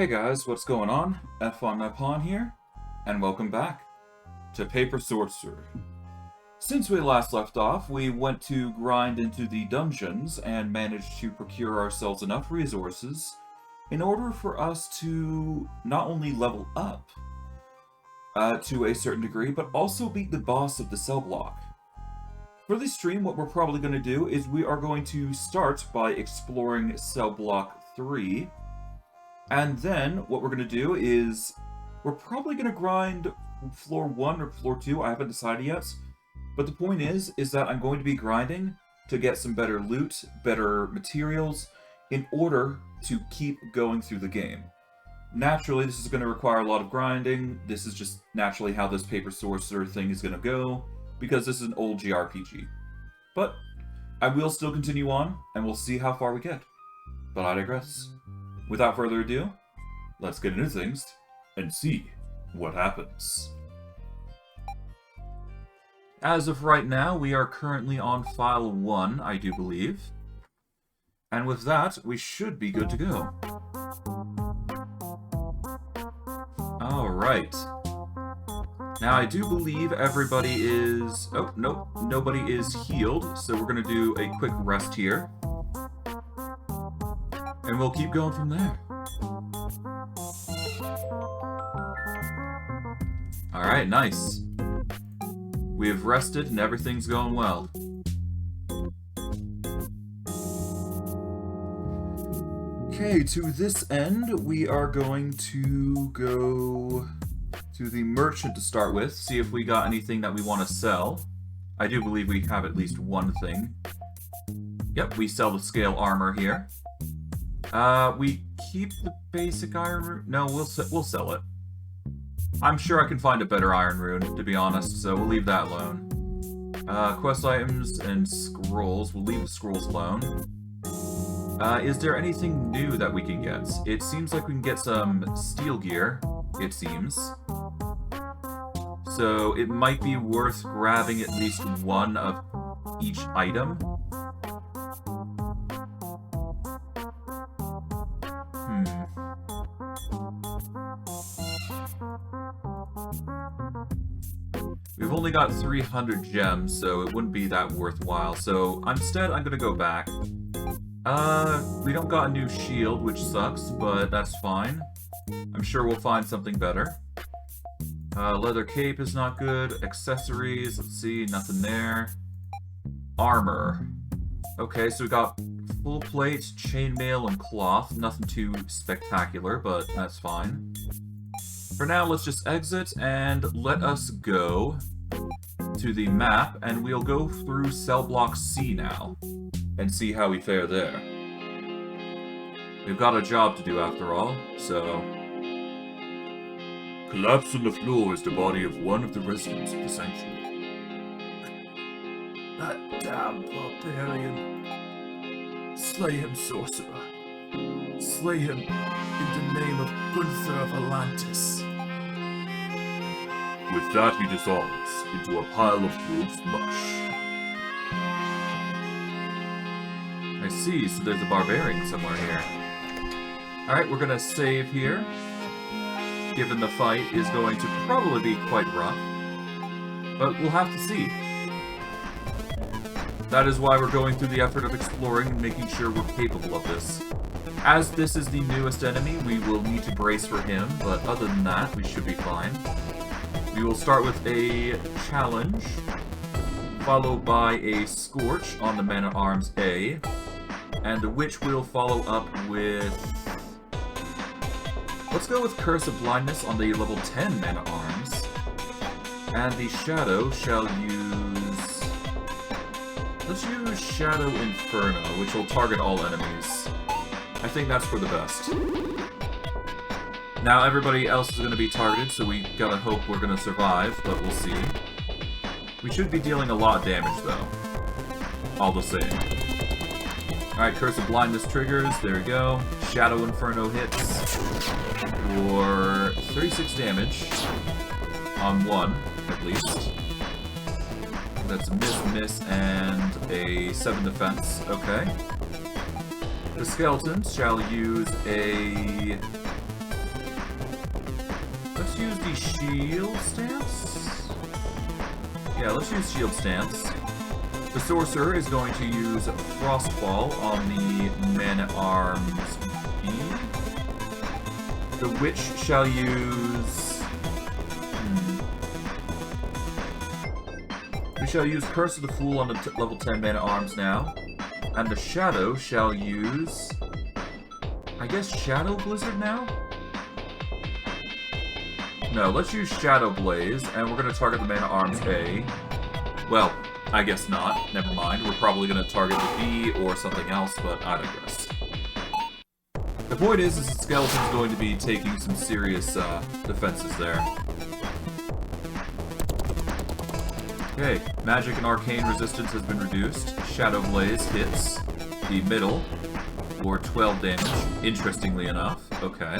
Hey guys, what's going on? F on my pawn here, and welcome back to Paper Sorcerer. Since we last left off, we went to grind into the dungeons and managed to procure ourselves enough resources in order for us to not only level up to a certain degree, but also beat the boss of the cell block. For this stream, what we're probably going to do is we are going to start by exploring cell block 3, and then what we're going to do is we're probably going to grind floor 1 or floor 2, I haven't decided yet. But the point is that I'm going to be grinding to get some better loot, better materials, in order to keep going through the game. Naturally, this is going to require a lot of grinding. This is just naturally how this Paper Sorcerer thing is going to go, because this is an old JRPG. But I will still continue on, and we'll see how far we get. But I digress. Without further ado, let's get into things and see what happens. As of right now, we are currently on file 1, I do believe. And with that, we should be good to go. Alright. Now, I do believe everybody is... Oh, nope, nobody is healed, so we're going to do a quick rest here. And we'll keep going from there. Alright, nice. We have rested and everything's going well. Okay, to this end, we are going to go to the merchant to start with, see if we got anything that we want to sell. I do believe we have at least one thing. Yep, we sell the scale armor here. We keep the basic iron rune? No, we'll sell it. I'm sure I can find a better iron rune, to be honest, so we'll leave that alone. Quest items and scrolls. We'll leave the scrolls alone. Is there anything new that we can get? It seems like we can get some steel gear, it seems. So it might be worth grabbing at least one of each item. We've only got 300 gems, so it wouldn't be that worthwhile. So instead, I'm gonna go back. We don't got a new shield, which sucks, but that's fine. I'm sure we'll find something better. Leather cape is not good. Accessories, let's see, nothing there. Armor. Okay, so we got full plate, chainmail, and cloth. Nothing too spectacular, but that's fine. For now, let's just exit and let us go to the map, and we'll go through cell block C now and see how we fare there. We've got a job to do after all, so... Collapsed on the floor is the body of one of the residents of the sanctuary. That damn barbarian. Slay him, sorcerer. Slay him in the name of Gunther of Atlantis. With that, he dissolves into a pile of wolf's mush. I see, so there's a barbarian somewhere here. Alright, we're gonna save here. Given the fight is going to probably be quite rough. But we'll have to see. That is why we're going through the effort of exploring and making sure we're capable of this. As this is the newest enemy, we will need to brace for him, but other than that, we should be fine. We will start with a challenge, followed by a Scorch on the Man-at-Arms A, and the Witch will follow up with... Let's go with Curse of Blindness on the level 10 Man-at-Arms, and the Shadow shall use... Let's use Shadow Inferno, which will target all enemies. I think that's for the best. Now everybody else is going to be targeted, so we gotta hope we're going to survive, but we'll see. We should be dealing a lot of damage, though. All the same. Alright, Curse of Blindness triggers, there we go. Shadow Inferno hits for 36 damage on one, at least. That's a miss, and a 7 defense. Okay. The skeletons shall use a let's use the shield stance. Yeah, let's use shield stance. The sorcerer is going to use Frostfall on the man-at-arms B. The witch shall use... We shall use Curse of the Fool on the level 10 man-at-arms now. And the shadow shall use... I guess Shadow Blizzard now? No, let's use Shadow Blaze, and we're going to target the man-at-arms A. Well, I guess not. Never mind. We're probably going to target the B or something else, but I digress. The point is the skeleton's going to be taking some serious defenses there. Okay, magic and arcane resistance has been reduced. Shadow Blaze hits the middle for 12 damage, interestingly enough. Okay.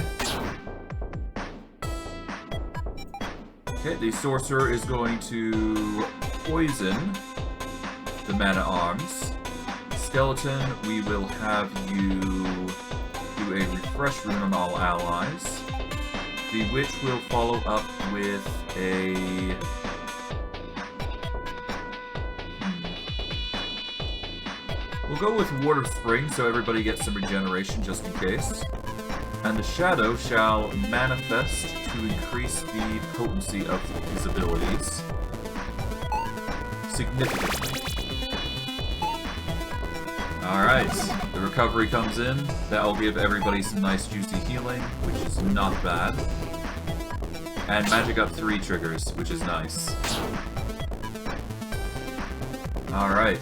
Okay, the sorcerer is going to poison the man-at-arms. Skeleton, we will have you do a refresh rune on all allies. The witch will follow up with a... We'll go with Water Spring so everybody gets some regeneration just in case. And the shadow shall manifest to increase the potency of his abilities significantly. Alright, the recovery comes in. That'll give everybody some nice juicy healing, which is not bad. And magic up 3 triggers, which is nice. Alright,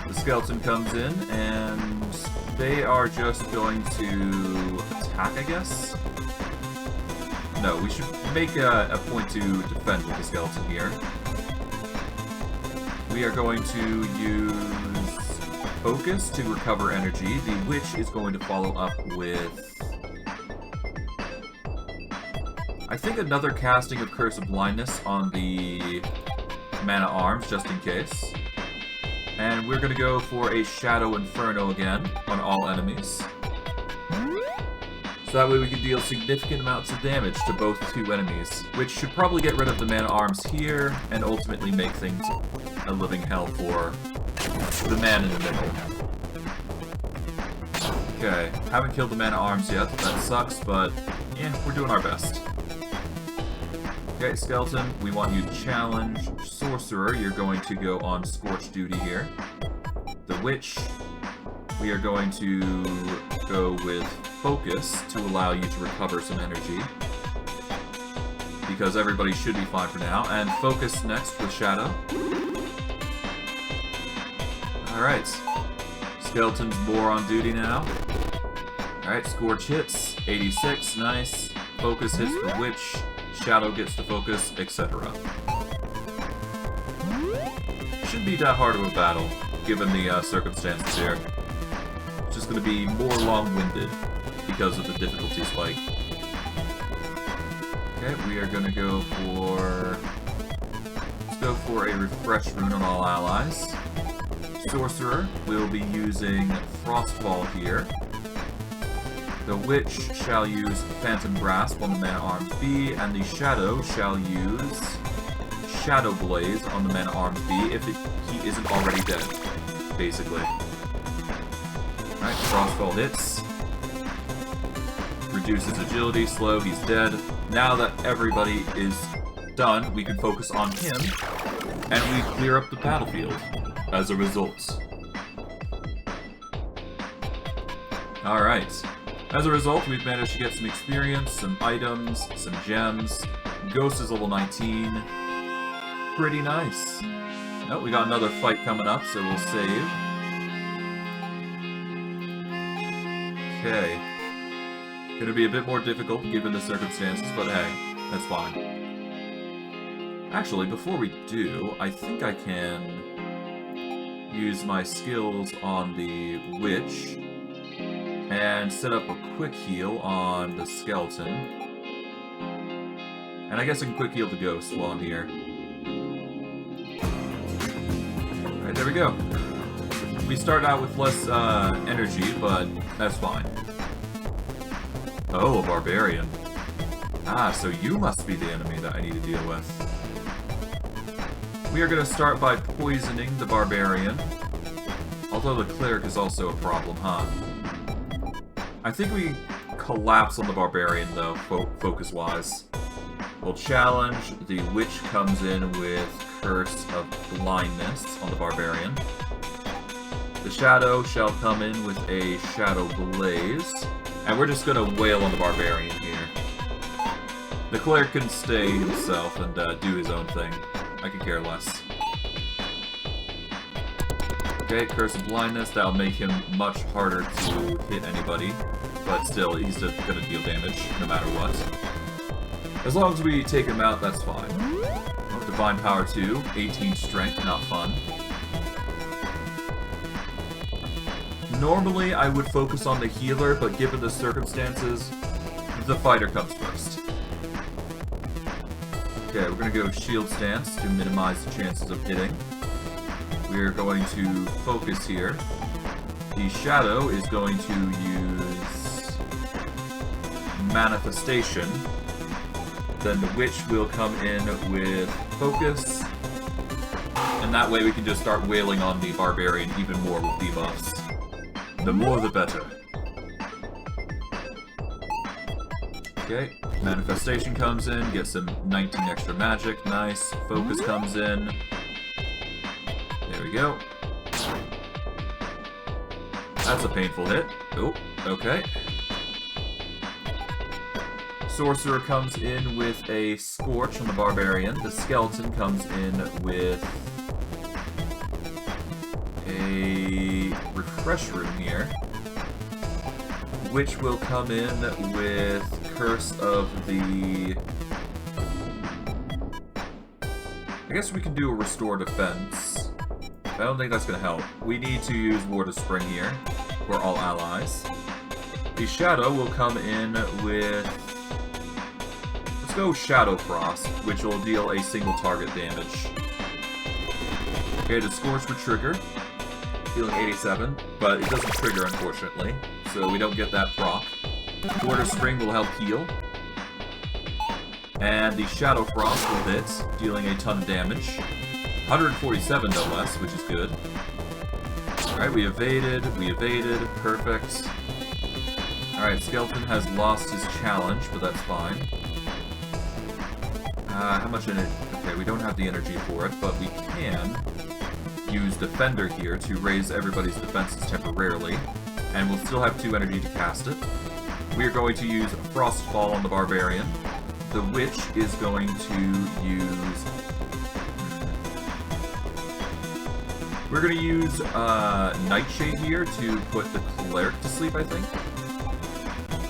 the skeleton comes in, and they are just going to attack, I guess? No, we should make a point to defend with the skeleton here. We are going to use Focus to recover energy. The witch is going to follow up with... I think another casting of Curse of Blindness on the man-at-arms, just in case. And we're going to go for a Shadow Inferno again on all enemies. So that way we can deal significant amounts of damage to both 2 enemies, which should probably get rid of the man-at-arms here, and ultimately make things a living hell for the man in the middle. Okay, haven't killed the man-at-arms yet, that sucks, but yeah, we're doing our best. Okay, skeleton, we want you to challenge. Sorcerer, you're going to go on Scorch duty here. The witch, we are going to go with Focus to allow you to recover some energy. Because everybody should be fine for now. And Focus next with Shadow. Alright. Skeleton's more on duty now. Alright, Scorch hits. 86, nice. Focus hits the witch. Shadow gets to focus, etc. Shouldn't be that hard of a battle, given the circumstances here. It's just going to be more long-winded because of the difficulty spike. Okay, we are going to go for... Let's go for a refresh rune on all allies. Sorcerer will be using Frostfall here. The witch shall use Phantom Grasp on the man-at-arms B, and the shadow shall use Shadow Blaze on the man-at-arms B if he isn't already dead, basically. Alright, Frostfall hits. Reduces agility, slow, he's dead. Now that everybody is done, we can focus on him, and we clear up the battlefield as a result. Alright. As a result, we've managed to get some experience, some items, some gems. Ghost is level 19. Pretty nice. Oh, we got another fight coming up, so we'll save. Okay. Gonna be a bit more difficult given the circumstances, but hey, that's fine. Actually, before we do, I think I can use my skills on the witch and set up a quick heal on the skeleton. And I guess I can quick heal the ghost while I'm here. Alright, there we go. We start out with less energy, but that's fine. Oh, a barbarian. Ah, so you must be the enemy that I need to deal with. We are going to start by poisoning the barbarian. Although the cleric is also a problem, huh? I think we collapse on the barbarian, though, focus-wise. We'll challenge. The witch comes in with Curse of Blindness on the barbarian. The shadow shall come in with a Shadow Blaze. And we're just going to wail on the barbarian here. The cleric can stay himself and do his own thing. I could care less. Okay, Curse of Blindness. That'll make him much harder to hit anybody. But still, he's just going to deal damage no matter what. As long as we take him out, that's fine. Oh, Divine Power 2. 18 Strength. Not fun. Normally, I would focus on the healer, but given the circumstances, the fighter comes first. Okay, we're going to go Shield Stance to minimize the chances of hitting. We're going to focus here. The Shadow is going to use Manifestation. Then the Witch will come in with Focus. And that way we can just start wailing on the Barbarian even more with debuffs. The more the better. Okay, Manifestation comes in, gets some 19 extra magic, nice. Focus comes in. There we go. That's a painful hit. Oh, okay. Sorcerer comes in with a Scorch on the Barbarian. The Skeleton comes in with a Refresh Room here. Witch will come in with Curse of the... I guess we can do a Restore Defense. I don't think that's going to help. We need to use Ward of Spring here for all allies. The Shadow will come in with... Let's go Shadow Frost, which will deal a single target damage. Okay, the Scorch would trigger, dealing 87, but it doesn't trigger, unfortunately, so we don't get that proc. Ward of Spring will help heal. And the Shadow Frost will hit, dealing a ton of damage. 147 no less, which is good. Alright, we evaded, perfect. Alright, Skeleton has lost his challenge, but that's fine. How much energy? Okay, we don't have the energy for it, but we can use Defender here to raise everybody's defenses temporarily, and we'll still have 2 energy to cast it. We are going to use Frostfall on the Barbarian. The Witch is going to use... We're going to use Nightshade here to put the Cleric to sleep, I think.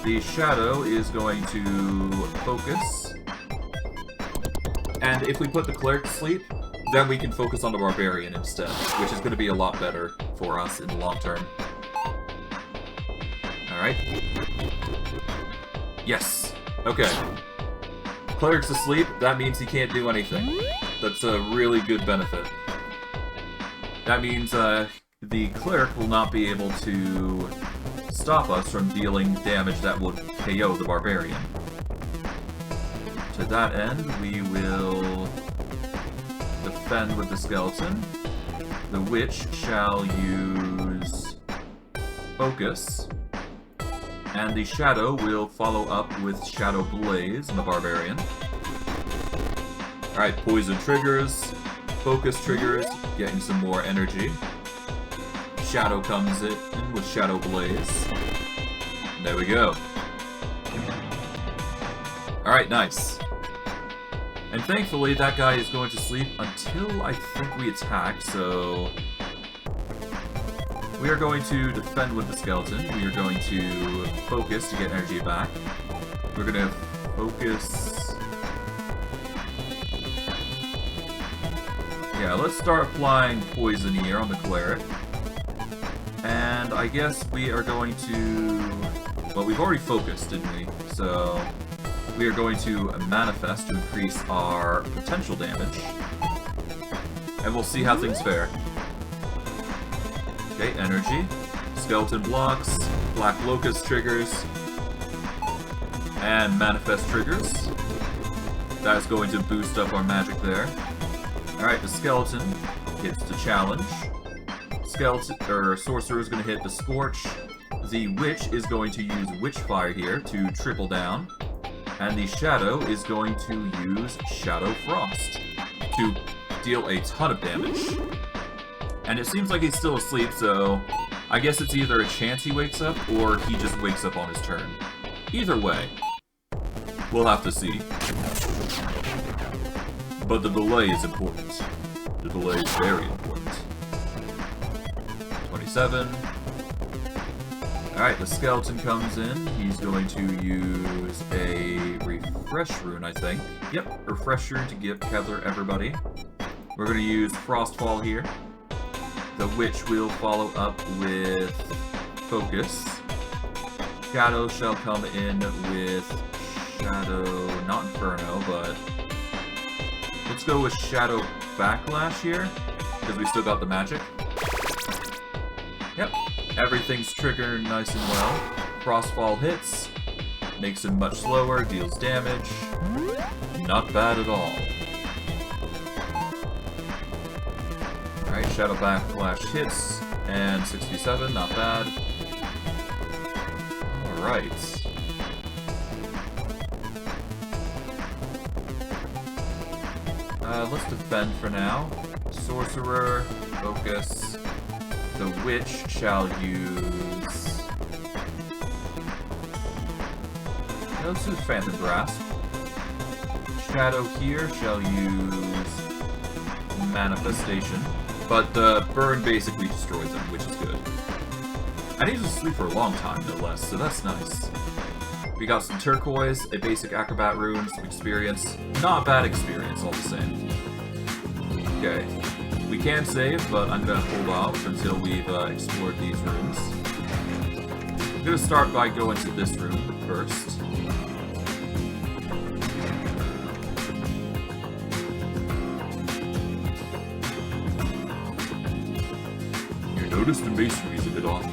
The Shadow is going to focus. And if we put the Cleric to sleep, then we can focus on the Barbarian instead, which is going to be a lot better for us in the long term. Alright. Yes. Okay. Cleric's asleep, that means he can't do anything. That's a really good benefit. That means the Cleric will not be able to stop us from dealing damage that would KO the Barbarian. To that end, we will defend with the Skeleton. The Witch shall use Focus. And the Shadow will follow up with Shadow Blaze on the Barbarian. Alright, Poison triggers. Focus triggers, getting some more energy. Shadow comes in with Shadow Blaze. There we go. Alright, nice. And thankfully, that guy is going to sleep until I think we attack, so... We are going to defend with the Skeleton. We are going to focus to get energy back. We're going to focus... Yeah, let's start applying Poison here on the Cleric. And I guess we are going to... Well, we've already focused, didn't we? So... We are going to manifest to increase our potential damage. And we'll see how things fare. Okay, energy. Skeleton blocks. Black Locust triggers. And manifest triggers. That's going to boost up our magic there. Alright, the skeleton hits the challenge. Sorcerer is going to hit the scorch. The witch is going to use witch fire here to triple down. And the shadow is going to use shadow frost to deal a ton of damage. And it seems like he's still asleep, so I guess it's either a chance he wakes up or he just wakes up on his turn. Either way, we'll have to see. But the delay is important. The delay is very important. 27. Alright, the skeleton comes in. He's going to use a refresh rune, I think. Yep, refresh rune to give Kevlar everybody. We're going to use Frostfall here. The witch will follow up with Focus. Shadow shall come in with Shadow, not Inferno, but let's go with Shadow Backlash here, because we still got the magic. Yep, everything's triggered nice and well. Frostfall hits, makes him much slower, deals damage. Not bad at all. Alright, Shadow Backlash hits, and 67, not bad. Alright. Let's defend for now. Sorcerer, Focus. The Witch shall use... Let's use Phantom Grasp. Shadow here shall use Manifestation. But the burn basically destroys them, which is good. I need to sleep for a long time, no less, so that's nice. We got some turquoise, a basic acrobat rune, some experience. Not a bad experience, all the same. Okay. We can save, but I'm gonna hold off until we've explored these rooms. I'm gonna start by going to this room first. You notice the masonry is a bit off.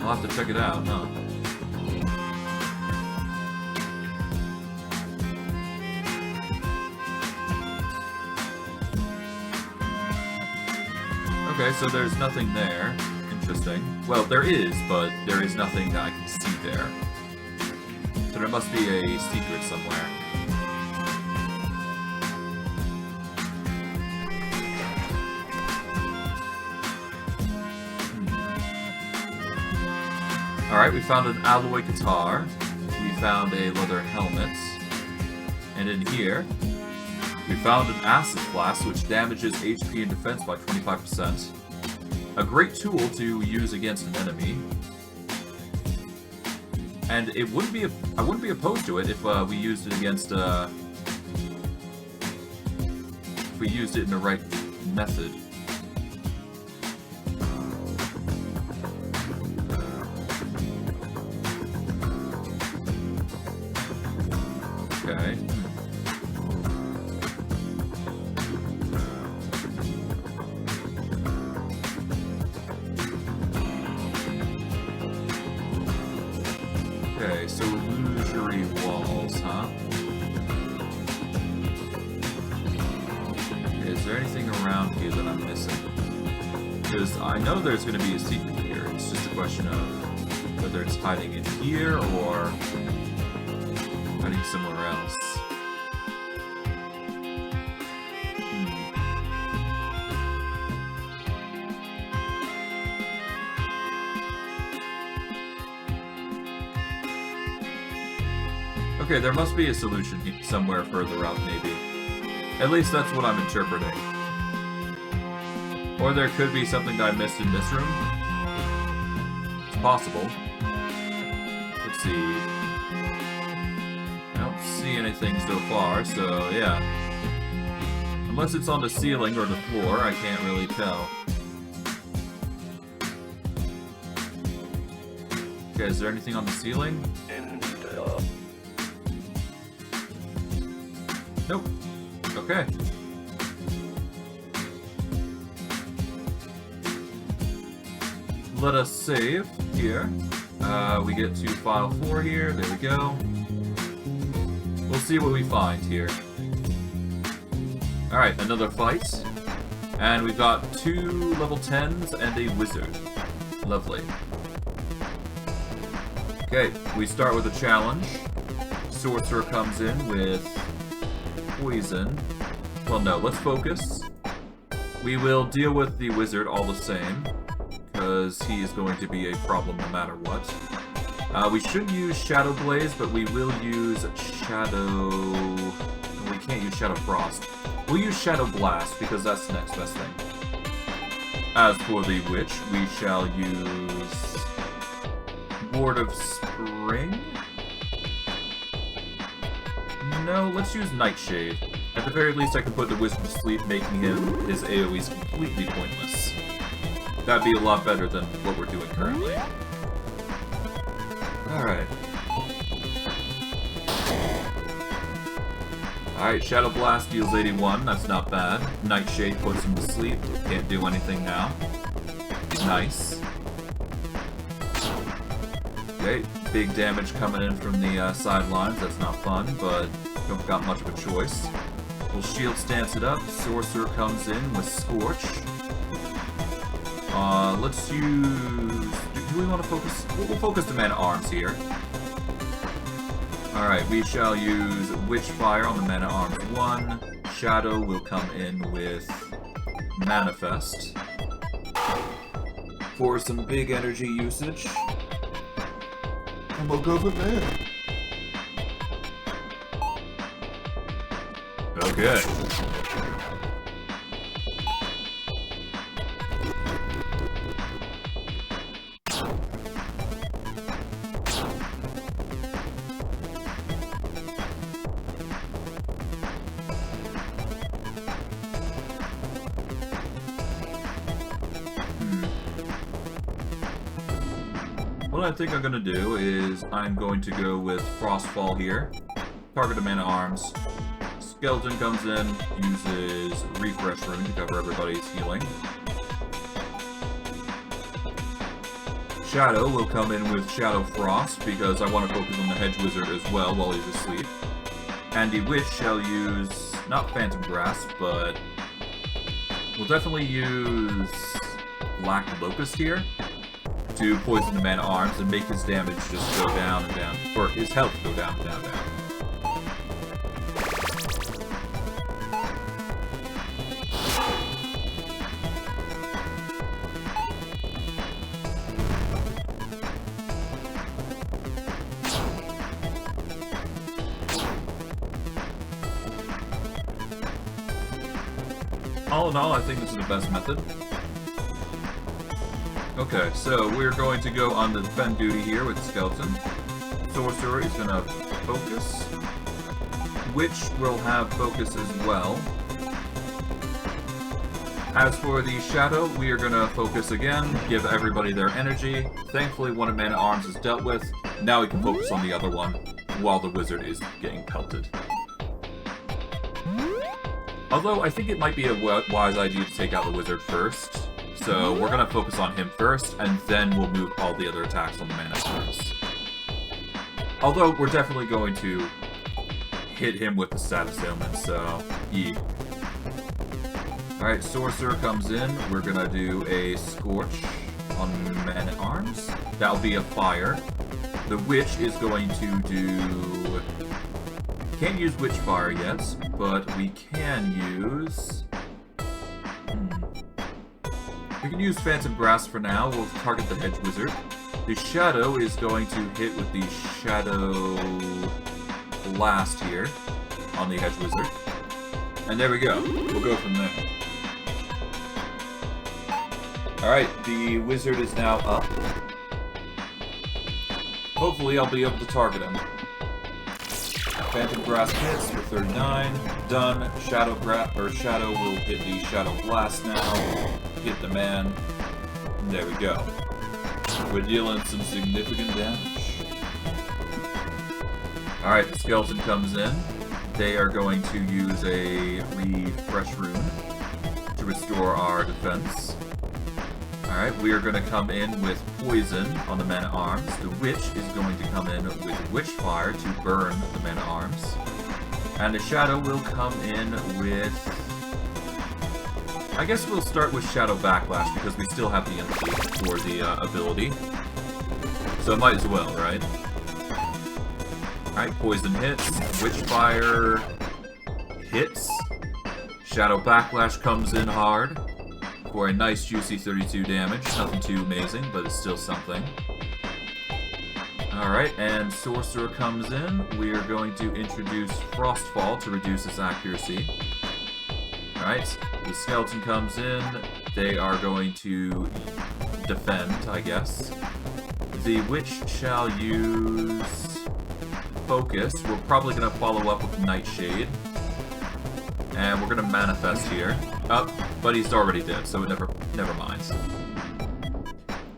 I'll have to check it out, huh? Okay, so there's nothing there. Interesting. Well, there is, but there is nothing that I can see there. So there must be a secret somewhere. Alright, we found an alloy guitar. We found a leather helmet. And in here, we found an acid flask, which damages HP and defense by 25%. A great tool to use against an enemy. And it wouldn't be I wouldn't be opposed to it if we used it against if we used it in the right method. Okay. Okay, so illusory walls, huh? Is there anything around here that I'm missing? Because I know there's going to be a secret here. It's just a question of whether it's hiding in here or hiding somewhere else. Okay, there must be a solution somewhere further out, maybe. At least that's what I'm interpreting. Or there could be something that I missed in this room. It's possible. Let's see. I don't see anything so far, so yeah. Unless it's on the ceiling or the floor, I can't really tell. Okay, is there anything on the ceiling? Nope. Okay. let us save here. We get to file 4 here. There we go. We'll see what we find here. Alright, another fight. And we've got 2 level 10s and a wizard. Lovely. Okay, we start with a challenge. Sorcerer comes in with poison. Well, no, let's focus. We will deal with the wizard all the same, because he is going to be a problem no matter what. We should use Shadow Blaze, but we will use Shadow... We can't use Shadow Frost. We'll use Shadow Blast, because that's the next best thing. As for the Witch, we shall use... Ward of Spring? No, let's use Nightshade. At the very least, I can put the Wizard to sleep, making his AoEs completely pointless. That'd be a lot better than what we're doing currently. Alright. Alright, Shadow Blast deals 81, that's not bad. Nightshade puts him to sleep, can't do anything now. Nice. Okay, big damage coming in from the sidelines, that's not fun, but don't got much of a choice. We'll Shield Stance it up, Sorcerer comes in with Scorch. Let's use... Do we want to focus? We'll focus the Man-at-Arms here. Alright, we shall use Witchfire on the Man-at-Arms 1. Shadow will come in with Manifest. For some big energy usage. And we'll go from there. Okay. What I think I'm going to do is I'm going to go with Frostfall here. Target a Man-at-Arms. Skeleton comes in, uses Refresh Rune to cover everybody's healing. Shadow will come in with Shadow Frost because I want to focus on the Hedge Wizard as well while he's asleep. And the Witch shall use, not Phantom Grasp, but we'll definitely use Black Locust here to poison the Man-at-Arms and make his damage just go down and down, or his health go down and down and down. All in all, I think this is the best method. Okay, so we're going to go on the defend duty here with the Skeleton. Sorcerer is going to focus. Witch will have focus as well. As for the Shadow, we are going to focus again, give everybody their energy. Thankfully, one of Man-at-Arms is dealt with. Now we can focus on the other one, while the Wizard is getting pelted. Although, I think it might be a wise idea to take out the Wizard first. So, we're going to focus on him first, and then we'll move all the other attacks on the Man-at-Arms. Although, we're definitely going to hit him with the status ailment, so, yeah. Alright, Sorcerer comes in. We're going to do a Scorch on Man-at-Arms. That'll be a fire. The Witch is going to do... Can't use Witchfire yet, but we can use... We can use Phantom Grasp for now. We'll target the Hedge Wizard. The Shadow is going to hit with the Shadow Blast here on the Hedge Wizard. And there we go. We'll go from there. Alright, the Wizard is now up. Hopefully I'll be able to target him. Phantom Grasp hits for 39. Done. Shadow will hit the Shadow Blast now. Hit the man. And there we go. We're dealing some significant damage. Alright, the Skeleton comes in. They are going to use a Refresh Rune to restore our defense. Alright, we are going to come in with poison on the man-at-arms. The witch is going to come in with witchfire to burn the man-at-arms. And the shadow will come in with... I guess we'll start with Shadow Backlash because we still have the empty for the ability. So might as well, right? Alright, poison hits, witchfire hits, Shadow Backlash comes in hard for a nice juicy 32 damage. Nothing too amazing, but it's still something. Alright, and Sorcerer comes in. We are going to introduce Frostfall to reduce its accuracy. Alright, the Skeleton comes in. They are going to defend, I guess. The Witch shall use Focus. We're probably going to follow up with Nightshade. And we're going to Manifest here. Oh, but he's already dead, so it never mind.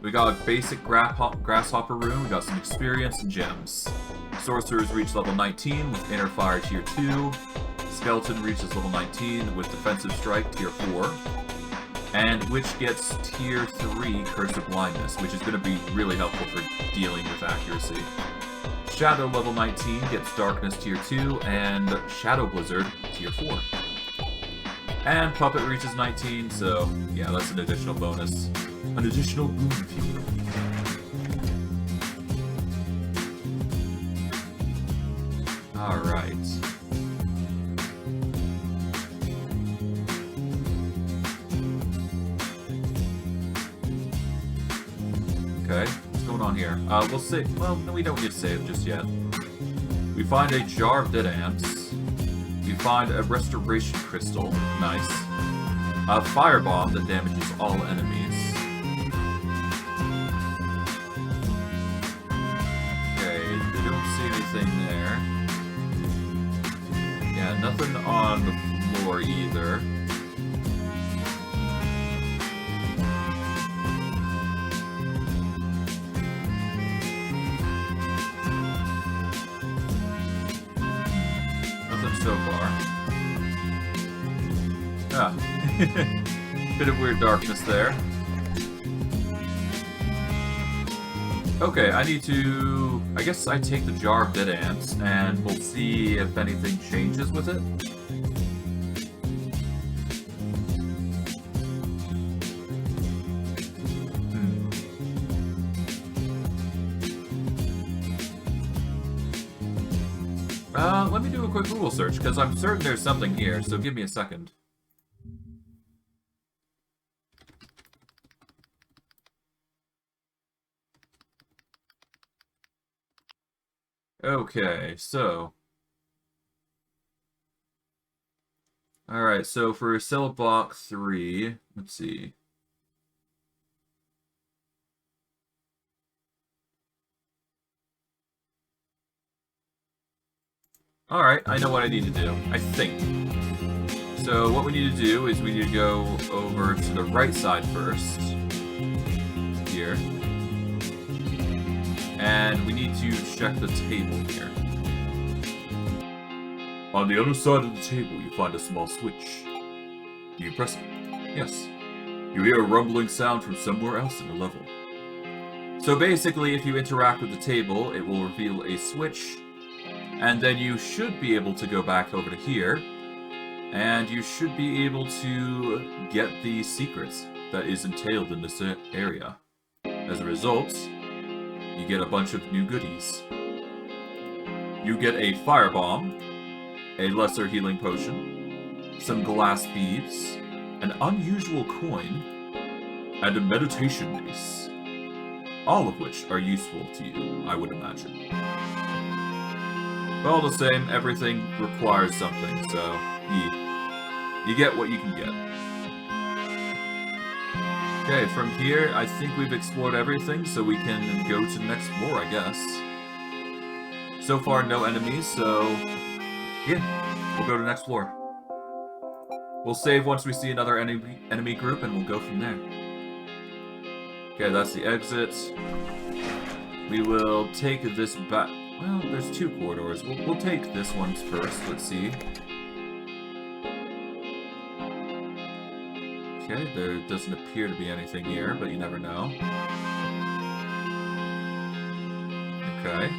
We got a basic Grasshopper rune, we got some experience and gems. Sorcerers reach level 19 with Inner Fire tier 2. Skeleton reaches level 19 with Defensive Strike tier 4. And Witch gets tier 3 Curse of Blindness, which is going to be really helpful for dealing with accuracy. Shadow level 19 gets Darkness tier 2 and Shadow Blizzard tier 4. And Puppet reaches 19, so yeah, that's an additional bonus. An additional boon, if you will. Alright. Okay, what's going on here? We'll save. Well, no, we don't need to save just yet. We find a jar of dead ants. We find a restoration crystal. Nice. A firebomb that damages all enemies. Okay, we don't see anything there. Yeah, nothing on the floor either. So far. Ah. Bit of weird darkness there. Okay, I need to... I guess I take the jar of dead ants, and we'll see if anything changes with it. Let me do a quick Google search, because I'm certain there's something here, so give me a second. Okay, so... Alright, so for Cell Block 3, let's see... Alright, I know what I need to do, I think. So what we need to do is we need to go over to the right side first. Here. And we need to check the table here. On the other side of the table, you find a small switch. Do you press it? Yes. You hear a rumbling sound from somewhere else in the level. So basically, if you interact with the table, it will reveal a switch. And then you should be able to go back over to here, and you should be able to get the secrets that is entailed in this area. As a result, you get a bunch of new goodies. You get a firebomb, a lesser healing potion, some glass beads, an unusual coin, and a meditation mace. All of which are useful to you, I would imagine. But all the same, everything requires something, so you get what you can get. Okay, from here, I think we've explored everything, so we can go to the next floor, I guess. So far, no enemies, so yeah, we'll go to the next floor. We'll save once we see another enemy group, and we'll go from there. Okay, that's the exit. We will take this back. Well, there's two corridors. We'll take this one first. Let's see. Okay, there doesn't appear to be anything here, but you never know. Okay.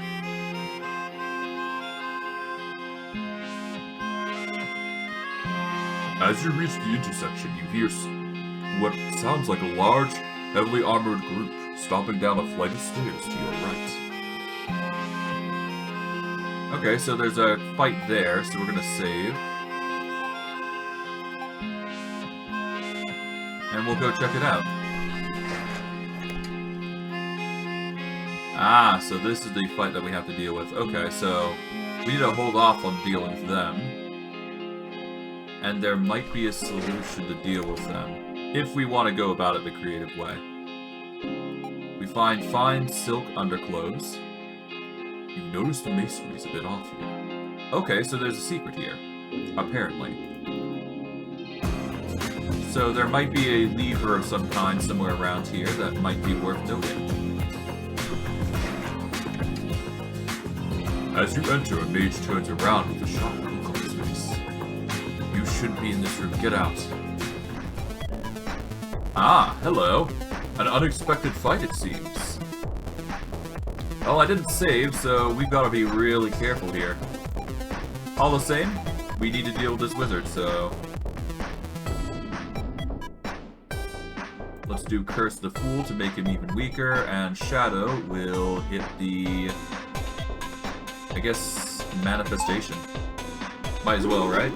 As you reach the intersection, you hear what sounds like a large, heavily armored group stomping down a flight of stairs to your right. Okay, so there's a fight there, so we're gonna save. And we'll go check it out. Ah, so this is the fight that we have to deal with. Okay, so we need to hold off on dealing with them. And there might be a solution to deal with them, if we want to go about it the creative way. We find fine silk underclothes. You notice the masonry's a bit off here. Okay, so there's a secret here, apparently. So there might be a lever of some kind somewhere around here that might be worth noting. As you enter, a mage turns around with a shocked look on his face. You shouldn't be in this room. Get out. Ah, hello. An unexpected fight, it seems. Well, I didn't save, so we've got to be really careful here. All the same, we need to deal with this wizard, so... Let's do Curse the Fool to make him even weaker, and Shadow will hit the... I guess, manifestation. Might as well, right?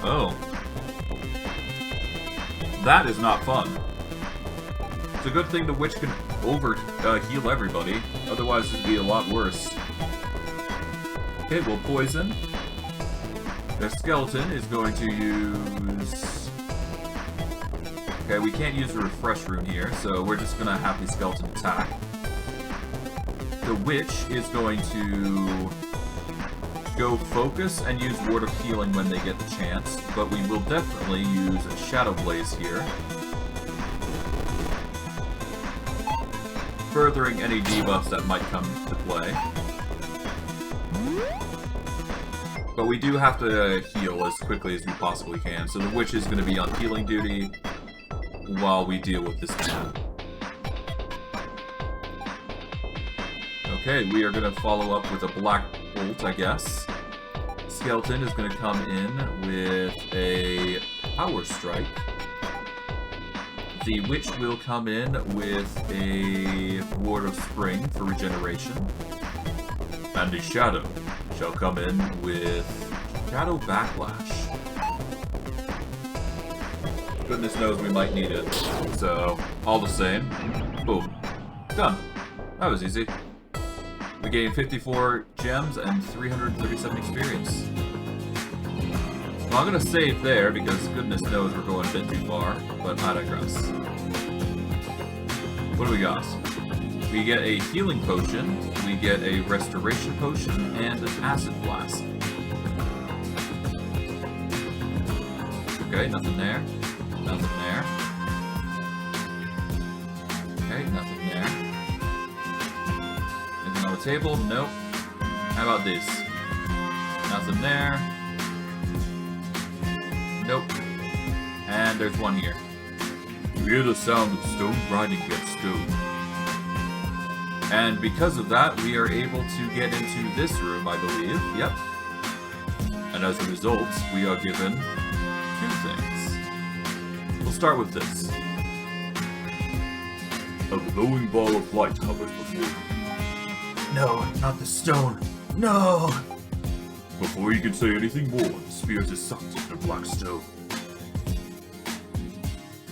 Oh. That is not fun. It's a good thing the witch can heal everybody, otherwise it'd be a lot worse. Okay, well, poison. The skeleton is going to use... Okay, we can't use the refresh rune here, so we're just gonna have the skeleton attack. The witch is going to go focus and use Ward of Healing when they get the chance, but we will definitely use Shadow Blaze here, furthering any debuffs that might come into play. But we do have to heal as quickly as we possibly can, so the witch is going to be on healing duty while we deal with this man. Okay, we are going to follow up with a black bolt, I guess. Skeleton is going to come in with a power strike. The witch will come in with a Ward of Spring for regeneration. And the Shadow shall come in with Shadow Backlash. Goodness knows we might need it. So, all the same, boom. Done. That was easy. We gained 54 gems and 337 experience. Well, I'm gonna save there because goodness knows we're going a bit too far, but I digress. What do we got? We get a healing potion, we get a restoration potion, and an acid blast. Okay, nothing there. Nothing there. Okay, nothing there. Anything on the table? Nope. How about this? Nothing there. Nope. And there's one here. You hear the sound of stone grinding against stone. And because of that, we are able to get into this room, I believe. Yep. And as a result, we are given two things. We'll start with this. A glowing ball of light hovers before you. No, not the stone. No! Before you can say anything more, the spirit is sucked into the black stone.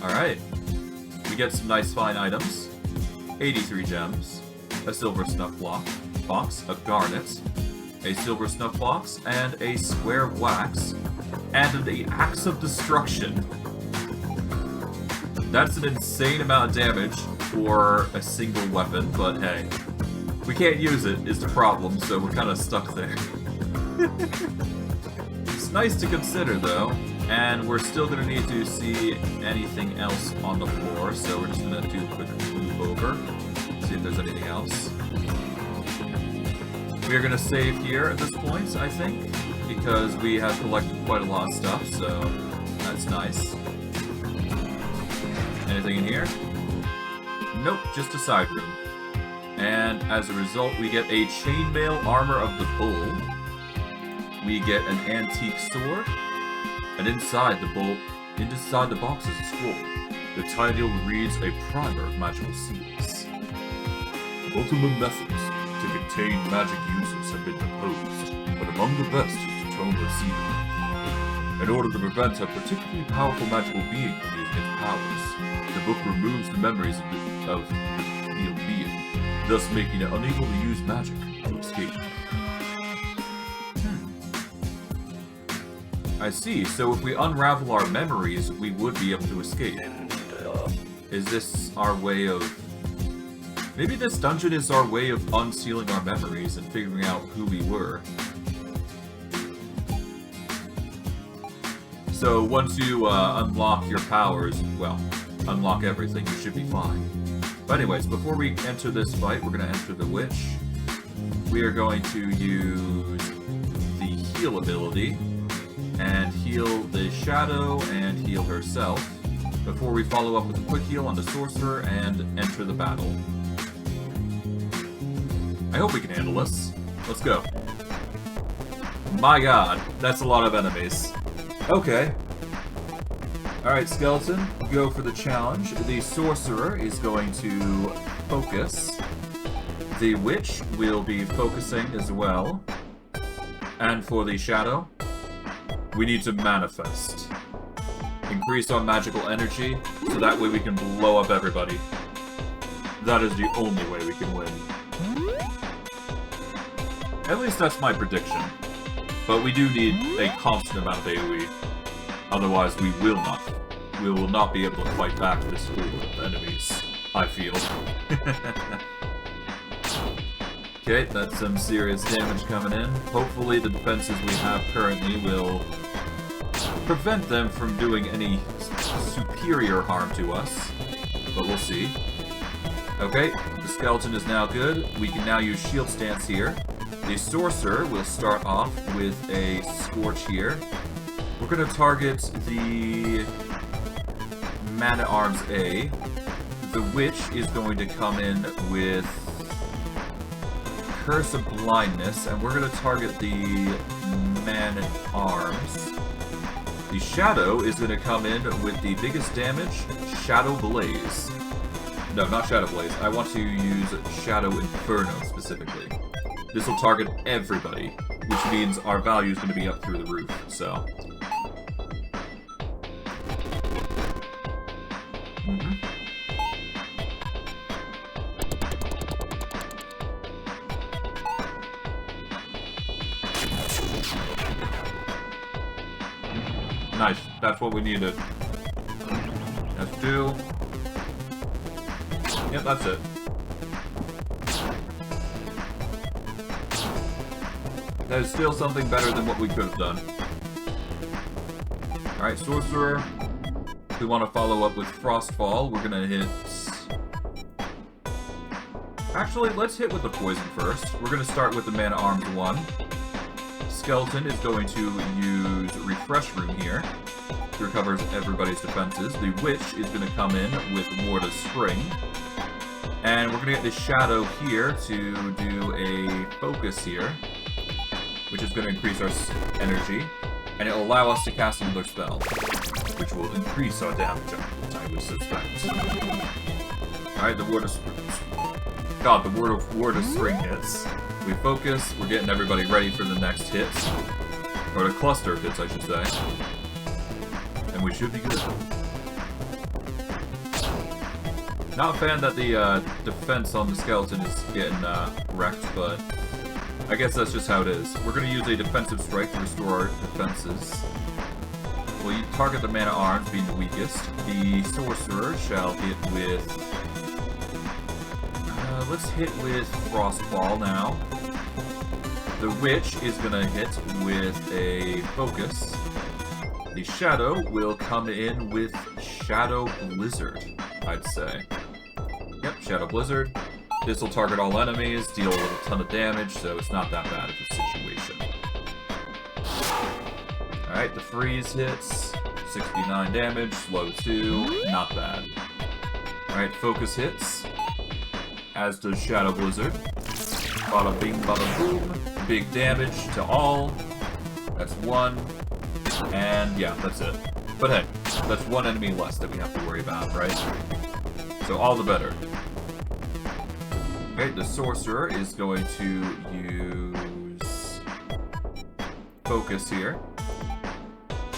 Alright. We get some nice fine items. 83 gems. A silver snuff box, a garnet, a silver snuff box, and a square of wax, and the Axe of Destruction. That's an insane amount of damage for a single weapon, but hey. We can't use it, is the problem, so we're kind of stuck there. nice to consider, though. And we're still going to need to see anything else on the floor, so we're just going to do a quick move over, see if there's anything else. We're going to save here at this point, I think, because we have collected quite a lot of stuff, so that's nice. Anything in here? Nope, just a side room. And as a result, we get a chainmail armor of the bull. We get an antique sword. And inside the box is a scroll. The title reads a primer of magical seals. Multiple methods to contain magic users have been proposed, but among the best is the tome of seal. In order to prevent a particularly powerful magical being from using its powers, the book removes the memories of the sealed being, thus making it unable to use magic to escape. I see, so if we unravel our memories, we would be able to escape. Is this our way of... Maybe this dungeon is our way of unsealing our memories and figuring out who we were. So once you unlock your powers, well, unlock everything, you should be fine. But anyways, before we enter this fight, we're going to enter the Witch. We are going to use the heal ability, and heal the Shadow, and heal herself, before we follow up with a quick heal on the Sorcerer, and enter the battle. I hope we can handle this. Let's go. My god, that's a lot of enemies. Okay. Alright, Skeleton, go for the challenge. The Sorcerer is going to focus. The Witch will be focusing as well. And for the Shadow, we need to manifest. Increase our magical energy, so that way we can blow up everybody. That is the only way we can win. At least that's my prediction. But we do need a constant amount of AoE. Otherwise we will not be able to fight back this group of enemies, I feel. Okay, that's some serious damage coming in. Hopefully the defenses we have currently will prevent them from doing any superior harm to us, but we'll see. Okay, the skeleton is now good. We can now use shield stance here. The Sorcerer will start off with a Scorch here. We're going to target the Man-at-Arms A. The Witch is going to come in with Curse of Blindness, and we're going to target the Man-at-Arms. The Shadow is going to come in with the biggest damage, Shadow Blaze. No, not Shadow Blaze. I want to use Shadow Inferno specifically. This will target everybody, which means our value is going to be up through the roof, so... Nice, that's what we needed. That's 2. Yep, that's it. That is still something better than what we could have done. Alright, Sorcerer. If we want to follow up with Frostfall, we're gonna hit... Actually, let's hit with the Poison first. We're gonna start with the Man-at-Arms 1. Skeleton is going to use Refresh Room here. It recovers everybody's defenses. The Witch is going to come in with Ward of Spring. And we're going to get the Shadow here to do a Focus here, which is going to increase our energy. And it will allow us to cast another spell, which will increase our damage, I would suspect. Alright, the Ward of Spring. God, the Ward of Spring hits. We focus, we're getting everybody ready for the next hit. Or the cluster of hits, I should say. And we should be good. Not a fan that the defense on the skeleton is getting wrecked, but I guess that's just how it is. We're going to use a defensive strike to restore our defenses. We'll target the Man-at-Arms, being the weakest. The Sorcerer shall hit with... let's hit with Frostfall now. The Witch is gonna hit with a focus. The Shadow will come in with Shadow Blizzard, I'd say. Yep, Shadow Blizzard. This will target all enemies, deal a ton of damage, so it's not that bad of a situation. Alright, the Freeze hits. 69 damage, slow 2, not bad. Alright, Focus hits. As does Shadow Blizzard. Bada bing, bada boom. Big damage to all. That's 1. And yeah, that's it. But hey, that's 1 enemy less that we have to worry about, right? So all the better. Okay, the Sorcerer is going to use Focus here.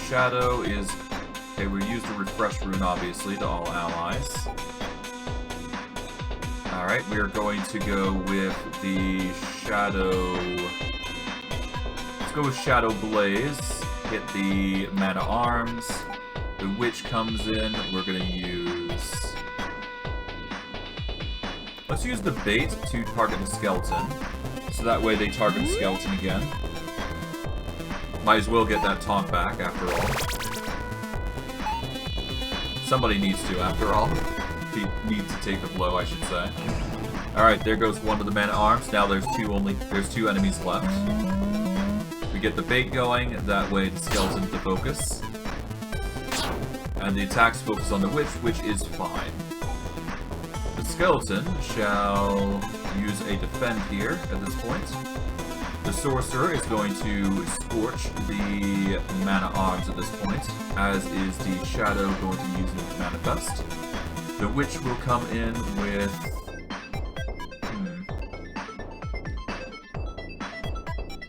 Shadow is... Okay, we used a Refresh rune, obviously, to all allies. Alright, we are going to go with the Shadow... Let's go with Shadow Blaze. Hit the Man-at-Arms. The Witch comes in. We're going to use... Let's use the bait to target the skeleton. So that way they target the skeleton again. Might as well get that taunt back, after all. Somebody needs to, after all. He needs to take the blow, I should say. Alright, there goes one of the Man-at-Arms. Now there's two enemies left. We get the bait going, that way the skeleton's the focus. And the attacks focus on the Witch, which is fine. The skeleton shall use a defend here at this point. The Sorcerer is going to Scorch the Man-at-Arms at this point, as is the Shadow going to use it to Manifest. The Witch will come in with...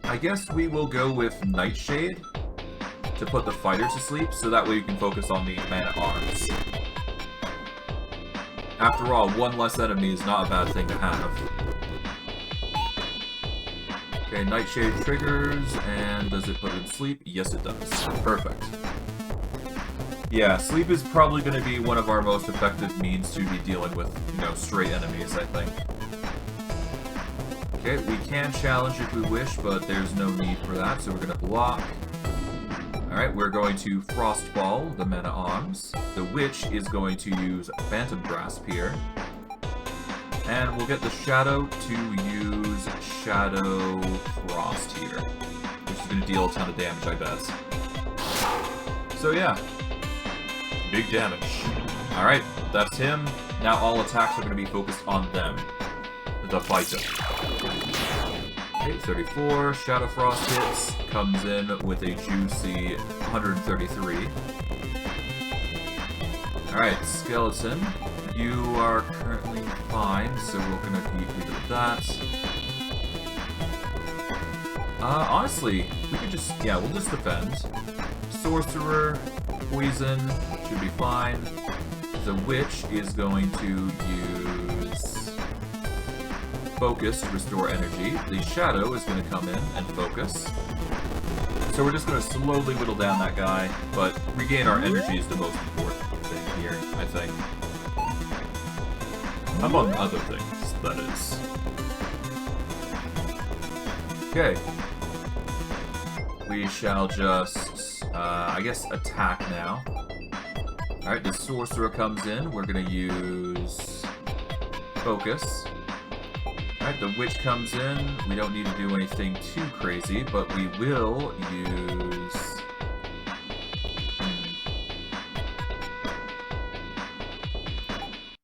I guess we will go with Nightshade to put the fighter to sleep, so that way you can focus on the Man-at-Arms. After all, 1 less enemy is not a bad thing to have. Okay, Nightshade triggers, and does it put it to sleep? Yes, it does. Perfect. Yeah, sleep is probably going to be one of our most effective means to be dealing with, you know, stray enemies, I think. Okay, we can challenge if we wish, but there's no need for that, so we're going to block. Alright, we're going to Frostball the Man-at-Arms. The Witch is going to use Phantom Grasp here. And we'll get the Shadow to use Shadow Frost here, which is going to deal a ton of damage, I bet. So yeah, big damage. Alright, that's him. Now all attacks are going to be focused on them. The fighter. Okay, 34. Shadow Frost hits. Comes in with a juicy 133. Alright, Skeleton. You are currently fine, so we're gonna leave it at that. Honestly, we could just, yeah, we'll just defend. Sorcerer, Poison, should be fine. The Witch is going to use Focus to restore energy. The Shadow is going to come in and focus. So we're just going to slowly whittle down that guy, but regain our energy is the most important thing here, I think. Among other things, that is. Okay. We shall just, I guess, attack now. Alright, the Sorcerer comes in. We're going to use Focus. Alright, the Witch comes in. We don't need to do anything too crazy, but we will use...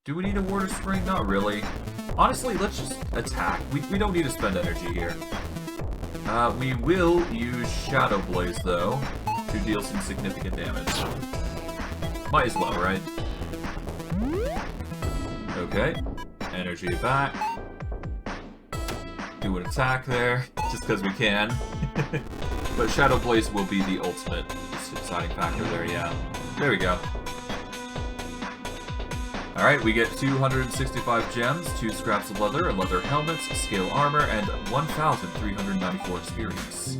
Do we need a Water Spring? Not really. Honestly, let's just attack. We don't need to spend energy here. We will use Shadow Blaze, though, to deal some significant damage. Might as well, right? Okay. Energy back. Do an attack there, just because we can. But Shadow Blaze will be the ultimate deciding factor there, yeah. There we go. Alright, we get 265 gems, 2 scraps of leather, a leather helmet, scale armor, and 1,394 experience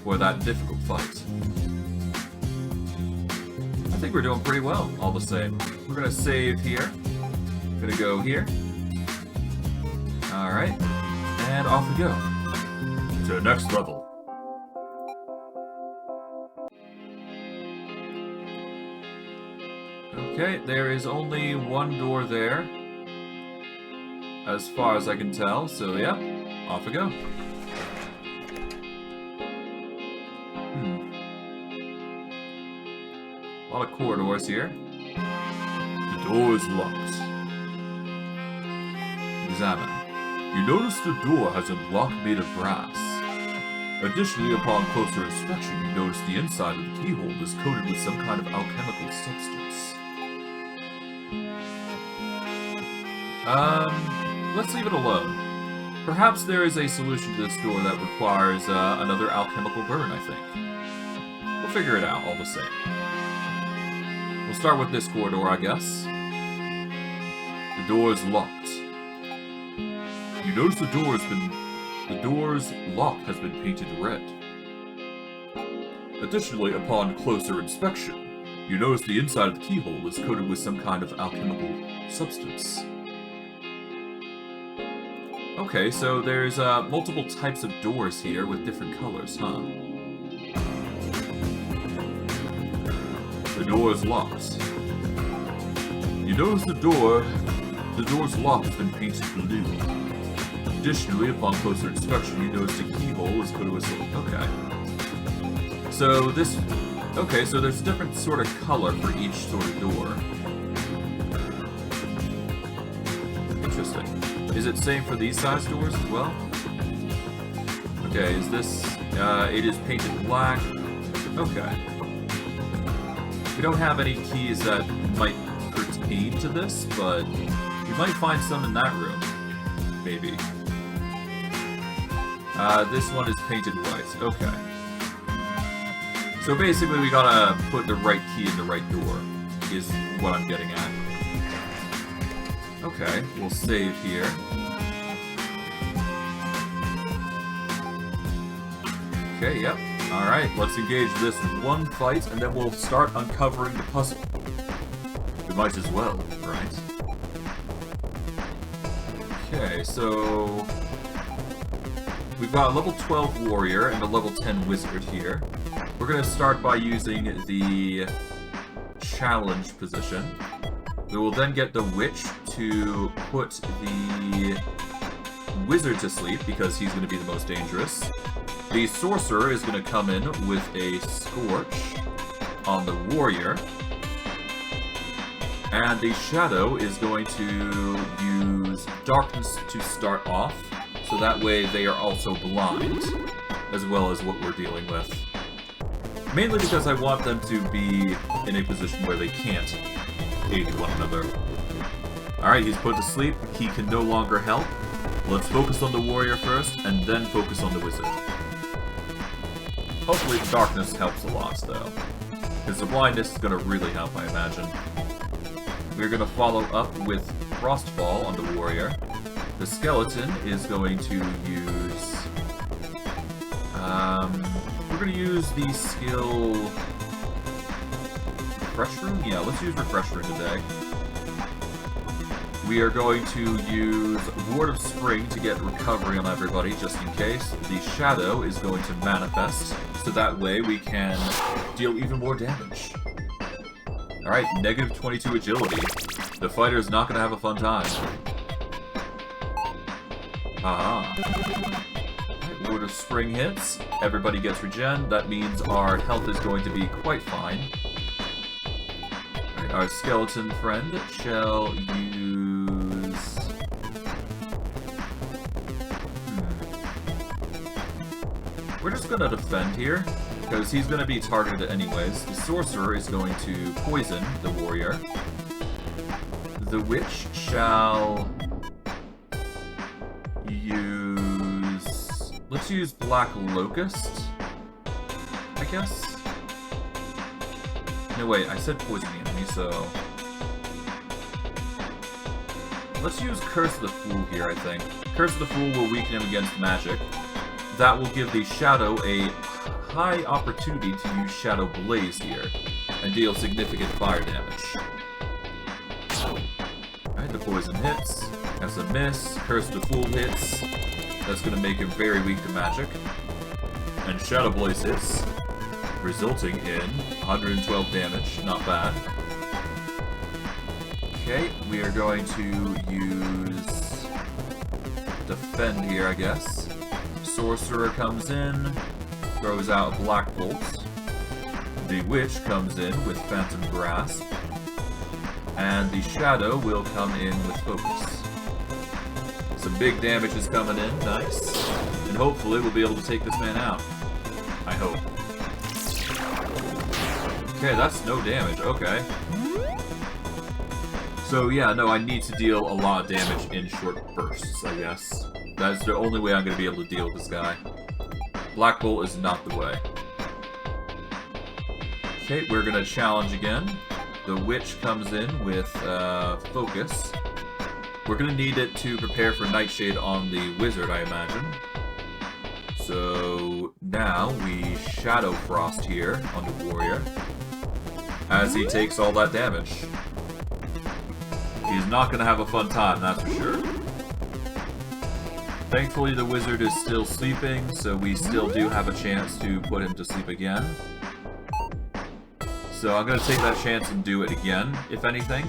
for that difficult fight. I think we're doing pretty well, all the same. We're gonna save here. Gonna go here. Alright. And off we go. to the next level. Okay, there is only one door there, as far as I can tell, so yeah, off we go. A lot of corridors here. The door is locked. Examine. You notice the door has a block made of brass. Additionally, upon closer inspection, you notice the inside of the keyhole is coated with some kind of alchemical substance. Let's leave it alone. Perhaps there is a solution to this door that requires another alchemical burn, I think. We'll figure it out all the same. We'll start with this corridor, I guess. The door is locked. You notice the door's lock has been painted red. Additionally, upon closer inspection, you notice the inside of the keyhole is coated with some kind of alchemical substance. Okay, so there's multiple types of doors here with different colors, huh? The door is locked. You notice the door's lock has been painted blue. Additionally, upon closer inspection, you notice the keyhole is coated with some... Okay. So this... Okay, so there's a different sort of color for each sort of door. Interesting. Is it same for these size doors as well? Okay, is this... it is painted black. Okay. We don't have any keys that might pertain to this, but we might find some in that room. Maybe. This one is painted white. Okay. So basically we gotta put the right key in the right door, is what I'm getting at. Okay, we'll save here. Okay, yep. Alright, let's engage this one fight, and then we'll start uncovering the puzzle. We might as well, right? Okay, so... we've got a level 12 warrior and a level 10 wizard here. We're going to start by using the challenge position. We will then get the witch to put the wizard to sleep, because he's going to be the most dangerous. The sorcerer is going to come in with a scorch on the warrior. And the shadow is going to use darkness to start off, so that way they are also blind, as well as what we're dealing with. Mainly because I want them to be in a position where they can't aid one another. Alright, he's put to sleep. He can no longer help. Let's focus on the warrior first, and then focus on the wizard. Hopefully the darkness helps a lot, though. Because the blindness is going to really help, I imagine. We're going to follow up with Frostfall on the warrior. The skeleton is going to use... we're going to use the skill... Refresh Room? Yeah, let's use Refresh Room today. We are going to use Ward of Spring to get recovery on everybody, just in case. The Shadow is going to manifest, so that way we can deal even more damage. Alright, negative 22 agility. The fighter is not going to have a fun time. Aha. Right, Ward of Spring hits. Everybody gets regen. That means our health is going to be quite fine. Right, our skeleton friend shall use... We're just going to defend here, because he's going to be targeted anyways. The sorcerer is going to poison the warrior. The witch shall use... Let's use Black Locust, I guess? No, wait, I said poison the enemy, so... Let's use Curse of the Fool here, I think. Curse of the Fool will weaken him against magic. That will give the Shadow a high opportunity to use Shadow Blaze here, and deal significant fire damage. Alright, the poison hits. That's a miss. Curse of the Fool hits. That's going to make him very weak to magic. And Shadow Blaze hits, resulting in 112 damage. Not bad. Okay, we are going to use Defend here, I guess. Sorcerer comes in, throws out a Black Bolt. The Witch comes in with Phantom Grasp. And the Shadow will come in with Focus. Some big damage is coming in, nice. And hopefully we'll be able to take this man out. I hope. Okay, that's no damage, okay. So yeah, no, I need to deal a lot of damage in short bursts, I guess. That's the only way I'm going to be able to deal with this guy. Black Bolt is not the way. Okay, we're going to challenge again. The Witch comes in with Focus. We're going to need it to prepare for Nightshade on the Wizard, I imagine. So now we Shadow Frost here on the Warrior as he takes all that damage. He's not going to have a fun time, that's for sure. Thankfully the Wizard is still sleeping, so we still do have a chance to put him to sleep again. So I'm going to take that chance and do it again, if anything.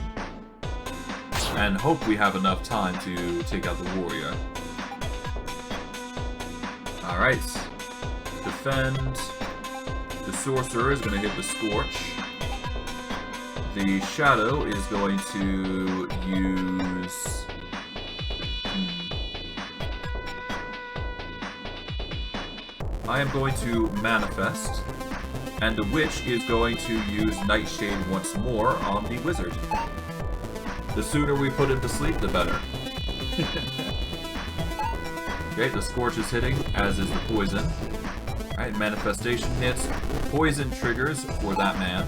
And hope we have enough time to take out the Warrior. Alright. Defend. The Sorcerer is going to hit the Scorch. The Shadow is going to use... I am going to Manifest. And the Witch is going to use Nightshade once more on the Wizard. The sooner we put him to sleep, the better. Okay, the Scorch is hitting, as is the Poison. Alright, Manifestation hits. Poison triggers for that man.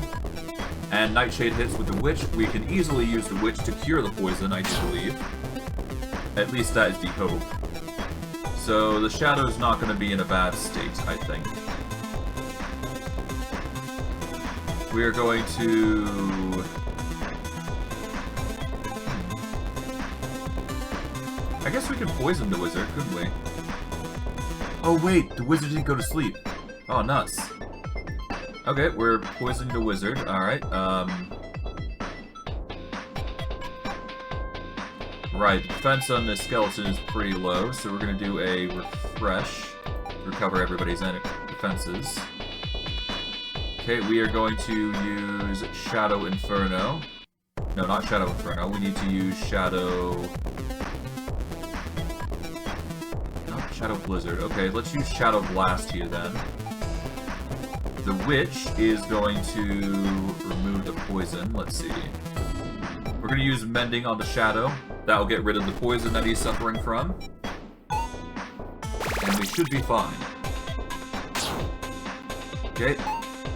And Nightshade hits with the Witch. We can easily use the Witch to cure the Poison, I do believe. At least that is the hope. So the Shadow's not going to be in a bad state, I think. We are going to... I guess we can poison the Wizard, couldn't we? Oh wait, the Wizard didn't go to sleep. Oh, nuts. Okay, we're poisoning the Wizard, alright. Right, the defense on the skeleton is pretty low, so we're going to do a refresh. Recover everybody's defenses. Okay, we are going to use Shadow Inferno. No, not Shadow Inferno. We need to use Shadow... Not Shadow Blizzard. Okay, let's use Shadow Blast here then. The Witch is going to remove the poison. Let's see. We're going to use Mending on the Shadow. That will get rid of the poison that he's suffering from. And we should be fine. Okay.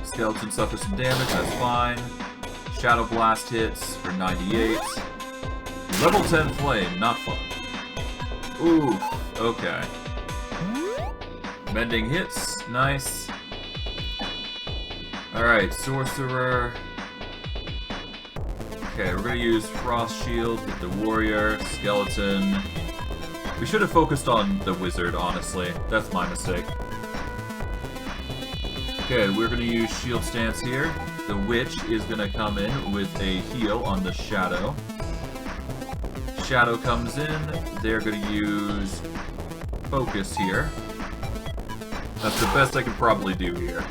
Skeleton suffers some damage, that's fine. Shadow Blast hits for 98. Level 10 Flame, not fun. Oof, okay. Mending hits, nice. Alright, Sorcerer. Okay, we're gonna use Frost Shield, hit the Warrior, Skeleton. We should have focused on the Wizard, honestly. That's my mistake. Okay, we're gonna use Shield Stance here. The Witch is gonna come in with a heal on the Shadow. Shadow comes in, they're gonna use Focus here. That's the best I can probably do here.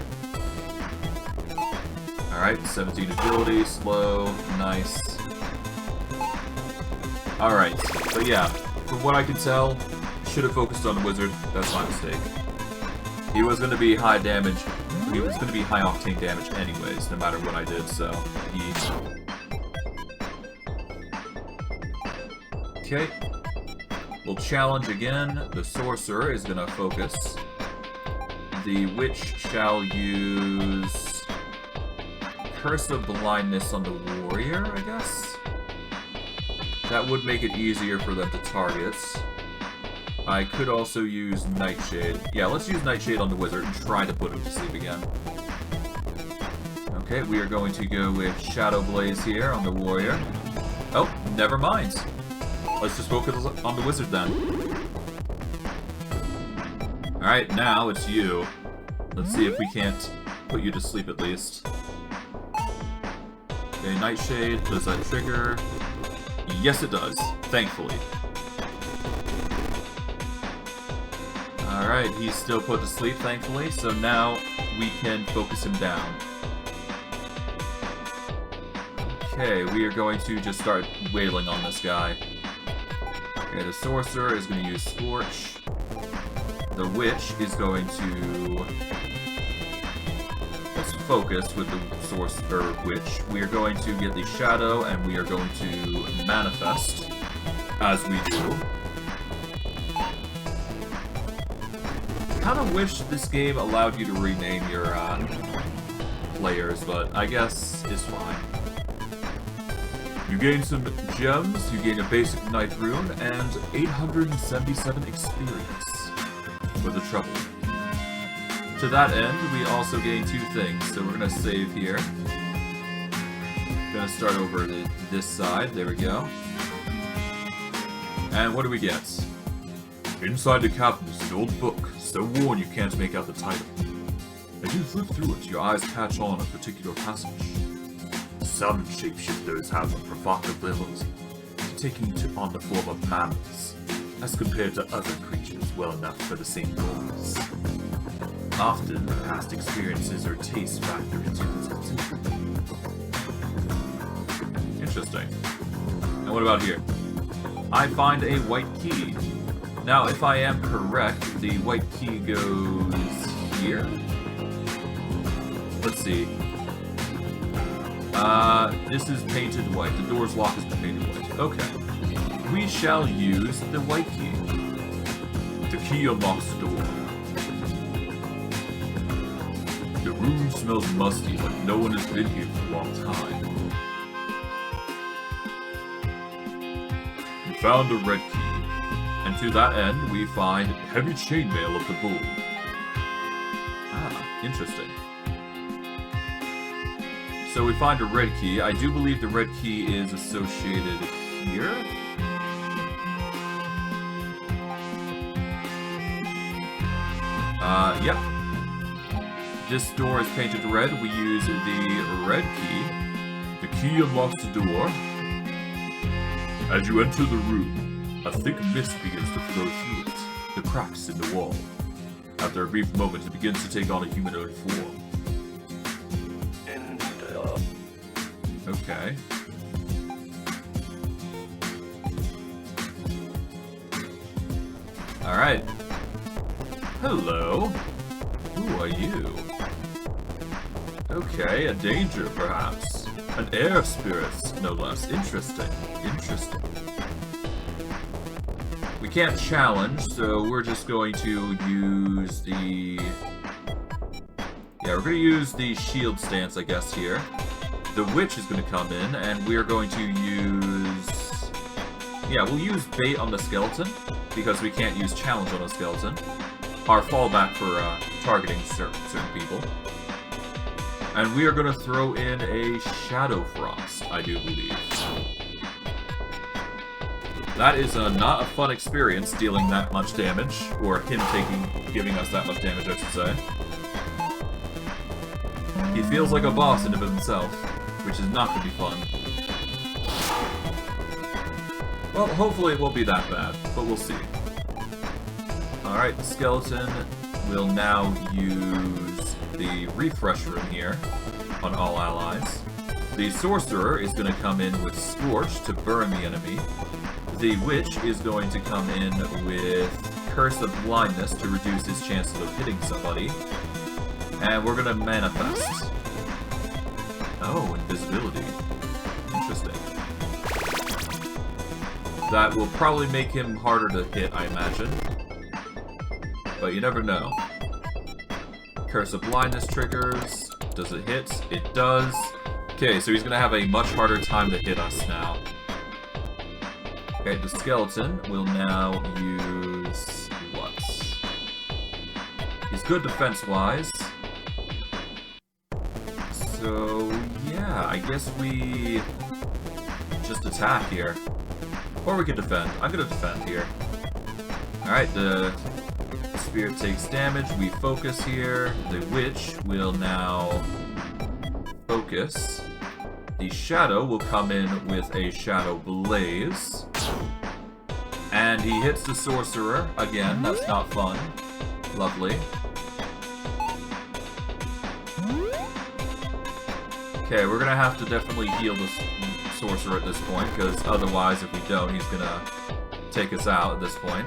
Alright, 17 agility, slow, nice. Alright, but yeah, from what I can tell, should have focused on the Wizard, that's my mistake. He was going to be high damage, he was going to be high octane damage anyways, no matter what I did, so Okay, we'll challenge again, the Sorcerer is going to focus. The Witch shall use... Curse of Blindness on the Warrior, I guess? That would make it easier for them to target. I could also use Nightshade. Yeah, let's use Nightshade on the Wizard and try to put him to sleep again. Okay, we are going to go with Shadow Blaze here on the Warrior. Oh, never mind. Let's just focus on the Wizard then. Alright, now it's you. Let's see if we can't put you to sleep at least. Okay, Nightshade, does that trigger? Yes, it does, thankfully. Alright, he's still put to sleep, thankfully, so now we can focus him down. Okay, we are going to just start wailing on this guy. Okay, the Sorcerer is going to use Scorch. The Witch is going to... Let's focus with the Sorcerer Witch. We are going to get the Shadow, and we are going to manifest, as we do. I kind of wish this game allowed you to rename your players, but I guess it's fine. You gain some gems, you gain a basic Night Rune, and 877 experience for the trouble. To that end, we also gain 2 things, so we're going to save here. Going to start over this side, there we go. And what do we get? Inside the cabinet is an old book, so worn you can't make out the title. As you flip through it, your eyes catch on a particular passage. Some shapeshifters have a provocative ability, taking on the form of mammals, as compared to other creatures well enough for the same goals. Often, past experiences or tastes factor into this consideration. Interesting. And what about here? I find a white key. Now, if I am correct, the white key goes here? Let's see. This is painted white. The door's lock is painted white. Okay. We shall use the white key. The key unlocks the door. The room smells musty, like no one has been here for a long time. We found a red key, and to that end, we find heavy chainmail of the bull. Ah, interesting. So we find a red key. I do believe the red key is associated here. Yep. This door is painted red. We use the red key. The key unlocks the door. As you enter the room, a thick mist begins to flow through it, the cracks in the wall. After a brief moment, it begins to take on a humanoid form. Okay. Alright. Hello. Who are you? Okay, a danger, perhaps. An air spirit, no less. Interesting. Interesting. We can't challenge, so we're just going to use the... Yeah, we're going to use the shield stance, I guess, here. The Witch is going to come in, and we're going to use... Yeah, we'll use bait on the skeleton, because we can't use challenge on a skeleton. Our fallback for targeting certain people. And we are going to throw in a Shadow Frost, I do believe. That is not a fun experience, dealing that much damage, or him giving us that much damage, I should say. He feels like a boss in and of himself, which is not going to be fun. Well, hopefully it won't be that bad, but we'll see. Alright, the skeleton will now use the refresh room here on all allies. The sorcerer is going to come in with Scorch to burn the enemy. The witch is going to come in with Curse of Blindness to reduce his chances of hitting somebody. And we're going to manifest. Oh, invisibility. Interesting. That will probably make him harder to hit, I imagine. But you never know. Curse of Blindness triggers. Does it hit? It does. Okay, so he's going to have a much harder time to hit us now. Okay, the skeleton will now use... what? He's good defense-wise. So, yeah, I guess we just attack here. Or we can defend. I'm going to defend here. Alright, the spirit takes damage. We focus here. The witch will now focus. The shadow will come in with a shadow blaze. And he hits the sorcerer. Again, that's not fun. Lovely. Okay, we're gonna have to definitely heal the sorcerer at this point, because otherwise, if we don't, he's gonna take us out at this point.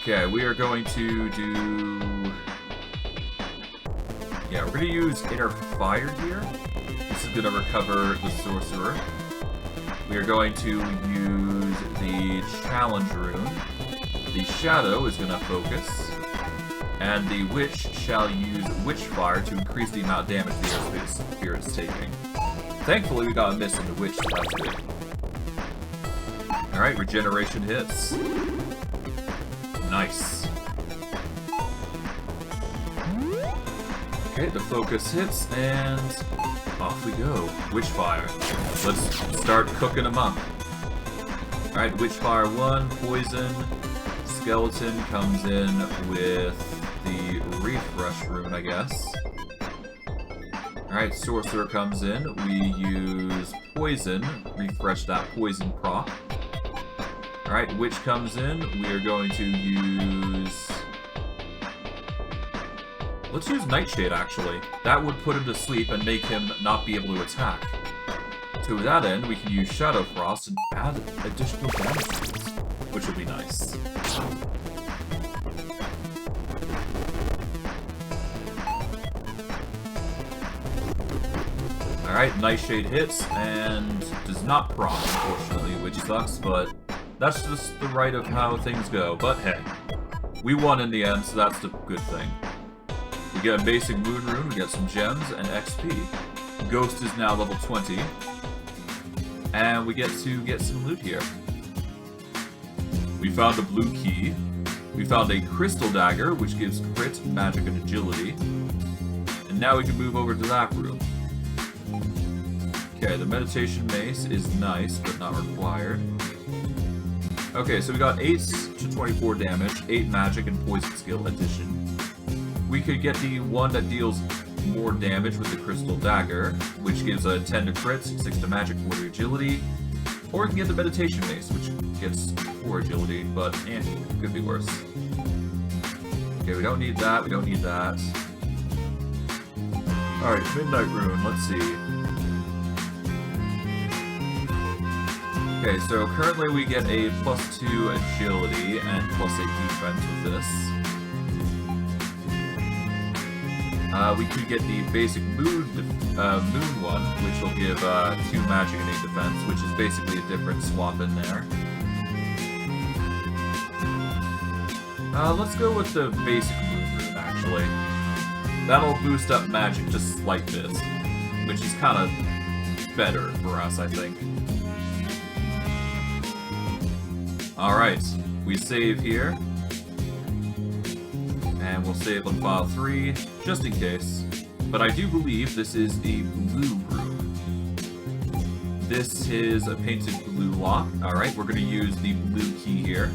Okay, we are going to do... Yeah, we're gonna use Inner Fire here. This is gonna recover the sorcerer. We are going to use the Challenge Rune. The Shadow is gonna focus. And the Witch shall use Witch Fire to increase the amount of damage the Air Spirit is taking. Thankfully, we got a miss on the Witch, so that's good. Alright, regeneration hits. Nice. Okay, the focus hits, and off we go. Witch Fire. Let's start cooking them up. Alright, Witch Fire 1, Poison. Skeleton comes in with the Refresh Rune, I guess. Alright, Sorcerer comes in. We use Poison. Refresh that Poison proc. Alright, Witch comes in. We are going to use... Let's use Nightshade, actually. That would put him to sleep and make him not be able to attack. To that end, we can use Shadow Frost and add additional damage to it, which will be nice. Alright, Nightshade hits and does not proc, unfortunately, which sucks, but that's just the right of how things go. But hey, we won in the end, so that's the good thing. We get a basic Moon Rune, we get some gems, and XP. Ghost is now level 20. And we get to get some loot here. We found a blue key. We found a crystal dagger, which gives crit, magic, and agility. And now we can move over to that room. Okay, the meditation mace is nice, but not required. Okay, so we got 8 to 24 damage, 8 magic, and poison skill addition. We could get the one that deals more damage with the crystal dagger, which gives a 10 to crit, 6 to magic, 4 to agility. Or we can get the meditation mace, which gets 4 agility, but could be worse. Okay, we don't need that, we don't need that. Alright, Midnight Rune, let's see. Okay, so currently we get a +2 agility and +8 defense with this. We could get the basic moon one, which will give 2 magic and 8 defense, which is basically a different swap in there. Let's go with the basic moon rune, actually. That'll boost up magic just a slight bit, which is kind of better for us, I think. Alright, we save here. And we'll save on file 3, just in case. But I do believe this is the blue room. This is a painted blue lock. Alright, we're going to use the blue key here.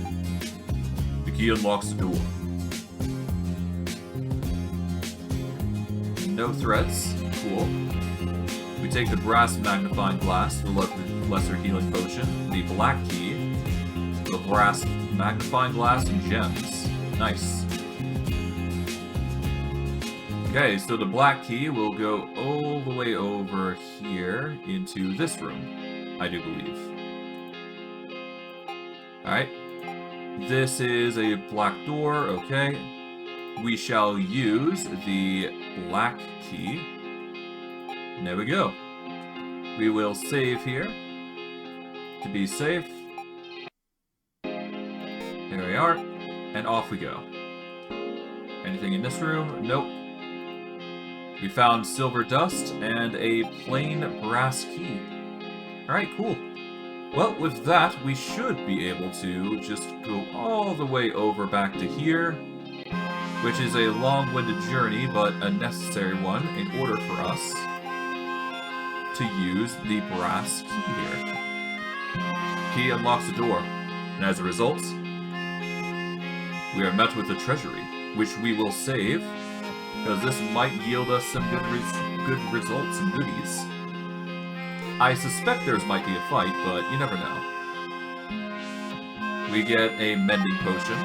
The key unlocks the door. No threats. Cool. We take the brass magnifying glass, the lesser healing potion, the black key, the brass magnifying glass, and gems. Nice. Okay, so the black key will go all the way over here into this room, I do believe. Alright. This is a black door, okay. We shall use the black key. And there we go. We will save here to be safe. There we are. And off we go. Anything in this room? Nope. We found silver dust and a plain brass key. Alright, cool. Well, with that, we should be able to just go all the way over back to here, which is a long-winded journey, but a necessary one in order for us to use the brass key here. Key unlocks the door, and as a result, we are met with the treasury, which we will save, because this might yield us some good results and goodies. I suspect theirs might be a fight, but you never know. We get a mending potion,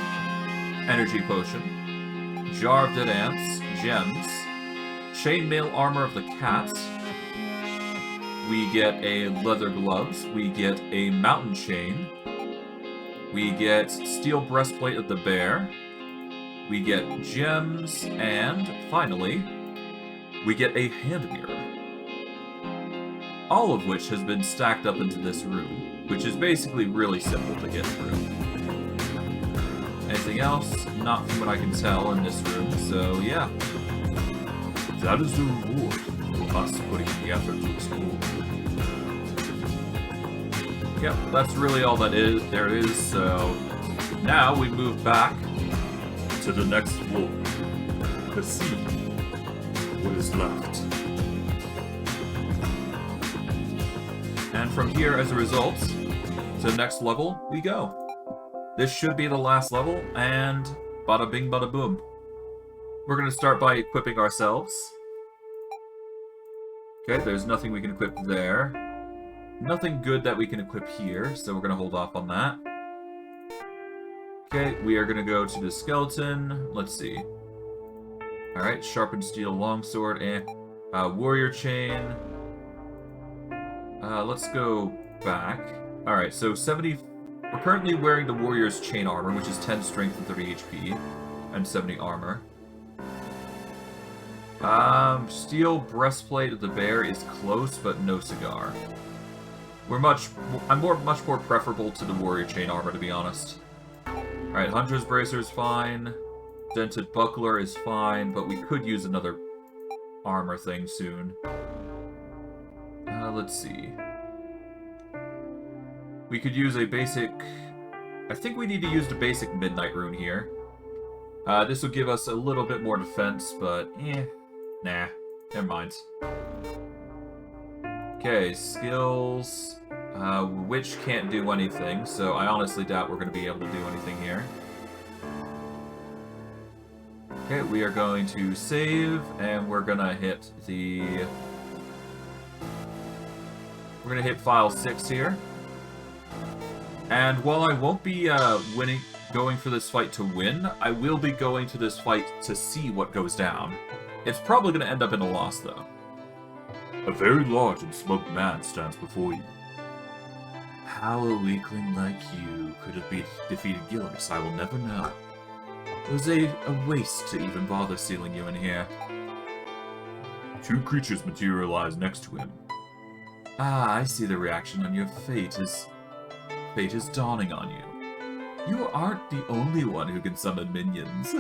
energy potion, jar of dead ants, gems, chainmail armor of the cat. We get a leather gloves. We get a mountain chain. We get steel breastplate of the bear. We get gems, and finally, we get a hand mirror. All of which has been stacked up into this room, which is basically really simple to get through. Anything else? Not from what I can tell in this room, so yeah. That is the reward for us putting in the effort to explore. Yep, that's really all there is, so now we move back to the next floor to see what is left. And from here, as a result, to the next level we go. This should be the last level, and bada bing bada boom. We're going to start by equipping ourselves. Okay, there's nothing we can equip there. Nothing good that we can equip here, so we're going to hold off on that. Okay, we are going to go to the skeleton. Let's see. Alright, sharpened steel longsword and warrior chain. Let's go back. Alright, so 70... We're currently wearing the warrior's chain armor, which is 10 strength and 30 HP, and 70 armor. Steel breastplate of the bear is close, but no cigar. I'm much more preferable to the warrior chain armor, to be honest. Alright, hunter's bracer is fine. Dented buckler is fine, but we could use another armor thing soon. Let's see. We could use a basic... I think we need to use the basic midnight rune here. This will give us a little bit more defense, but nah, never mind. Okay, skills. Witch can't do anything, so I honestly doubt we're going to be able to do anything here. Okay, we are going to save, and we're going to hit the... We're going to hit file 6 here. And while I won't be going for this fight to win, I will be going to this fight to see what goes down. It's probably going to end up in a loss, though. A very large and smug man stands before you. How a weakling like you could have defeated Gillis, I will never know. It was a waste to even bother sealing you in here. Two creatures materialize next to him. Ah, I see the reaction on your fate is dawning on you. You aren't the only one who can summon minions.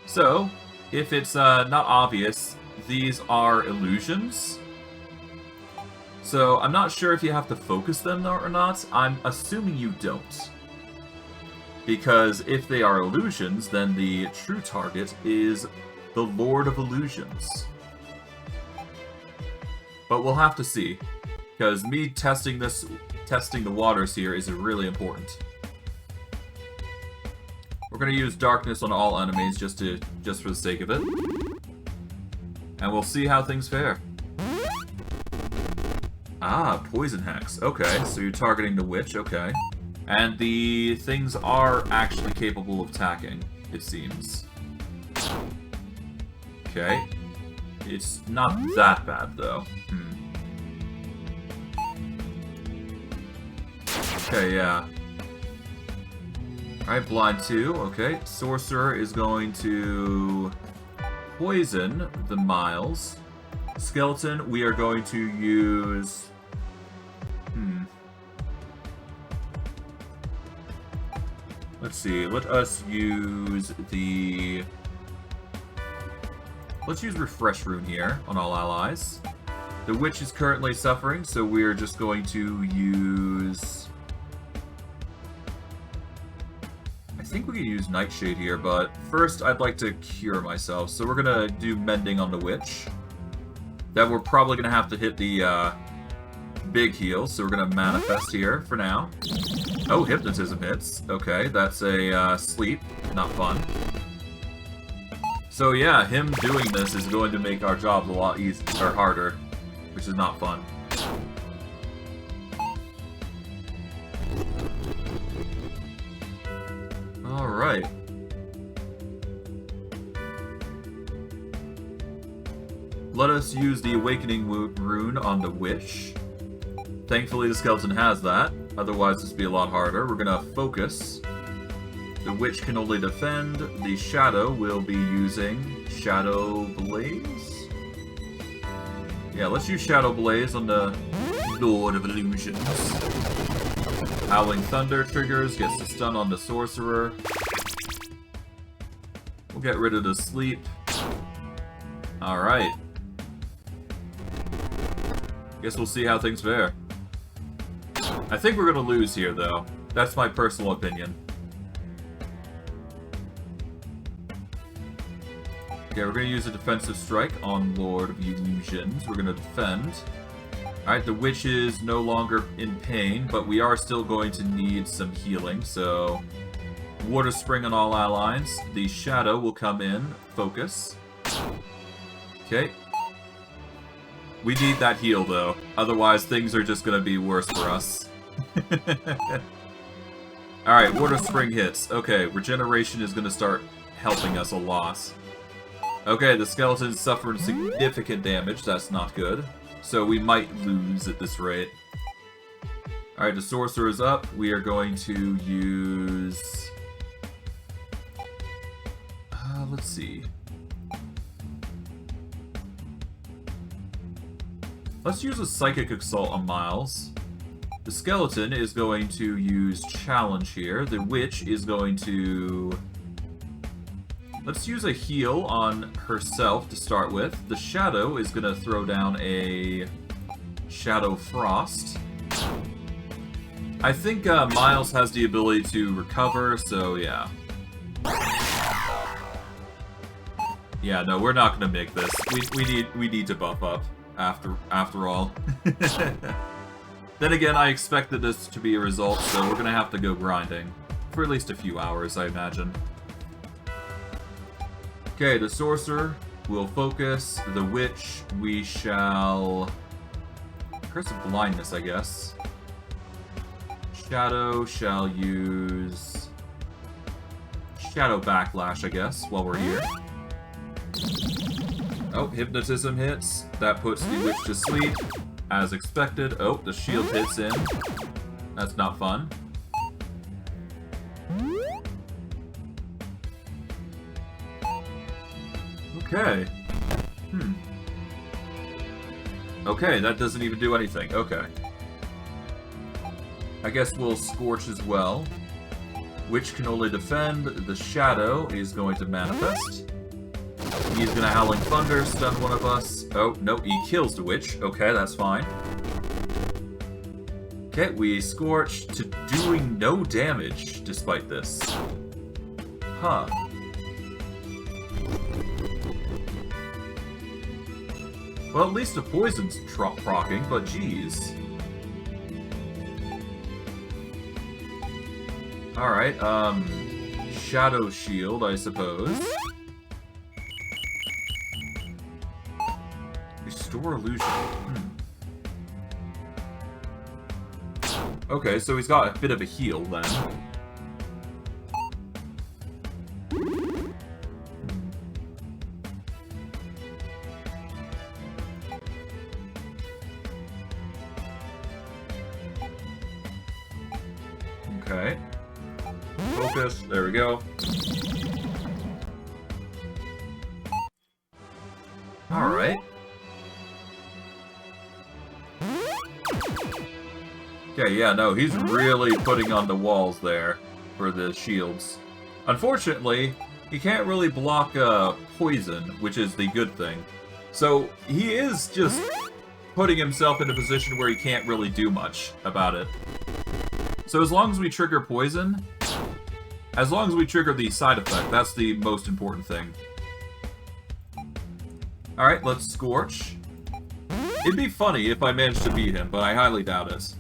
So, if it's not obvious, these are illusions. So, I'm not sure if you have to focus them or not. I'm assuming you don't. Because if they are illusions, then the true target is the Lord of Illusions. But we'll have to see. Because me testing the waters here is really important. We're going to use darkness on all enemies just for the sake of it. And we'll see how things fare. Ah, poison hex. Okay, so you're targeting the witch, okay. And the things are actually capable of attacking, it seems. Okay. It's not that bad, though. Okay, yeah. Alright, blind 2, okay. Sorcerer is going to poison the Miles. Skeleton, we are going to use... Let's see, let us use the... Let's use Refresh Rune here on all allies. The Witch is currently suffering, so we're just going to use... I think we could use Nightshade here, but first I'd like to cure myself. So we're going to do Mending on the Witch. Then we're probably going to have to hit the big heal, so we're gonna manifest here for now. Oh, hypnotism hits. Okay, that's a sleep. Not fun. So yeah, him doing this is going to make our jobs a lot easier, or harder, which is not fun. Alright. Let us use the Awakening rune on the Witch. Thankfully the skeleton has that, otherwise this would be a lot harder. We're gonna focus. The Witch can only defend. The Shadow will be using Shadow Blaze? Yeah, let's use Shadow Blaze on the Lord of Illusions. Howling Thunder triggers, gets the stun on the Sorcerer. We'll get rid of the sleep. Alright. Guess we'll see how things fare. I think we're gonna lose here, though. That's my personal opinion. Okay, we're gonna use a defensive strike on Lord of Illusions. We're gonna defend. Alright, the Witch is no longer in pain, but we are still going to need some healing, so... Water Spring on all allies. The Shadow will come in. Focus. Okay. We need that heal, though. Otherwise, things are just gonna be worse for us. Alright, Water Spring hits. Okay, regeneration is gonna start helping us a lot. Okay, the skeleton's suffering significant damage. That's not good. So we might lose at this rate. Alright, the Sorcerer is up. We are going to use... let's see. Let's use a Psychic Assault on Miles. The skeleton is going to use Challenge here. The Witch is going to... Let's use a heal on herself to start with. The Shadow is going to throw down a Shadow Frost. I think Miles has the ability to recover, so yeah. Yeah, no, we're not going to make this. We need to buff up after all. Then again, I expected this to be a result, so we're going to have to go grinding for at least a few hours, I imagine. Okay, the Sorcerer will focus. The Witch, we shall... Curse of Blindness, I guess. Shadow shall use... Shadow Backlash, I guess, while we're here. Oh, Hypnotism hits. That puts the Witch to sleep, as expected. Oh, the shield hits in. That's not fun. Okay. Okay, that doesn't even do anything. Okay. I guess we'll Scorch as well. Witch can only defend. The Shadow is going to manifest. He's gonna Howling Thunder, stun one of us. Oh, no, he kills the Witch. Okay, that's fine. Okay, we Scorch to doing no damage despite this. Huh. Well, at least the poison's proccing, but geez. Alright, Shadow Shield, I suppose. Restore Illusion. Okay, so he's got a bit of a heal then. Okay. Focus. There we go. Alright. Okay, yeah, no, he's really putting on the walls there for the shields. Unfortunately, he can't really block poison, which is the good thing. So, he is just putting himself in a position where he can't really do much about it. So as long as we trigger poison, as long as we trigger the side effect, that's the most important thing. Alright, let's Scorch. It'd be funny if I managed to beat him, but I highly doubt it.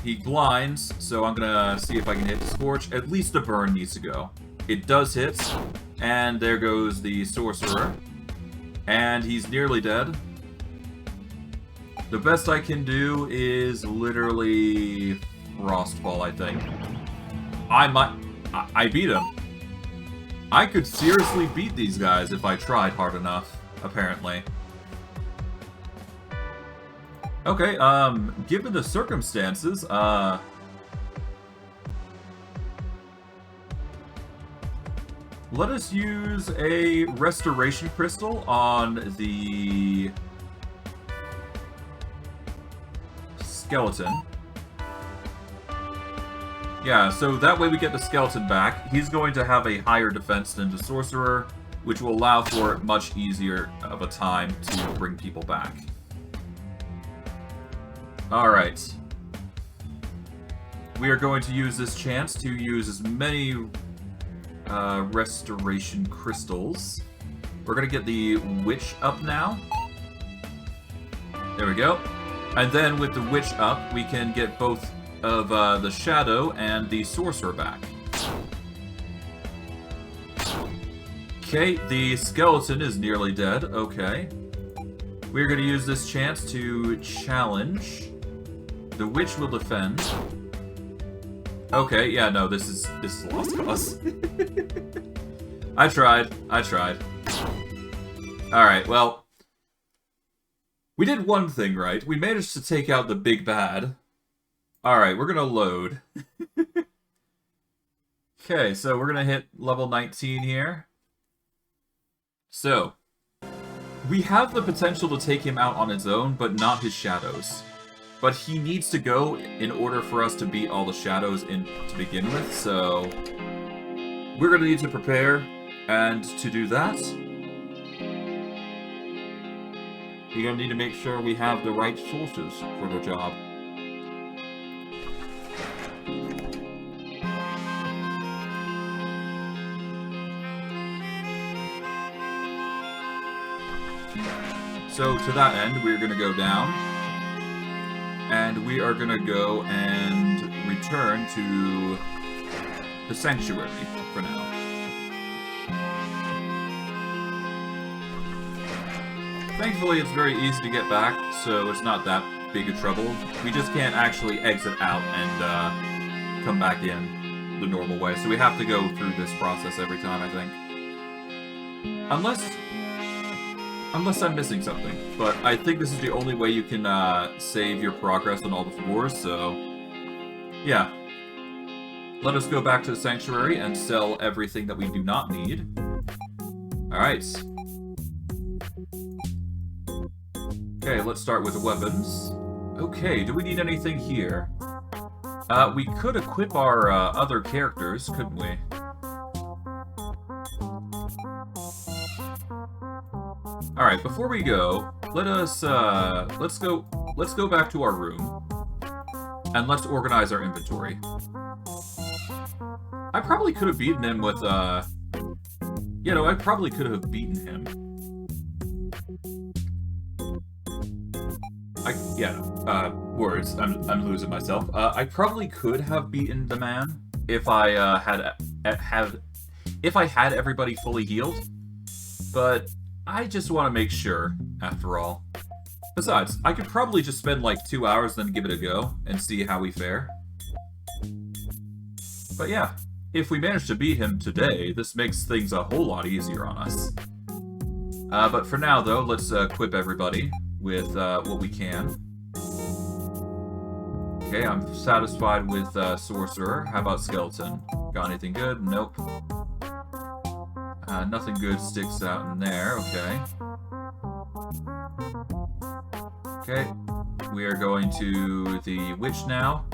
He blinds, so I'm gonna see if I can hit the Scorch. At least the burn needs to go. It does hit, and there goes the Sorcerer. And he's nearly dead. The best I can do is literally Frostfall, I think. I beat him. I could seriously beat these guys if I tried hard enough, apparently. Okay, given the circumstances, let us use a Restoration Crystal on the Skeleton. Yeah, so that way we get the Skeleton back. He's going to have a higher defense than the Sorcerer, which will allow for much easier of a time to bring people back. Alright. We are going to use this chance to use as many Restoration Crystals. We're going to get the Witch up now. There we go. And then with the Witch up, we can get both of the Shadow and the Sorcerer back. Okay, the Skeleton is nearly dead. Okay. We're going to use this chance to challenge. The Witch will defend. Okay, yeah, no, this is lost cause. I tried. Alright, well, we did one thing right. We managed to take out the big bad. Alright, we're gonna load. Okay, so we're gonna hit level 19 here. So, we have the potential to take him out on his own, but not his shadows. But he needs to go in order for us to beat all the shadows to begin with, so we're going to need to prepare, and to do that, you're going to need to make sure we have the right sources for the job. So to that end, we're going to go down. And we are going to go and return to the Sanctuary for now. Thankfully, it's very easy to get back, so it's not that big a trouble. We just can't actually exit out and come back in the normal way, so we have to go through this process every time, I think. Unless I'm missing something. But I think this is the only way you can save your progress on all the floors, so yeah. Let us go back to the Sanctuary and sell everything that we do not need. Alright. Okay, let's start with the weapons. Okay, do we need anything here? We could equip our other characters, couldn't we? Alright, before we go, let's go back to our room, and let's organize our inventory. I probably could have beaten him with, you know, I probably could have beaten him. Words, I'm losing myself. I probably could have beaten the man if I, if I had everybody fully healed, but I just want to make sure, after all. Besides, I could probably just spend like 2 hours, then give it a go, and see how we fare. But yeah, if we manage to beat him today, this makes things a whole lot easier on us. But for now, though, let's equip everybody with what we can. Okay, I'm satisfied with Sorcerer. How about Skeleton? Got anything good? Nope. Nothing good sticks out in there, okay. Okay, we are going to the Witch now.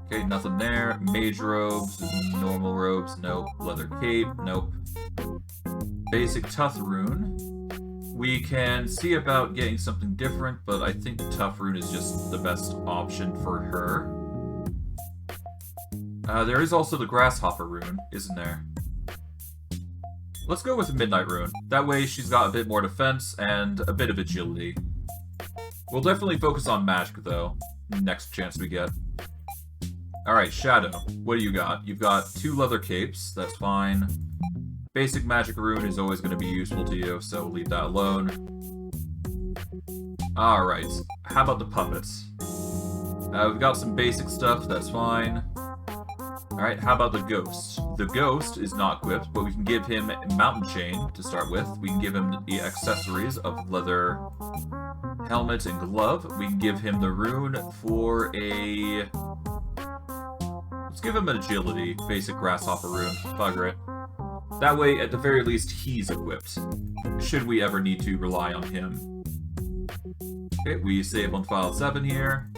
Okay, nothing there. Mage robes, normal robes, nope. Leather cape, nope. Basic Tough Rune. We can see about getting something different, but I think the Tough Rune is just the best option for her. There is also the Grasshopper Rune, isn't there? Let's go with the Midnight Rune. That way she's got a bit more defense and a bit of agility. We'll definitely focus on magic, though, next chance we get. Alright, Shadow. What do you got? You've got 2 leather capes. That's fine. Basic magic rune is always going to be useful to you, so leave that alone. Alright, how about the puppets? We've got some basic stuff, that's fine. Alright, how about the ghost? The ghost is not equipped, but we can give him a mountain chain to start with. We can give him the accessories of leather helmet and glove. We can give him the rune for a... Let's give him an agility, basic grasshopper rune. Bugger it. That way, at the very least, he's equipped, should we ever need to rely on him. Okay, we save on file 7 here.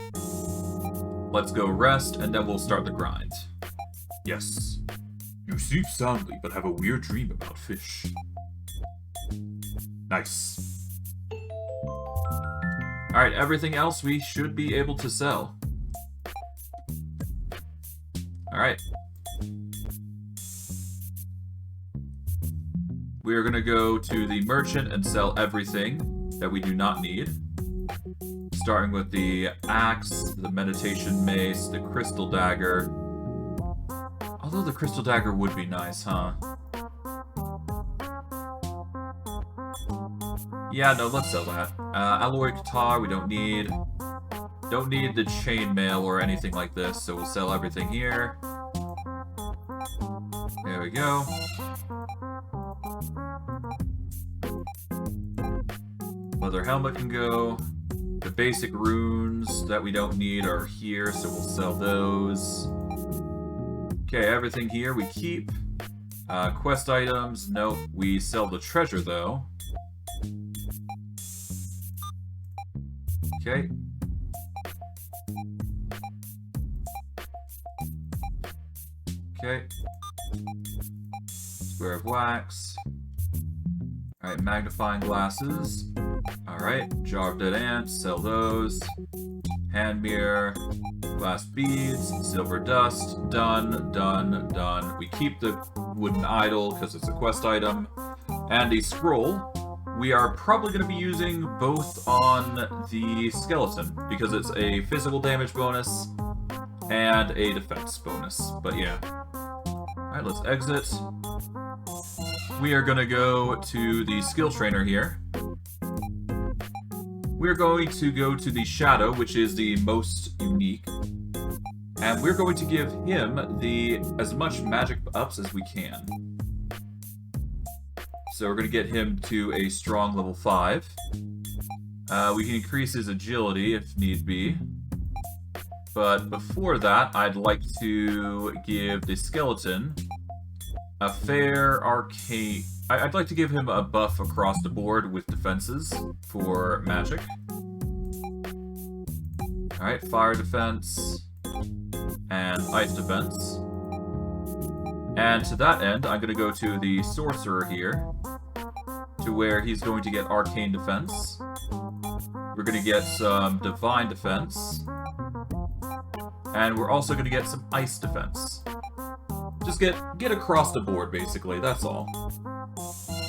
Let's go rest, and then we'll start the grind. Yes. You sleep soundly, but have a weird dream about fish. Nice. Alright, everything else we should be able to sell. Alright. We are going to go to the merchant and sell everything that we do not need. Starting with the axe, the meditation mace, the crystal dagger. Although the crystal dagger would be nice, huh? Yeah, no, let's sell that. Alloy guitar, we don't need. Don't need the chainmail or anything like this, so we'll sell everything here. There we go. Leather helmet can go. The basic runes that we don't need are here, so we'll sell those. Okay, everything here we keep. Quest items, nope. We sell the treasure, though. Okay. Okay. Square of wax. Alright, magnifying glasses. Alright, jar of dead ants, sell those. Hand mirror. Glass beads, silver dust, done, done, done. We keep the wooden idol because it's a quest item. And the scroll, we are probably going to be using both on the skeleton because it's a physical damage bonus and a defense bonus. But yeah. Alright, let's exit. We are going to go to the skill trainer here. We're going to go to the Shadow, which is the most unique. And we're going to give him as much magic ups as we can. So we're going to get him to a strong level 5. We can increase his agility if need be. But before that, I'd like to give the skeleton a fair arcane... I'd like to give him a buff across the board with defenses for magic. Alright, fire defense and ice defense. And to that end, I'm going to go to the sorcerer here, to where he's going to get arcane defense. We're going to get some divine defense. And we're also going to get some ice defense. Just get across the board, basically, that's all.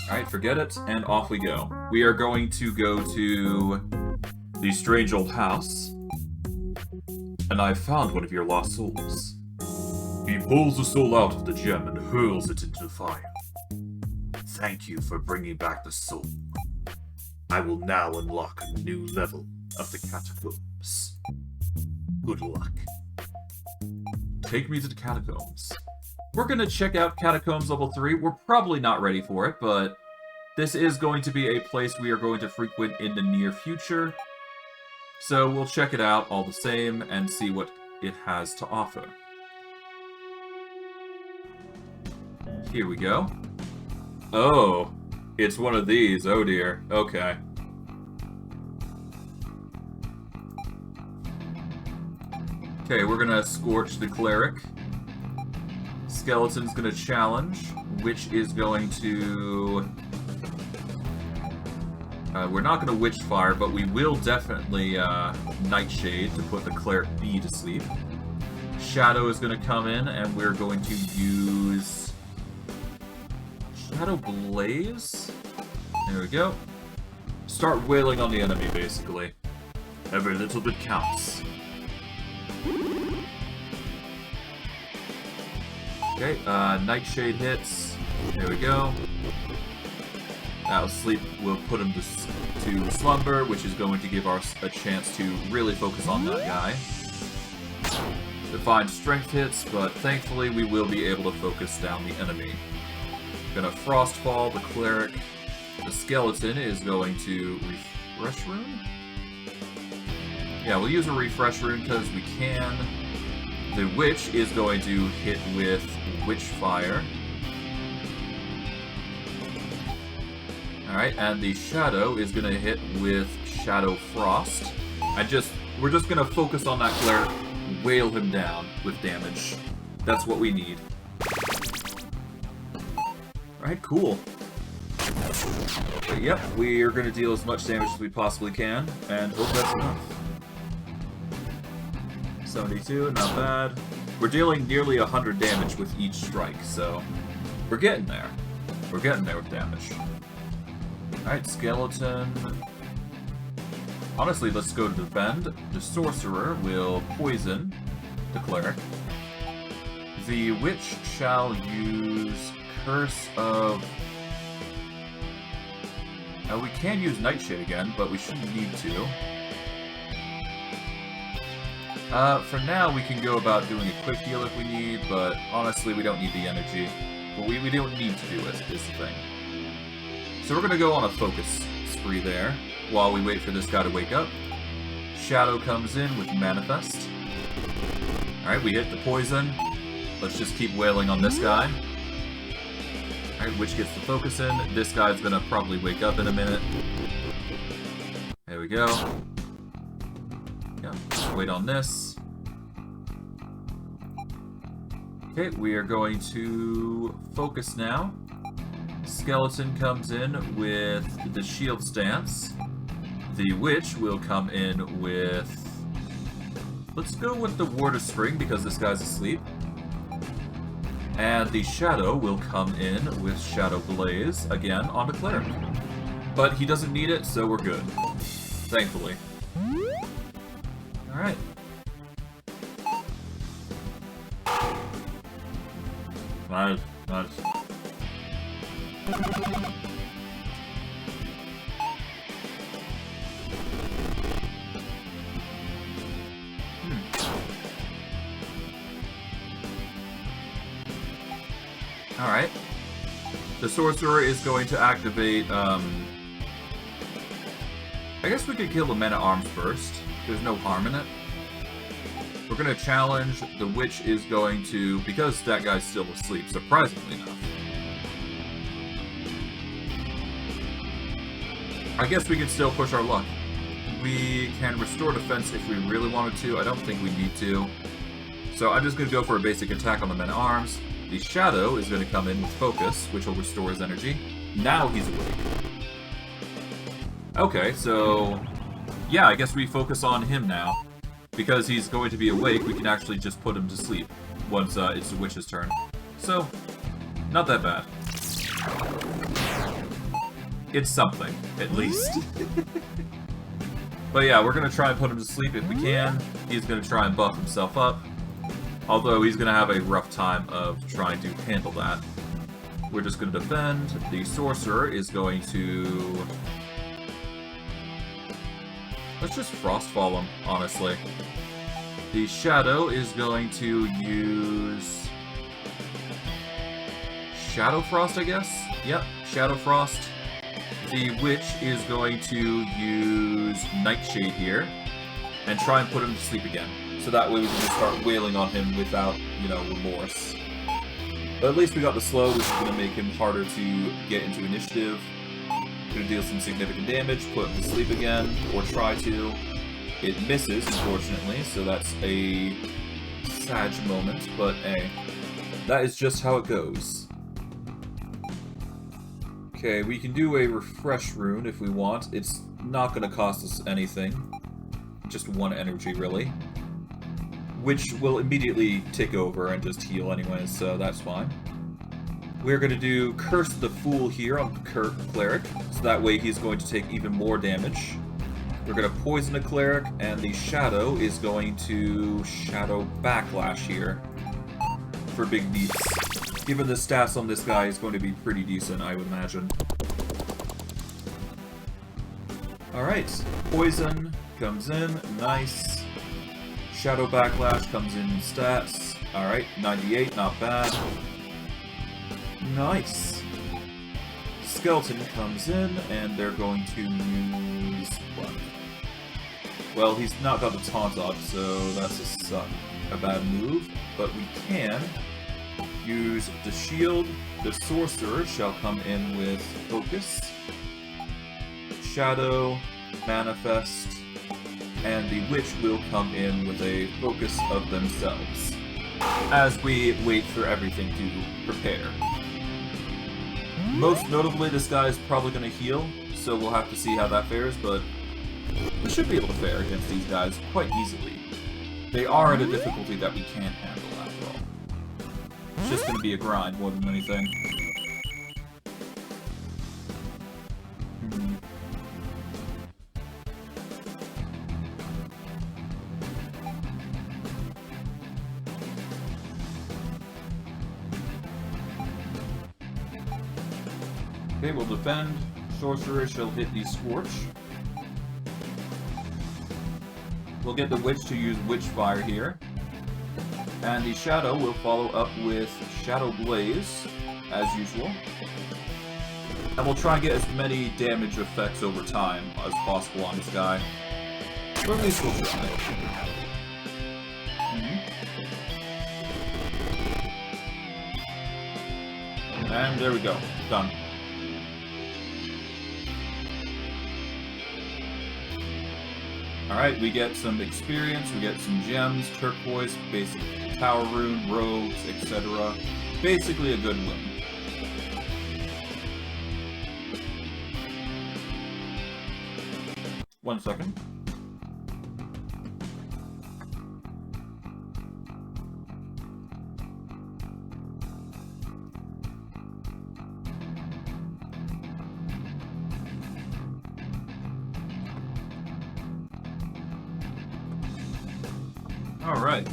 Alright, forget it, and off we go. We are going to go to the strange old house. And I've found one of your lost souls. He pulls the soul out of the gem and hurls it into the fire. Thank you for bringing back the soul. I will now unlock a new level of the catacombs. Good luck. Take me to the catacombs. We're going to check out Catacombs Level 3. We're probably not ready for it, but this is going to be a place we are going to frequent in the near future. So we'll check it out all the same and see what it has to offer. Here we go. Oh, it's one of these. Oh dear. Okay. Okay, we're going to Scorch the Cleric. Skeleton's going to challenge, which is going to... we're not going to Witchfire, but we will definitely Nightshade to put the Cleric B to sleep. Shadow is going to come in, and we're going to use... Shadow Blaze? There we go. Start wailing on the enemy, basically. Every little bit counts. Okay, Nightshade hits. There we go. Now sleep will put him to slumber, which is going to give us a chance to really focus on that guy. Divine strength hits, but thankfully we will be able to focus down the enemy. Gonna Frostfall the cleric. The skeleton is going to refresh rune? Yeah, we'll use a refresh rune because we can. The witch is going to hit with witch fire. Alright, and the shadow is gonna hit with shadow frost. We're just gonna focus on that cleric, wail him down with damage. That's what we need. Alright, cool. But yep, we are gonna deal as much damage as we possibly can, and hope that's enough. 72, not bad. We're dealing nearly 100 damage with each strike, so we're getting there. We're getting there with damage. Alright, skeleton. Honestly, let's go to defend. The sorcerer will poison the cleric. The witch shall use Curse of... we can use Nightshade again, but we shouldn't need to. For now, we can go about doing a quick heal if we need, but honestly, we don't need the energy. But we don't need to do it, is the thing. So we're going to go on a focus spree there, while we wait for this guy to wake up. Shadow comes in with Manifest. Alright, we hit the poison. Let's just keep wailing on this guy. Alright, Witch gets the focus in. This guy's going to probably wake up in a minute. There we go. Yeah, wait on this. Okay, we are going to focus now. Skeleton comes in with the shield stance. The witch will come in with... Let's go with the ward of spring because this guy's asleep. And the shadow will come in with shadow blaze again on the cleric. But he doesn't need it, so we're good. Thankfully. Alright. Nice, nice. Alright. The sorcerer is going to activate, I guess we could kill the men-at-arms first. There's no harm in it. We're going to challenge. The witch is going to, because that guy's still asleep, surprisingly enough. I guess we can still push our luck. We can restore defense if we really wanted to. I don't think we need to. So I'm just going to go for a basic attack on the men-at-arms. The shadow is going to come in with focus, which will restore his energy. Now he's awake. Okay, so... yeah, I guess we focus on him now. Because he's going to be awake, we can actually just put him to sleep once it's the witch's turn. So, not that bad. It's something, at least. But yeah, we're going to try and put him to sleep if we can. He's going to try and buff himself up. Although he's going to have a rough time of trying to handle that. We're just going to defend. The sorcerer is going to... let's just Frostfall him, honestly. The shadow is going to use... Shadow Frost, I guess? Yep, Shadow Frost. The witch is going to use Nightshade here. And try and put him to sleep again. So that way we can just start wailing on him without, you know, remorse. But at least we got the slow, which is going to make him harder to get into initiative. Going to deal some significant damage, put him to sleep again, or try to. It misses, unfortunately, so that's a sad moment, but hey, that is just how it goes. Okay, we can do a refresh rune if we want. It's not going to cost us anything. Just 1 energy, really. Which will immediately tick over and just heal anyways, so that's fine. We're going to do Curse the Fool here on the cleric, so that way he's going to take even more damage. We're going to poison a cleric, and the Shadow is going to Shadow Backlash here for big beats. Given the stats on this guy is going to be pretty decent, I would imagine. Alright, Poison comes in, nice. Shadow Backlash comes in stats. Alright, 98, not bad. Nice. Skeleton comes in, and they're going to use what? Well, he's not got the taunt up, so that's a bad move. But we can use the shield. The Sorcerer shall come in with Focus, Shadow, Manifest, and the Witch will come in with a Focus of themselves, as we wait for everything to prepare. Most notably, this guy is probably going to heal, so we'll have to see how that fares, but we should be able to fare against these guys quite easily. They are at a difficulty that we can't handle, after all. It's just going to be a grind more than anything. Okay, we'll defend. Sorcerer shall hit the Scorch. We'll get the Witch to use Witch Fire here. And the Shadow will follow up with Shadow Blaze, as usual. And we'll try and get as many damage effects over time as possible on this guy. Or at least we'll try. And there we go. Done. Alright, we get some experience, we get some gems, turquoise, basic tower rune, robes, etc. Basically a good win. One second. Alright.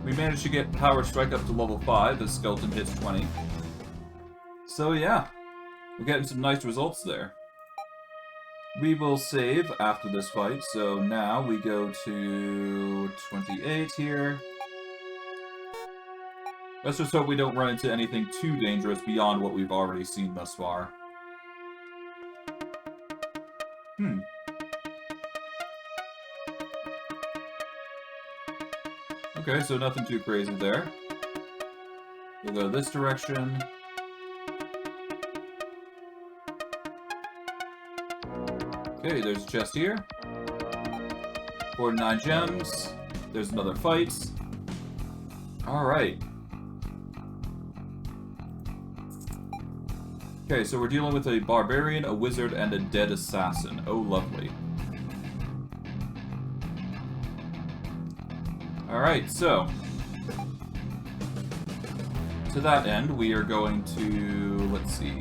We managed to get Power Strike up to level 5, the Skeleton hits 20. So yeah, we're getting some nice results there. We will save after this fight, so now we go to 28 here. Let's just hope we don't run into anything too dangerous beyond what we've already seen thus far. Okay, so nothing too crazy there. We'll go this direction. Okay, there's a chest here. 49 gems. There's another fight. Alright. Okay, so we're dealing with a barbarian, a wizard, and a dead assassin. Oh, lovely. Alright, so to that end, we are going to, let's see.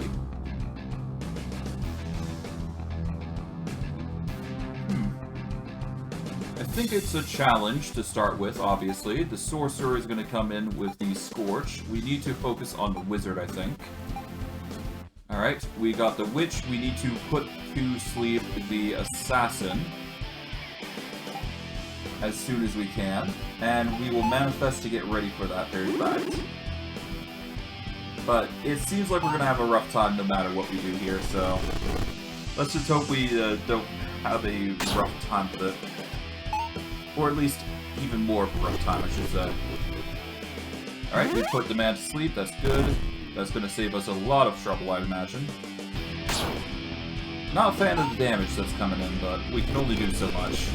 I think it's a challenge to start with, obviously. The Sorcerer is going to come in with the Scorch. We need to focus on the Wizard, I think. Alright, we got the Witch. We need to put to sleep the Assassin as soon as we can, and we will manifest to get ready for that very fact. But it seems like we're going to have a rough time no matter what we do here, so let's just hope we don't have a rough time with it. Or at least even more of a rough time, I should say. Alright, we put the man to sleep, that's good. That's going to save us a lot of trouble, I'd imagine. Not a fan of the damage that's coming in, but we can only do so much.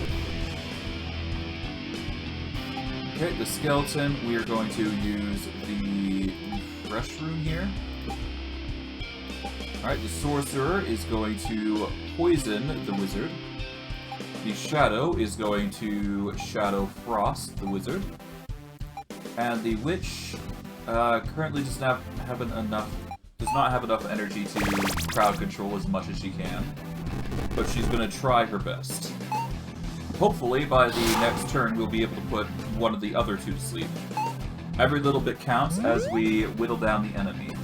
Okay, the Skeleton, we are going to use the Refresh Rune here. Alright, the Sorcerer is going to poison the Wizard. The Shadow is going to Shadow Frost the Wizard. And the Witch currently does not have enough energy to crowd control as much as she can. but she's gonna try her best. Hopefully, by the next turn, we'll be able to put one of the other two to sleep. Every little bit counts as we whittle down the enemy.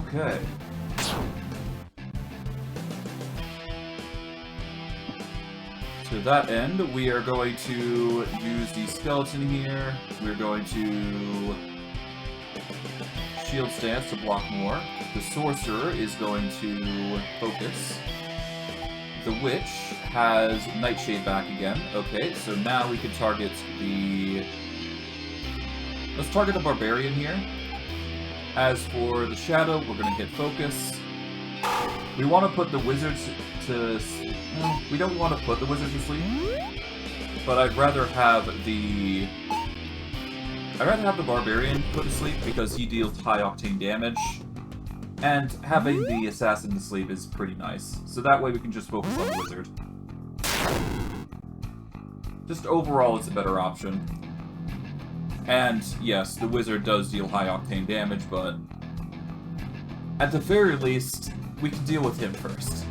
Okay. To that end, we are going to use the skeleton here. We're going to shield stance to block more. The sorcerer is going to focus. The witch has nightshade back again. Okay, so now we can target the... Let's target the barbarian here. As for the shadow, we're going to hit focus. We want to put the wizards to... Well, we don't want to put the wizards to sleep, but I'd rather have the barbarian put to sleep because he deals high octane damage, and having the assassin to sleep is pretty nice. So that way we can just focus on the wizard. Just overall, it's a better option. And yes, the wizard does deal high octane damage, but at the very least, we can deal with him first.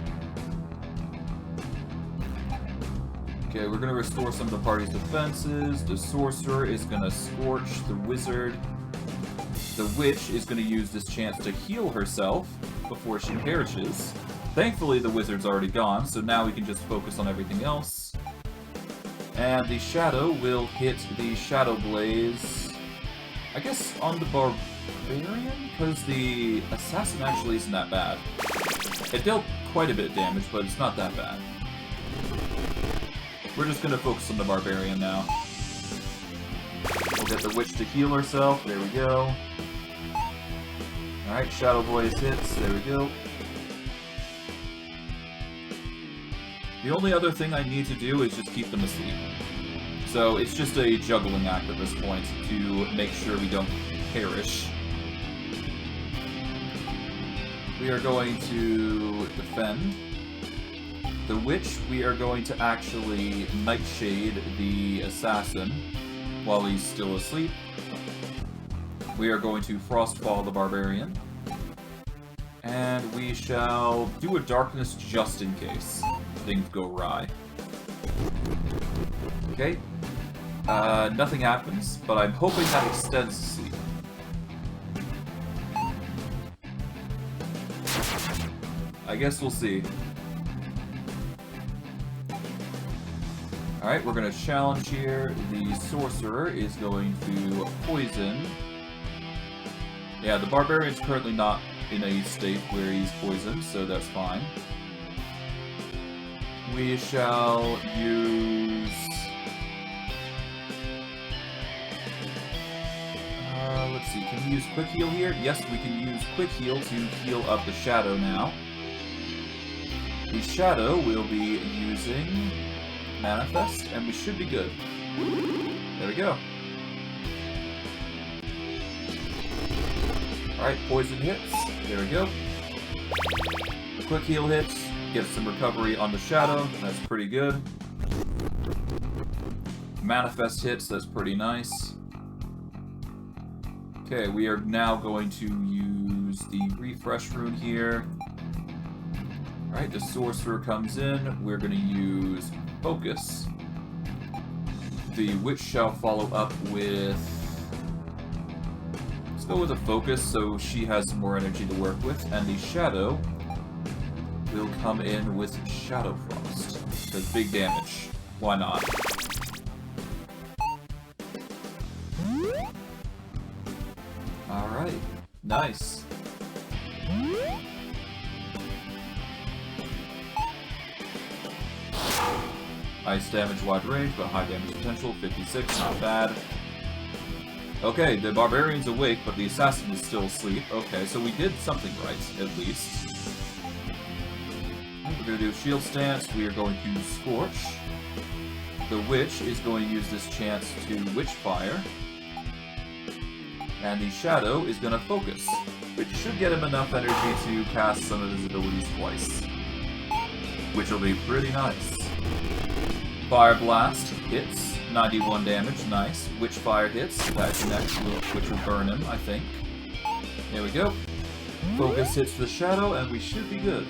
Okay, we're gonna restore some of the party's defenses. The sorcerer is gonna scorch the wizard. The witch is gonna use this chance to heal herself before she perishes. Thankfully, the wizard's already gone, so now we can just focus on everything else. And the shadow will hit the shadow blaze, I guess, on the barbarian? Because the assassin actually isn't that bad. It dealt quite a bit of damage, but it's not that bad. We're just gonna focus on the barbarian now. We'll get the witch to heal herself. There we go. Alright, shadow blaze hits. There we go. The only other thing I need to do is just keep them asleep. So it's just a juggling act at this point to make sure we don't perish. We are going to defend. The witch, we are going to actually nightshade the assassin while he's still asleep. We are going to frostfall the barbarian. And we shall do a darkness just in case things go awry. Okay. Nothing happens, but I'm hoping that extends sleep. I guess we'll see. Alright, we're going to challenge here. The sorcerer is going to poison. Yeah, the barbarian's currently not in a state where he's poisoned, so that's fine. We shall use... let's see, can we use quick heal here? Yes, we can use quick heal to heal up the shadow now. The shadow will be using manifest, and we should be good. There we go. Alright, poison hits. There we go. Quick heal hits. Get some recovery on the shadow. That's pretty good. Manifest hits. That's pretty nice. Okay, we are now going to use the refresh rune here. Alright, the sorcerer comes in. We're going to use focus. The witch shall follow up with... Let's go with a focus so she has some more energy to work with. And the shadow will come in with Shadow Frost. Does big damage. Why not? Alright. Nice. Ice damage, wide range, but high damage potential. 56, not bad. Okay, the barbarian's awake, but the assassin is still asleep. Okay, so we did something right, at least. We're going to do shield stance. We are going to scorch. The witch is going to use this chance to witch fire. And the shadow is going to focus, which should get him enough energy to cast some of his abilities twice. Which will be pretty nice. Fire Blast hits, 91 damage, nice. Witch Fire hits, that connects, which will burn him, I think. There we go. Focus hits the Shadow, and we should be good.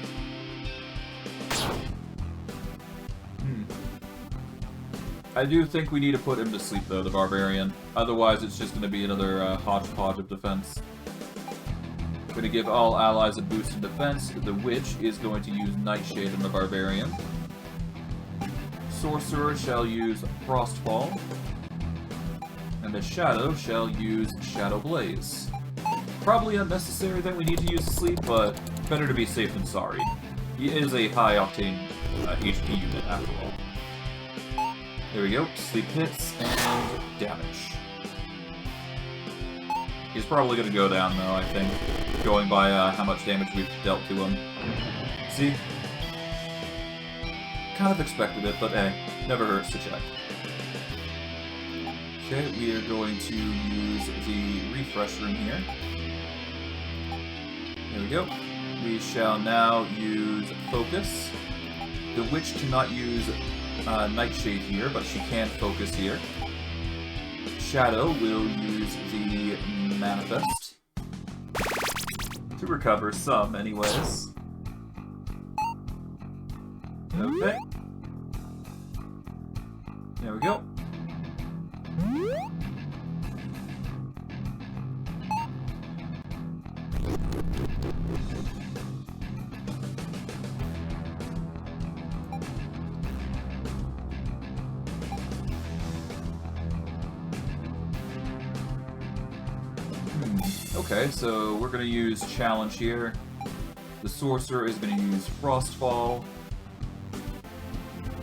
I do think we need to put him to sleep, though, the Barbarian. Otherwise, it's just going to be another hodgepodge of defense. Going to give all allies a boost in defense. The Witch is going to use Nightshade on the Barbarian. Sorcerer shall use Frostfall. And the Shadow shall use Shadow Blaze. Probably unnecessary that we need to use Sleep, but better to be safe than sorry. He is a high-octane HP unit, after all. There we go. Sleep hits and damage. He's probably going to go down, though, I think. Going by how much damage we've dealt to him. See? Kind of expected it, but hey, never hurts to check. Okay, we are going to use the refresh room here. There we go. We shall now use Focus. The Witch cannot use Nightshade here, but she can focus here. Shadow will use the Manifest. To recover some, anyways. Okay. There we go. Okay, so we're going to use Challenge here. The Sorcerer is going to use Frostfall.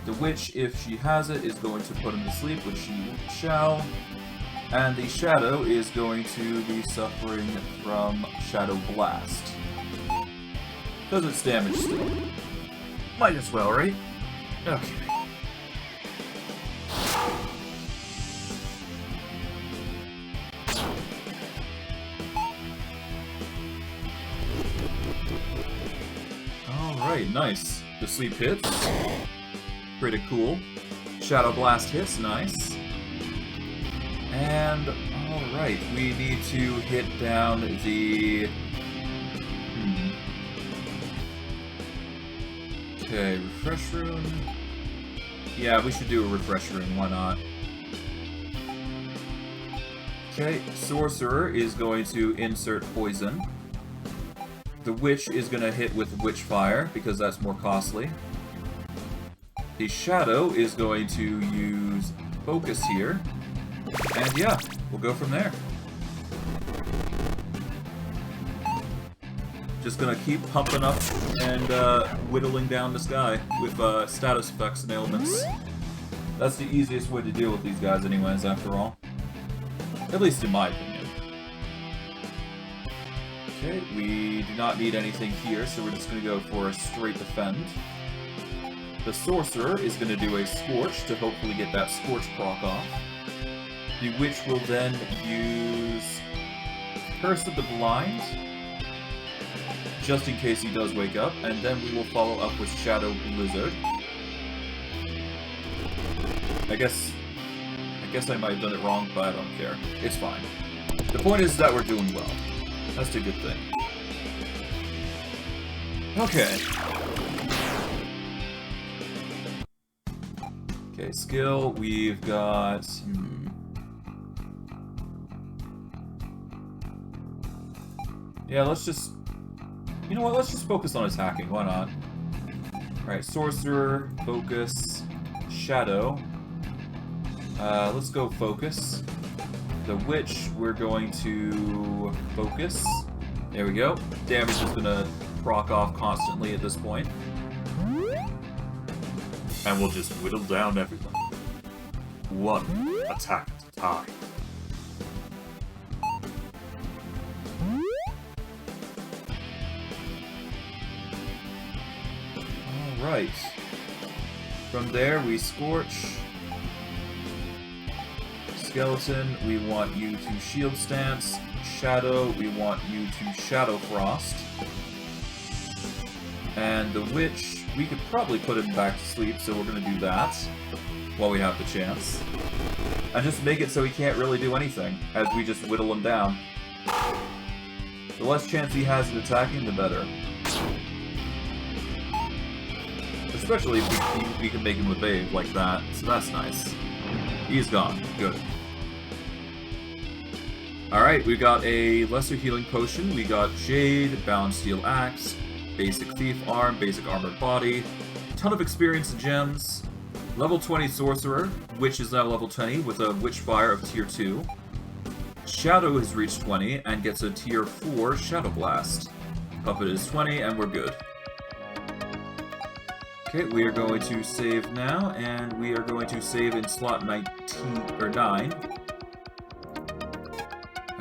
The Witch, if she has it, is going to put him to sleep, which she shall. And the Shadow is going to be suffering from Shadow Blast. Does its damage still. Might as well, right? Okay. Alright, nice. The sleep hits. Pretty cool. Shadow Blast hits, nice. And, alright, we need to hit down the... Okay, refresh room. Yeah, we should do a refresh room, why not? Okay, Sorcerer is going to insert Poison. The Witch is going to hit with Witch Fire, because that's more costly. The Shadow is going to use Focus here. And yeah, we'll go from there. Just gonna keep pumping up and whittling down this guy with status effects and ailments. That's the easiest way to deal with these guys anyways, after all. At least in my opinion. Okay, we do not need anything here, so we're just going to go for a straight defend. The Sorcerer is going to do a Scorch to hopefully get that Scorch proc off. The Witch will then use Curse of the Blind, just in case he does wake up, and then we will follow up with Shadow Blizzard. I guess I might have done it wrong, but I don't care. It's fine. The point is that we're doing well. That's the good thing. Okay. Okay, skill, we've got... Yeah, let's just... You know what, let's just focus on attacking, why not? Alright, Sorcerer, Focus, Shadow. Let's go Focus. The Witch, we're going to Focus. There we go. Damage is going to proc off constantly at this point. And we'll just whittle down everyone. One attack at a time. Alright. From there, we Scorch. Skeleton, we want you to Shield Stance. Shadow, we want you to Shadow Frost. And the Witch, we could probably put him back to sleep, so we're going to do that while we have the chance. And just make it so he can't really do anything, as we just whittle him down. The less chance he has of attacking, the better. Especially if we can make him evade like that, so that's nice. He's gone. Good. Alright, we got a Lesser Healing Potion, we got Jade, Bound Steel Axe, Basic Thief Arm, Basic Armored Body, ton of experience and gems, level 20 Sorcerer, Witch is now level 20 with a Witch Fire of Tier 2. Shadow has reached 20 and gets a Tier 4 Shadow Blast. Puppet is 20 and we're good. Okay, we are going to save now, and we are going to save in slot 9.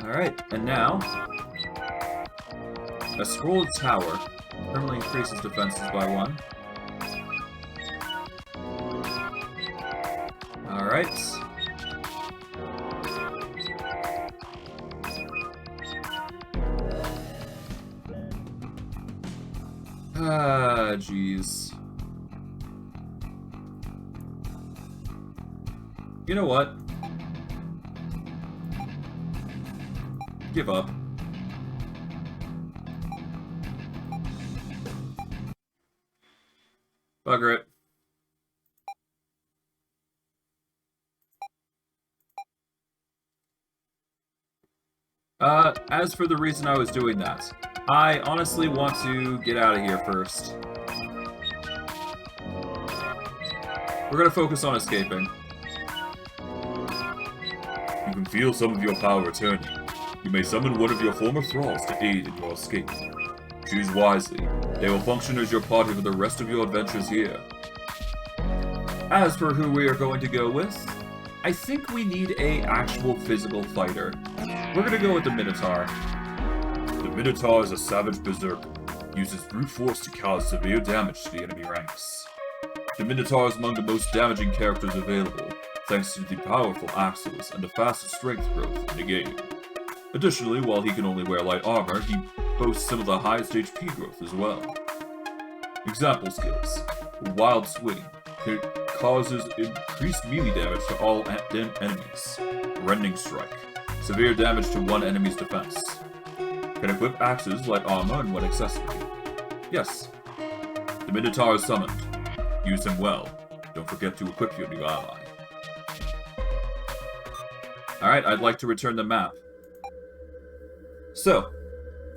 Alright, and now, a Scrolled Tower permanently increases defenses by 1. Alright. Ah, jeez. You know what? Give up. Bugger it. As for the reason I was doing that, I honestly want to get out of here first. We're gonna focus on escaping. You can feel some of your power returning. You may summon one of your former thralls to aid in your escape. Choose wisely. They will function as your party for the rest of your adventures here. As for who we are going to go with, I think we need a actual physical fighter. We're gonna go with the Minotaur. The Minotaur is a savage berserker. Uses brute force to cause severe damage to the enemy ranks. The Minotaur is among the most damaging characters available, thanks to the powerful axles and the fastest strength growth in the game. Additionally, while he can only wear light armor, he boasts some of the highest HP growth as well. Example skills. Wild Swing. It causes increased melee damage to all enemies. Rending Strike. Severe damage to one enemy's defense. Can equip axes, light armor, and one accessory. Yes. The Minotaur is summoned. Use him well. Don't forget to equip your new ally. Alright, I'd like to return the map. So,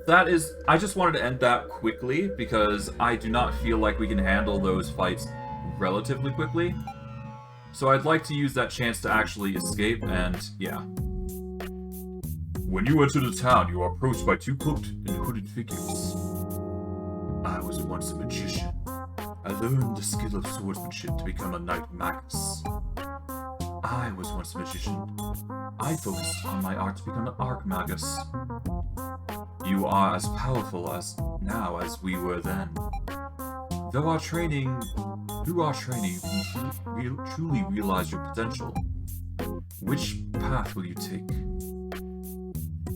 that is... I just wanted to end that quickly, because I do not feel like we can handle those fights relatively quickly. So I'd like to use that chance to actually escape, and yeah. When you enter the town, you are approached by two cloaked and hooded figures. I was once a magician. I learned the skill of swordsmanship to become a knight magus. I was once a magician. I focused on my art to become an archmagus. You are as powerful now as we were then. Through our training, we truly realize your potential. Which path will you take?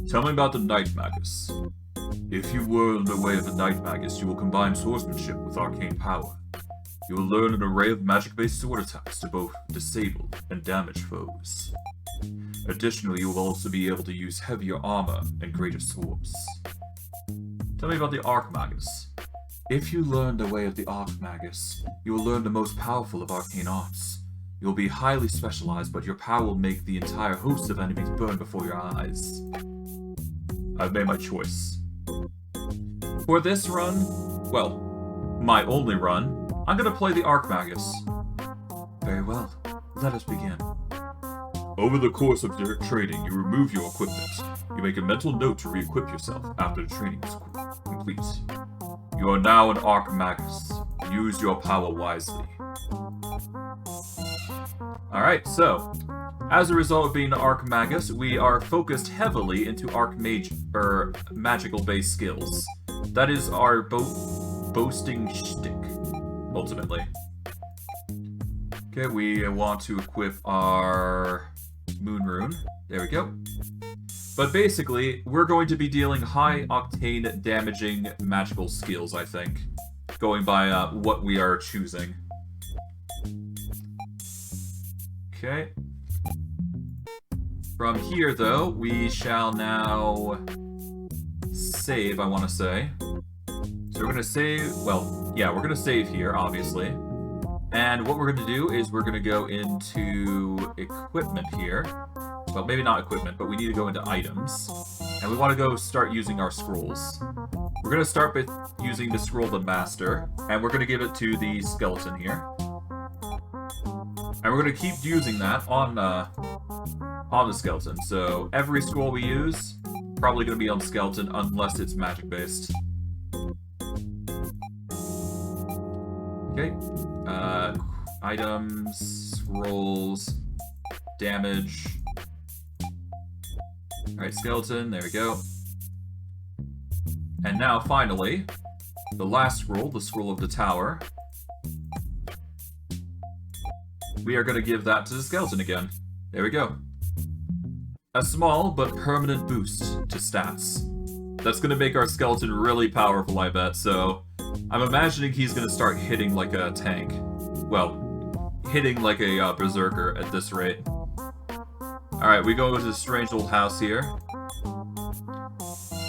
Tell me about the Knight Magus. If you whirl the way of the Knight Magus, you will combine swordsmanship with arcane power. You will learn an array of magic-based sword attacks to both disable and damage foes. Additionally, you will also be able to use heavier armor and greater swords. Tell me about the Archmagus. If you learn the way of the Archmagus, you will learn the most powerful of arcane arts. You will be highly specialized, but your power will make the entire host of enemies burn before your eyes. I've made my choice. For this run, well, my only run, I'm gonna play the Archmagus. Very well, let us begin. Over the course of your training, you remove your equipment. You make a mental note to re-equip yourself after the training is complete. You are now an Archmagus. Use your power wisely. Alright, so, as a result of being an Archmagus, we are focused heavily into magical-based skills. That is our boasting shtick, ultimately. Okay, we want to equip our Moon Rune. There we go. But basically, we're going to be dealing high-octane, damaging magical skills, I think. Going by what we are choosing. Okay. From here, though, we shall now save, I want to say. So we're going to save, well, yeah, we're going to save here, obviously. And what we're going to do is we're going to go into equipment here. Well, maybe not equipment, but we need to go into items. And we want to go start using our scrolls. We're going to start with using the scroll the Master, and we're going to give it to the skeleton here. And we're going to keep using that on the skeleton. So every scroll we use, probably going to be on the skeleton unless it's magic-based. Okay. Items, scrolls, damage. Alright, skeleton, there we go. And now, finally, the last scroll, the Scroll of the Tower. We are going to give that to the skeleton again. There we go. A small but permanent boost to stats. That's going to make our skeleton really powerful, I bet, so I'm imagining he's going to start hitting like a tank. Well, hitting like a berserker at this rate. Alright, we go to this strange old house here.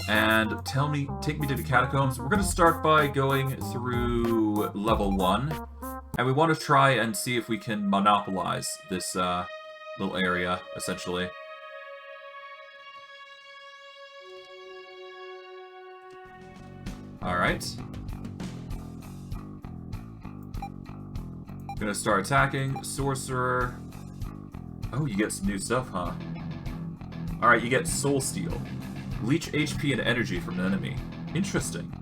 And take me to the catacombs. We're going to start by going through level 1. And we want to try and see if we can monopolize this little area, essentially. Alright. Gonna start attacking. Sorcerer. Oh, you get some new stuff, huh? Alright, you get Soul Steal. Leech HP and energy from an enemy. Interesting.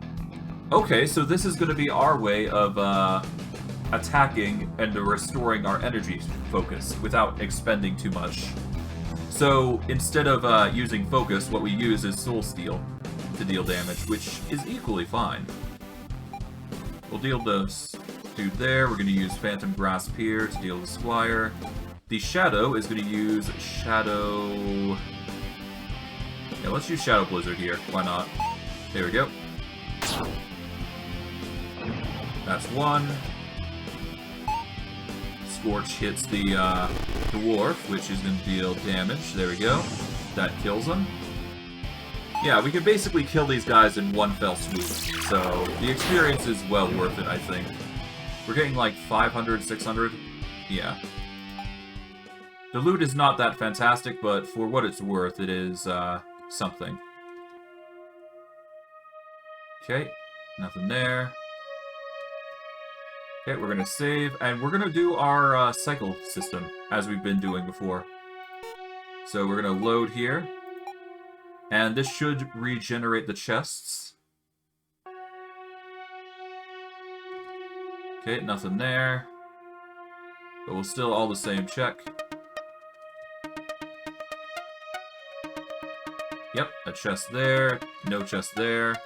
Okay, so this is gonna be our way of, attacking and restoring our energy focus without expending too much. So, instead of, using focus, what we use is Soul Steal to deal damage, which is equally fine. We'll deal this dude there. We're going to use Phantom Grasp here to deal with Squire. The Shadow is going to use Shadow... Yeah, let's use Shadow Blizzard here. Why not? There we go. That's one. Scorch hits the dwarf, which is going to deal damage. There we go. That kills him. Yeah, we can basically kill these guys in one fell swoop, so the experience is well worth it, I think. We're getting like 500, 600? Yeah. The loot is not that fantastic, but for what it's worth, it is, something. Okay, nothing there. Okay, we're gonna save, and we're gonna do our, cycle system, as we've been doing before. So we're gonna load here. And this should regenerate the chests. Okay, nothing there. But we'll still all the same check. Yep, a chest there, no chest there.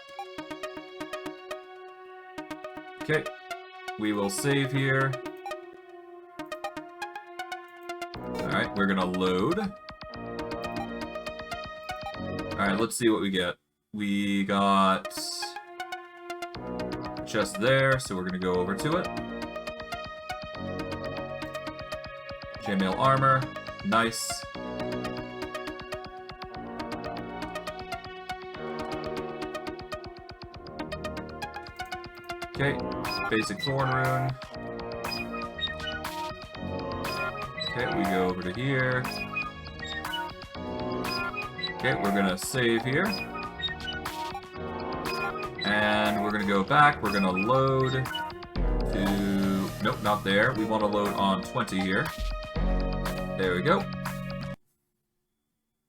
Okay, we will save here. Alright, we're gonna load. Alright, let's see what we get. We got a chest there, so we're gonna go over to it. Chainmail armor, nice. Okay, basic thorn rune. Okay, we go over to here. Okay, we're gonna save here. And we're gonna go back, we're gonna load to... Nope, not there. We want to load on 20 here. There we go.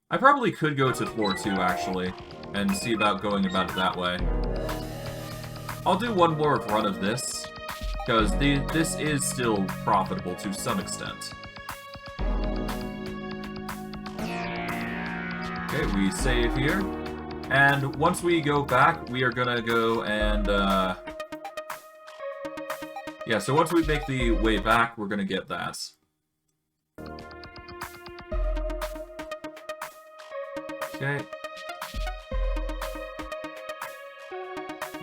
I probably could go to floor 2, actually, and see about going about it that way. I'll do one more run of this, because this is still profitable to some extent. Okay, we save here. And once we go back, we are gonna go and, yeah, so once we make the way back, we're gonna get that. Okay.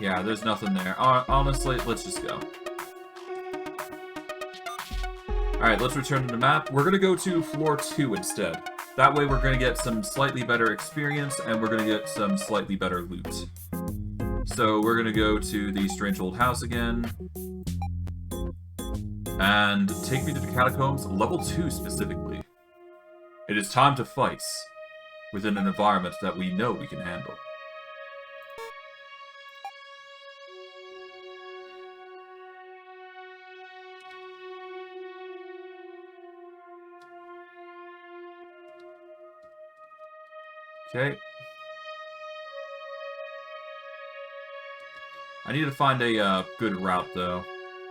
Yeah, there's nothing there. Honestly, let's just go. Alright, let's return to the map. We're gonna go to floor 2 instead. That way we're gonna get some slightly better experience, and we're gonna get some slightly better loot. So we're gonna go to the strange old house again. And take me to the catacombs, level 2 specifically. It is time to fight within an environment that we know we can handle. Okay. I need to find a good route, though,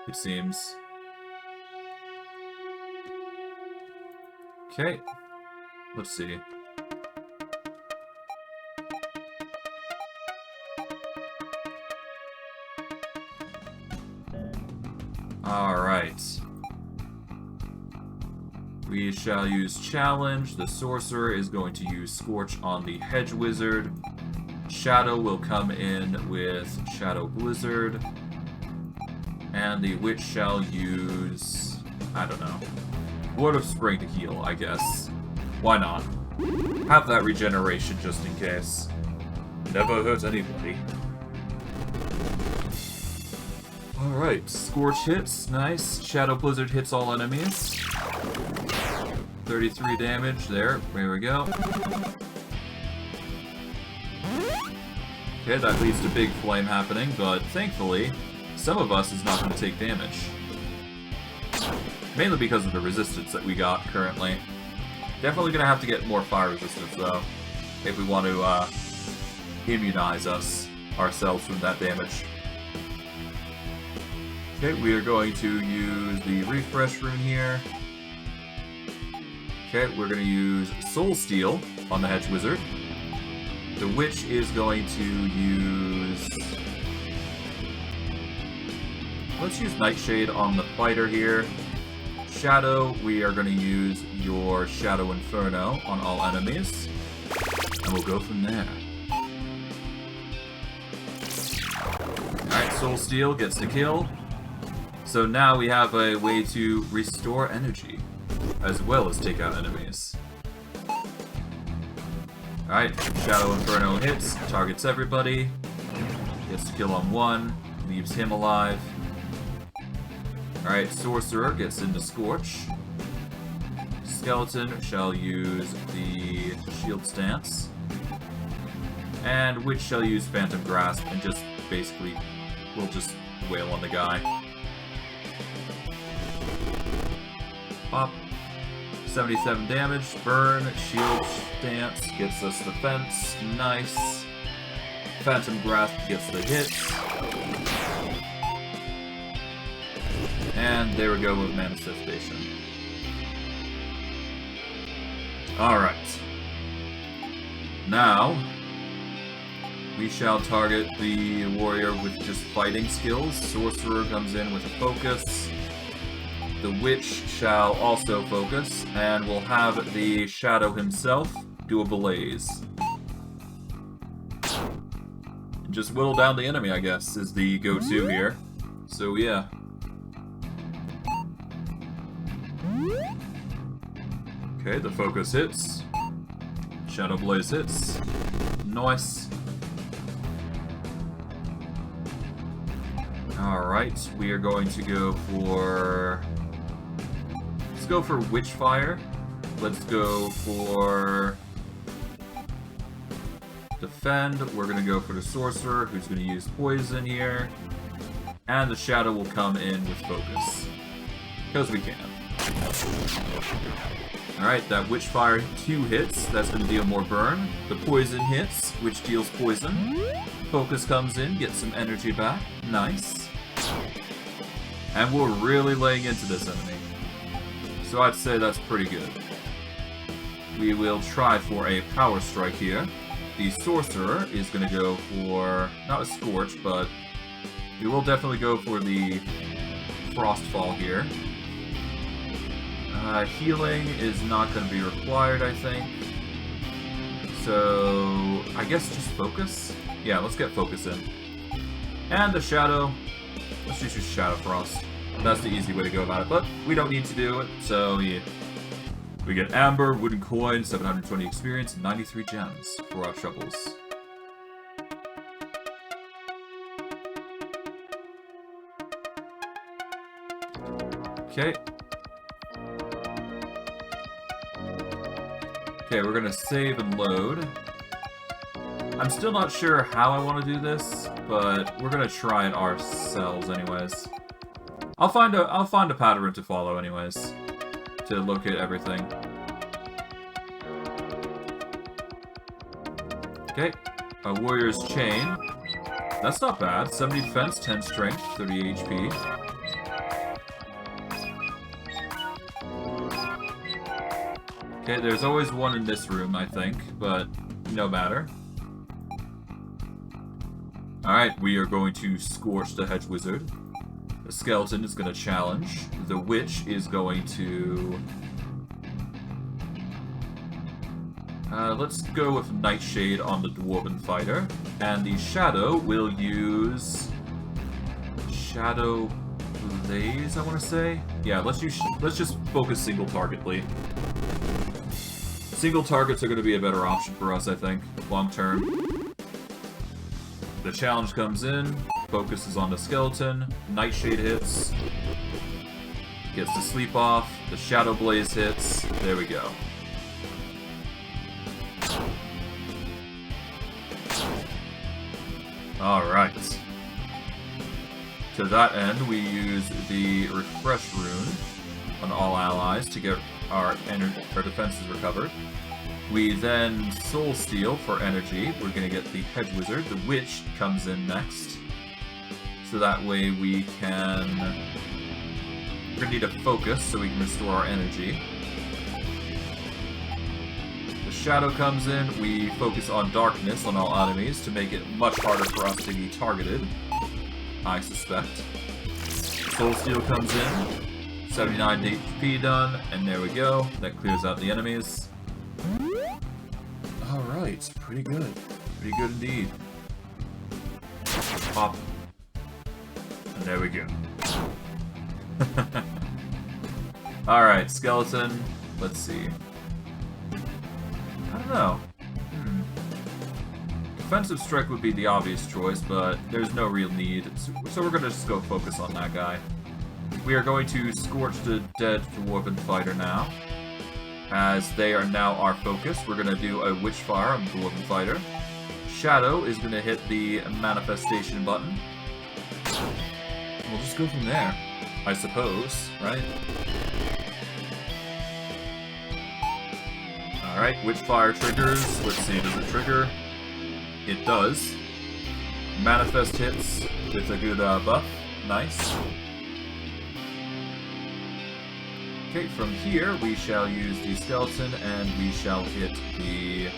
it seems. Okay. Let's see. Alright. We shall use Challenge. The Sorcerer is going to use Scorch on the Hedge Wizard. Shadow will come in with Shadow Blizzard. And the Witch shall use... I don't know. Word of Spring to heal, I guess. Why not? Have that regeneration just in case. Never hurt anybody. Alright, Scorch hits, nice. Shadow Blizzard hits all enemies. 33 damage, there we go. Okay, that leads to big flame happening, but thankfully, some of us is not going to take damage. Mainly because of the resistance that we got currently. Definitely going to have to get more fire resistance, though, if we want to immunize ourselves from that damage. Okay, we are going to use the refresh rune here. Okay, we're going to use Soul Steal on the Hedge Wizard. The Witch is going to use... Let's use Nightshade on the Fighter here. Shadow, we are going to use your Shadow Inferno on all enemies. And we'll go from there. Alright, Soul Steal gets the kill. So now we have a way to restore energy, as well as take out enemies. Alright, Shadow Inferno hits, targets everybody, gets to kill on one, leaves him alive. Alright, Sorcerer gets into Scorch. Skeleton shall use the Shield Stance. And Witch shall use Phantom Grasp and just basically, we'll just wail on the guy. Pop. 77 damage. Burn. Shield Stance gets us the fence. Nice. Phantom Grasp gets the hits. And there we go with Manifestation. Alright. Now, we shall target the warrior with just fighting skills. Sorcerer comes in with a focus. The Witch shall also focus, and we'll have the Shadow himself do a blaze. Just whittle down the enemy, I guess, is the go-to here. So yeah. Okay, the focus hits. Shadow Blaze hits. Nice. Alright, we are going to go for... Let's go for Witchfire. Let's go for... Defend. We're going to go for the Sorcerer, who's going to use Poison here. And the Shadow will come in with Focus. Because we can. Alright, that Witchfire 2 hits. That's going to deal more burn. The Poison hits, which deals poison. Focus comes in, gets some energy back. Nice. And we're really laying into this enemy. So I'd say that's pretty good. We will try for a Power Strike here. The Sorcerer is going to go for, not a Scorch, but we will definitely go for the Frostfall here. Healing is not going to be required, I think. So, I guess just Focus? Yeah, let's get Focus in. And the Shadow. Let's just use Shadow Frost. That's the easy way to go about it, but we don't need to do it, so yeah. We get Amber, Wooden Coin, 720 experience, and 93 gems for our troubles. Okay. Okay, we're gonna save and load. I'm still not sure how I want to do this, but we're gonna try it ourselves anyways. I'll find a pattern to follow anyways, to locate everything. Okay, a warrior's chain. That's not bad. 70 defense, 10 strength, 30 HP. Okay, there's always one in this room, I think, but no matter. Alright, we are going to Scorch the Hedge Wizard. The Skeleton is going to challenge. The Witch is going to... let's go with Nightshade on the Dwarven Fighter. And the Shadow will use... Shadow Blaze, I want to say? Yeah, let's just focus single targetly. Single targets are going to be a better option for us, I think, long term. The challenge comes in, focuses on the Skeleton, Nightshade hits, gets the sleep off, the Shadow Blaze hits, there we go. Alright. To that end, we use the Refresh Rune on all allies to get our defenses recovered. We then Soul Steal for energy. We're going to get the Hedge Wizard. The Witch comes in next. So that way we can... We're going to need a focus so we can restore our energy. The Shadow comes in. We focus on darkness on all enemies to make it much harder for us to be targeted, I suspect. Soul Steal comes in. 79 HP done, and there we go. That clears out the enemies. Alright, pretty good. Pretty good indeed. Pop. And there we go. Alright, Skeleton. Let's see. I don't know. Defensive Strike would be the obvious choice, but there's no real need. So we're gonna just go focus on that guy. We are going to Scorch the Dead Dwarven Fighter now. As they are now our focus, we're going to do a Witchfire on the Dwarven Fighter. Shadow is going to hit the Manifestation button. We'll just go from there, I suppose, right? Alright, Witchfire triggers. Let's see, does it trigger? It does. Manifest hits with a good buff. Nice. Okay, from here we shall use the Skeleton and we shall hit the...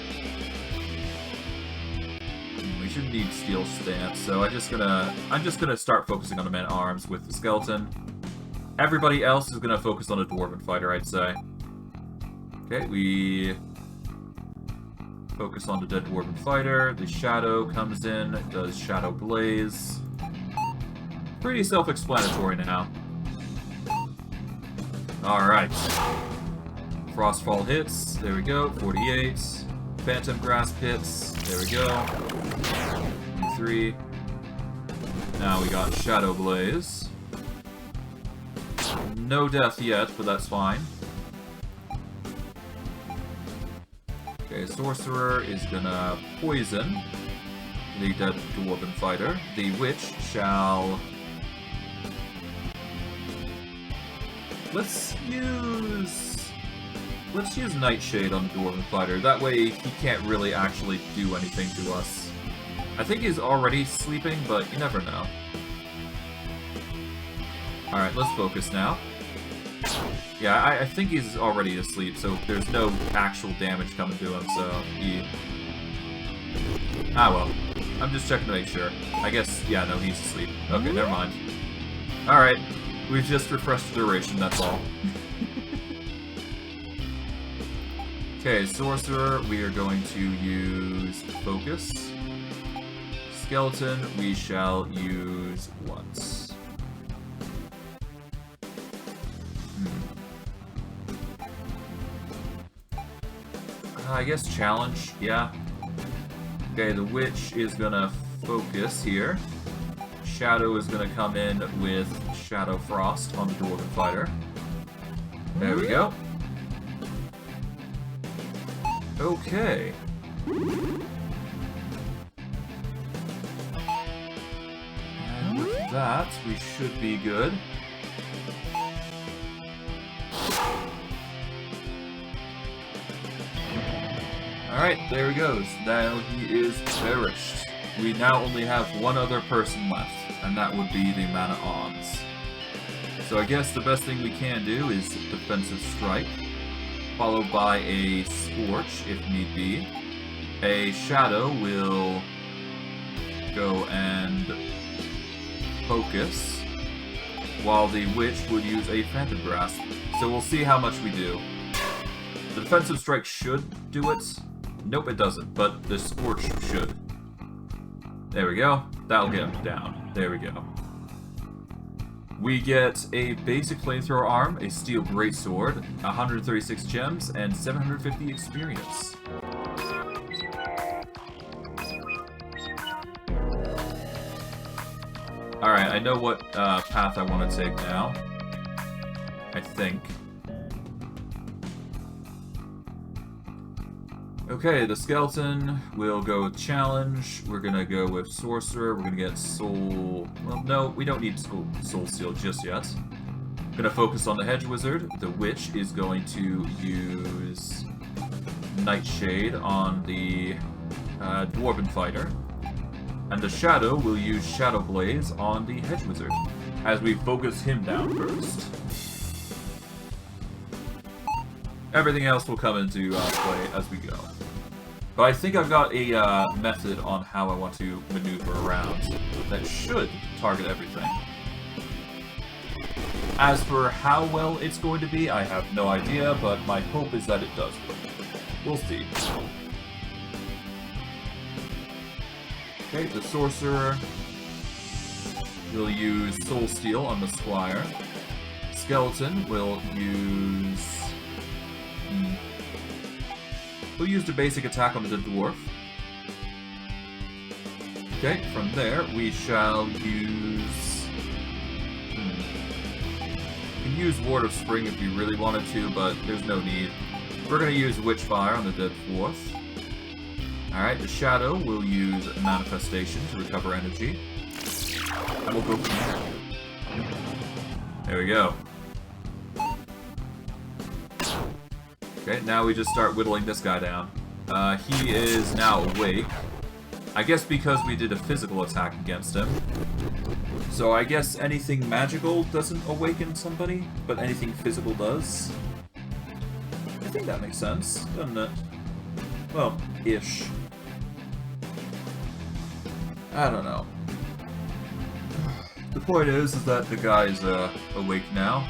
We shouldn't need Steel Stance, so I'm just gonna start focusing on the men-at-arms with the Skeleton. Everybody else is gonna focus on a Dwarven Fighter, I'd say. Okay, we focus on the dead Dwarven Fighter. The Shadow comes in, does Shadow Blaze. Pretty self-explanatory now. Alright. Frostfall hits. There we go. 48. Phantom Grasp hits. There we go. 3. Now we got Shadow Blaze. No death yet, but that's fine. Okay, Sorcerer is gonna poison the dead Dwarven Fighter. The Witch shall... Let's use Nightshade on the Dwarven Fighter. That way he can't really actually do anything to us. I think he's already sleeping, but you never know. Alright, let's focus now. Yeah, I think he's already asleep, so there's no actual damage coming to him, so he... Ah, well. I'm just checking to make sure. I guess, yeah, no, he's asleep. Okay, never mind. Alright. We've just refreshed the duration, that's all. Okay, Sorcerer, we are going to use Focus. Skeleton, we shall use once. I guess Challenge, yeah. Okay, the Witch is gonna focus here. Shadow is going to come in with Shadow Frost on the Dwarven Fighter. There we go. Okay. And with that, we should be good. Alright, there he goes. Now he is perished. We now only have one other person left, and that would be the Mana-Ons. So I guess the best thing we can do is Defensive Strike, followed by a Scorch, if need be. A Shadow will go and Focus, while the Witch would use a Phantom Grasp. So we'll see how much we do. The Defensive Strike should do it. Nope, it doesn't, but the Scorch should. There we go. That'll get him down. There we go. We get a basic flamethrower arm, a steel greatsword, 136 gems, and 750 experience. Alright, I know what path I want to take now. I think. Okay, the Skeleton will go with Challenge. We're gonna go with Sorcerer. We're gonna get Soul... Well, no, we don't need Soul Steal just yet. Gonna focus on the Hedge Wizard. The Witch is going to use Nightshade on the Dwarven Fighter. And the Shadow will use Shadow Blaze on the Hedge Wizard, as we focus him down first. Everything else will come into play as we go. But I think I've got a method on how I want to maneuver around that should target everything. As for how well it's going to be, I have no idea, but my hope is that it does work. We'll see. Okay, the Sorcerer will use Soul Steal on the Squire. Skeleton will use... We'll use the basic attack on the Dwarf. Okay, from there we shall use... We can use Ward of Spring if we really wanted to, but there's no need. We're going to use Witchfire on the Dead Dwarf. Alright, the Shadow will use Manifestation to recover energy. And we'll go from there. There we go. Okay, now we just start whittling this guy down. He is now awake. I guess because we did a physical attack against him. So I guess anything magical doesn't awaken somebody, but anything physical does. I think that makes sense, doesn't it? Well, ish. I don't know. The point is that the guy's awake now.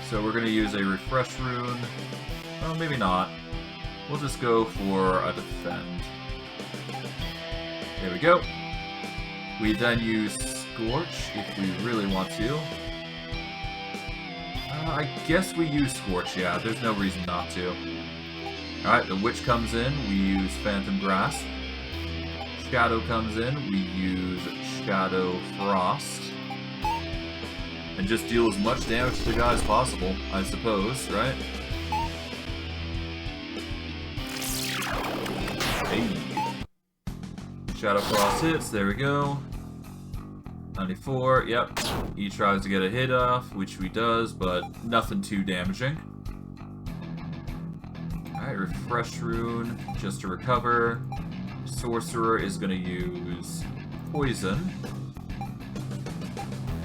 So we're gonna use a refresh rune. Well, maybe not. We'll just go for a defend. There we go. We then use Scorch if we really want to. I guess we use Scorch, yeah. There's no reason not to. Alright, the Witch comes in. We use Phantom Grasp. Shadow comes in. We use Shadow Frost. And just deal as much damage to the guy as possible, I suppose, right? Hey. Shadow Frost hits, there we go. 94, yep. He tries to get a hit off, which he does, but nothing too damaging. Alright, Refresh Rune, just to recover. Sorcerer is going to use Poison.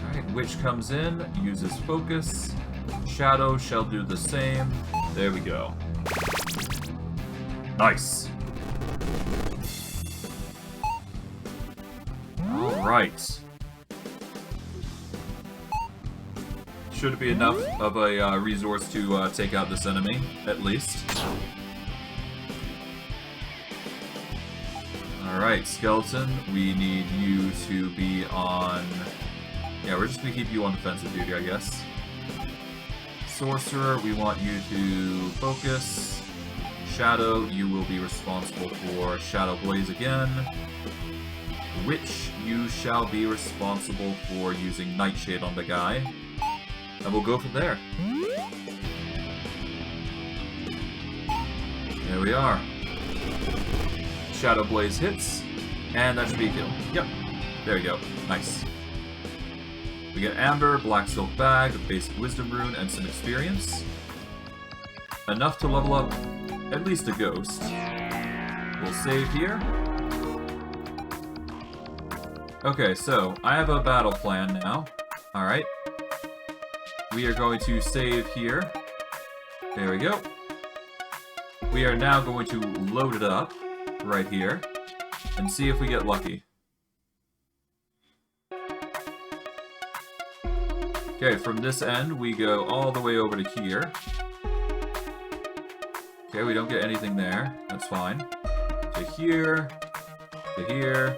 Alright, Witch comes in, uses Focus. Shadow shall do the same. There we go. Nice. Alright. Should be enough of a resource to take out this enemy, at least. Alright, Skeleton, we need you to be on... Yeah, we're just gonna keep you on defensive duty, I guess. Sorcerer, we want you to focus. Shadow, you will be responsible for Shadow Blaze again. Witch, you shall be responsible for using Nightshade on the guy. And we'll go from there. There we are. Shadow Blaze hits, and that should be a kill. Yep. There you go. Nice. We get Amber, Black Silk Bag, a basic Wisdom Rune, and some experience. Enough to level up at least a Ghost. We'll save here. Okay, so I have a battle plan now. Alright. We are going to save here. There we go. We are now going to load it up right here and see if we get lucky. Okay, from this end, we go all the way over to here. Okay, we don't get anything there. That's fine. To here. To here.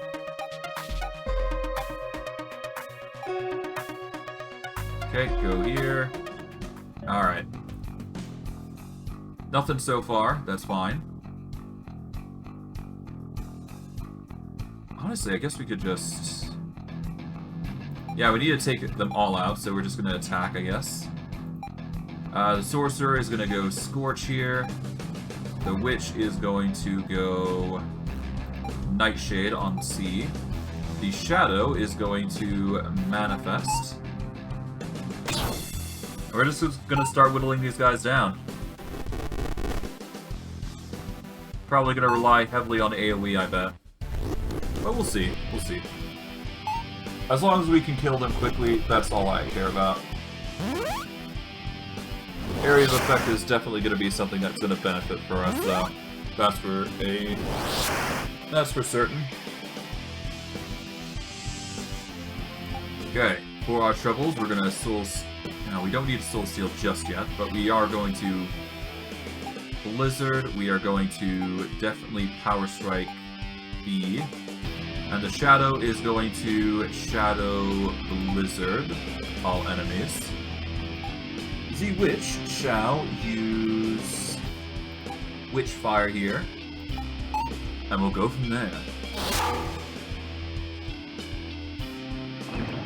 Okay, go here. Alright. Nothing so far. That's fine. Honestly, I guess we could just... Yeah, we need to take them all out, so we're just going to attack, I guess. The Sorcerer is going to go Scorch here. The Witch is going to go Nightshade on C. The Shadow is going to Manifest. We're just going to start whittling these guys down. Probably going to rely heavily on AoE, I bet. But we'll see. We'll see. As long as we can kill them quickly, that's all I care about. Area of Effect is definitely going to be something that's going to benefit for us, though. That's for certain. Okay, for our troubles, we're going to Soul... No, we don't need to Soul Steal just yet, but we are going to Blizzard. We are going to definitely Power Strike B. And the Shadow is going to Shadow Blizzard all enemies. The Witch shall use Witchfire here, and we'll go from there.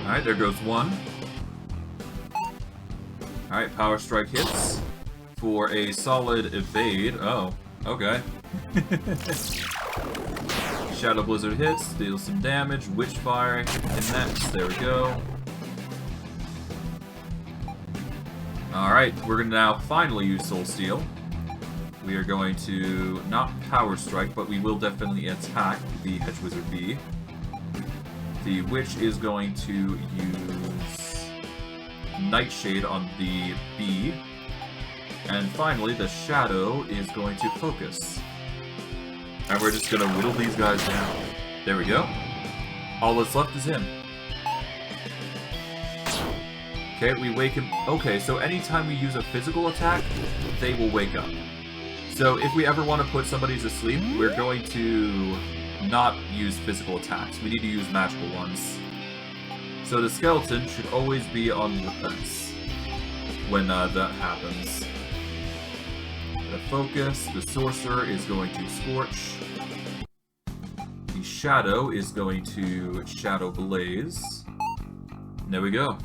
Alright, there goes one. Alright, Power Strike hits for a solid evade. Oh, okay. Shadow Blizzard hits, deals some damage, Witchfire connects, there we go. Alright, we're going to now finally use Soul Steal. We are going to not Power Strike, but we will definitely attack the Hedge Wizard B. The Witch is going to use Nightshade on the B. And finally, the Shadow is going to focus. And we're just gonna whittle these guys down. There we go. All that's left is him. Okay, we wake him... Okay, so anytime we use a physical attack, they will wake up. So if we ever want to put somebody to sleep, we're going to not use physical attacks. We need to use magical ones. So the skeleton should always be on the defense when that happens. The focus, the Sorcerer is going to Scorch. The Shadow is going to Shadow Blaze. And there we go.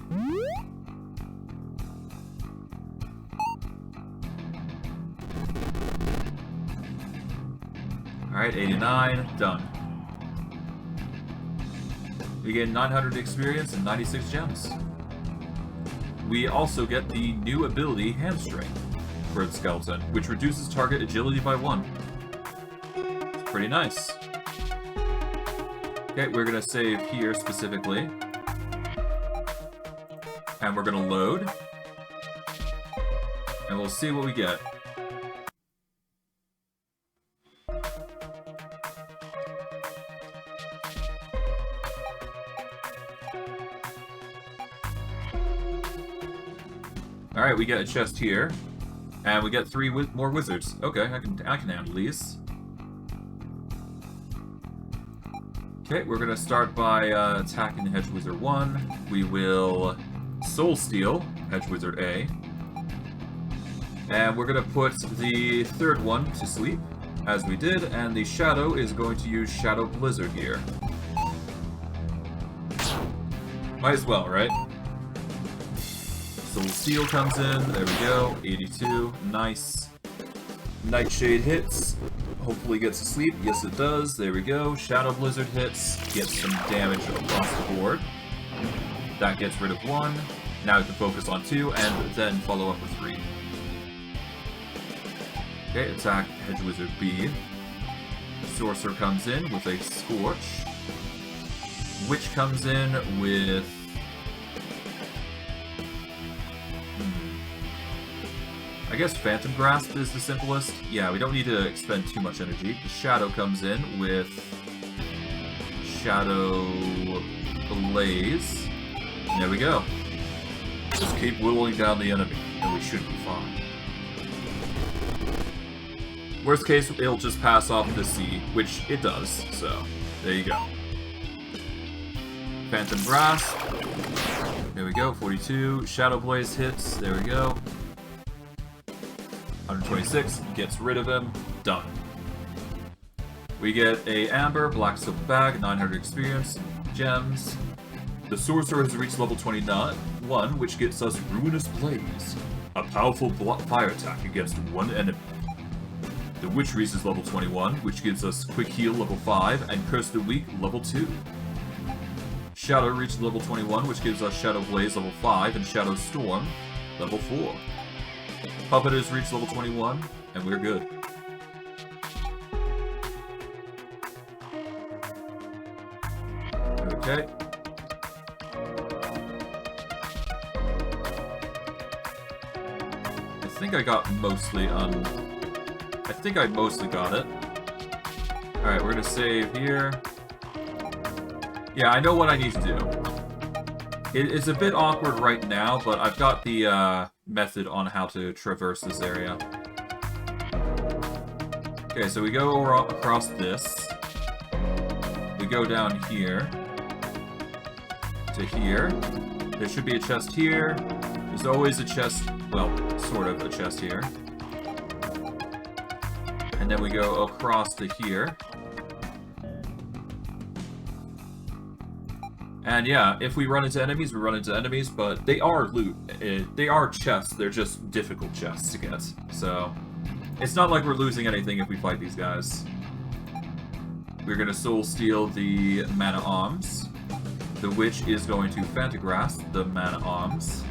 Alright, 89, done. We get 900 experience and 96 gems. We also get the new ability, Hamstring, for the skeleton, which reduces target agility by 1. It's pretty nice. Okay, we're gonna save here specifically. And we're gonna load. And we'll see what we get. Alright, we get a chest here. And we get 3 more wizards. Okay, I can handle these. Okay, we're gonna start by attacking the Hedge Wizard 1. We will Soul Steal Hedge Wizard A. And we're gonna put the third one to sleep, as we did, and the Shadow is going to use Shadow Blizzard here. Might as well, right? Soul Steel comes in. There we go. 82. Nice. Nightshade hits. Hopefully gets to sleep. Yes, it does. There we go. Shadow Blizzard hits. Gets some damage across the board. That gets rid of 1. Now we can focus on 2, and then follow up with 3. Okay, attack Hedge Wizard B. Sorcerer comes in with a Scorch. Witch comes in with... I guess Phantom Grasp is the simplest. Yeah, we don't need to expend too much energy. The Shadow comes in with Shadow Blaze. And there we go. Just keep whittling down the enemy, and we should be fine. Worst case, it'll just pass off the C, which it does, so there you go. Phantom Grasp. There we go, 42. Shadow Blaze hits, there we go. 126, gets rid of him, done. We get a Amber, Black Silk Bag, 900 experience, gems. The Sorcerer has reached level 29, which gets us Ruinous Blaze, a powerful fire attack against one enemy. The Witch reaches level 21, which gives us Quick Heal level 5, and Curse the Weak level 2. Shadow reaches level 21, which gives us Shadow Blaze level 5, and Shadow Storm level 4. Puppeters reach level 21, and we're good. Okay. I think I got mostly I think I mostly got it. Alright, we're gonna save here. Yeah, I know what I need to do. It's a bit awkward right now, but I've got the method on how to traverse this area. Okay, so we go across this. We go down here. To here. There should be a chest here. There's always a chest, well, sort of a chest here. And then we go across to here. And yeah, if we run into enemies, we run into enemies, but they are loot. They are chests, they're just difficult chests to get. So, it's not like we're losing anything if we fight these guys. We're gonna Soul Steal the Mana Alms. The Witch is going to Fantagrasp the Mana Alms.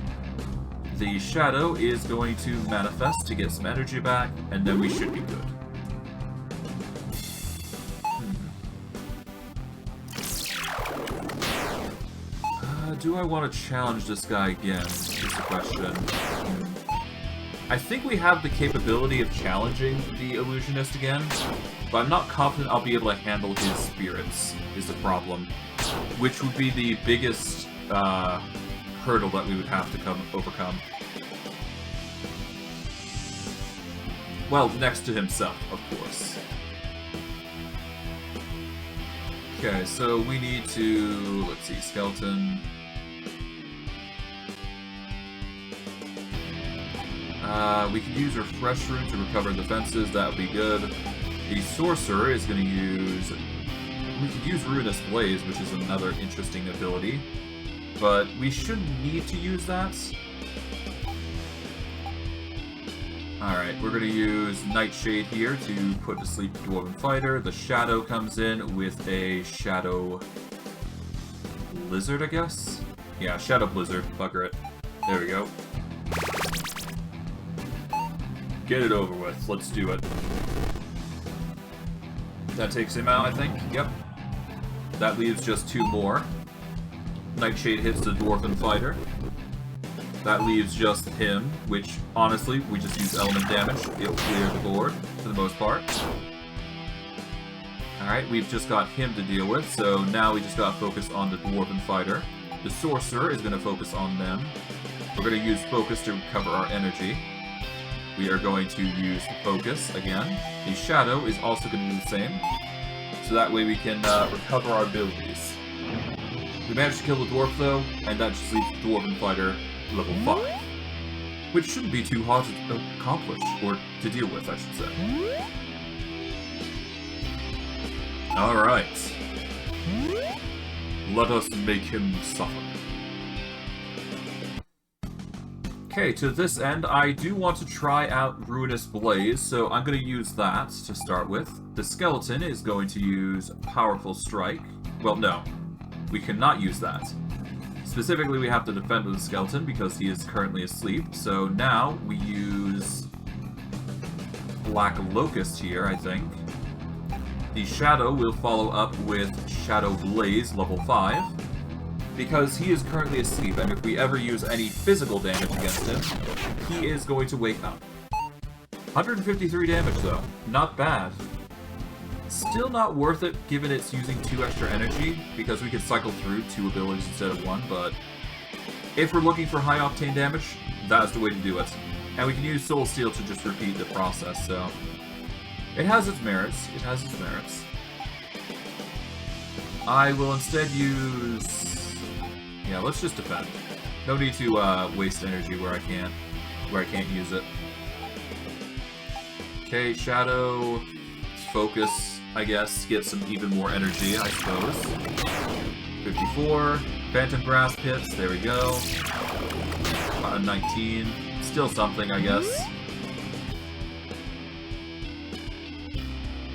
The Shadow is going to Manifest to get some energy back, and then we should be good. Do I want to challenge this guy again, is the question. I think we have the capability of challenging the Illusionist again, but I'm not confident I'll be able to handle his spirits, is the problem. Which would be the biggest hurdle that we would have to overcome. Well, next to himself, of course. Okay, so we need to, let's see, Skeleton. We can use Refresh Rune to recover defenses, that would be good. The Sorcerer is going to use... We could use Ruinous Blaze, which is another interesting ability. But we shouldn't need to use that. Alright, we're going to use Nightshade here to put to sleep Dwarven Fighter. The Shadow comes in with a Shadow Blizzard, I guess? Yeah, Shadow Blizzard. Bugger it. There we go. Get it over with. Let's do it. That takes him out, I think. Yep. That leaves just 2 more. Nightshade hits the Dwarven Fighter. That leaves just him, which, honestly, we just use element damage. It'll clear the board, for the most part. Alright, we've just got him to deal with, so now we just gotta focus on the Dwarven Fighter. The Sorcerer is gonna focus on them. We're gonna use Focus to recover our energy. We are going to use Focus again. The Shadow is also going to do the same. So that way we can recover our abilities. We managed to kill the Dwarf though, and that just leaves the Dwarven Fighter level 5. Which shouldn't be too hard to accomplish, or to deal with, I should say. Alright. Let us make him suffer. Okay, to this end, I do want to try out Ruinous Blaze, so I'm going to use that to start with. The skeleton is going to use Powerful Strike. Well, no. We cannot use that. Specifically, we have to defend with the skeleton because he is currently asleep, so now we use Black Locust here, I think. The Shadow will follow up with Shadow Blaze, level 5, because he is currently asleep, and if we ever use any physical damage against him, he is going to wake up. 153 damage, though. Not bad. Still not worth it, given it's using 2 extra energy, because we could cycle through 2 abilities instead of 1, but if we're looking for high octane damage, that's the way to do it. And we can use Soul Steel to just repeat the process, so it has its merits. It has its merits. I will instead use... yeah, let's just defend. No need to waste energy where I can't use it. Okay, Shadow, focus, I guess, get some even more energy, I suppose. 54, Phantom Grasp hits, there we go. 19, still something, I guess.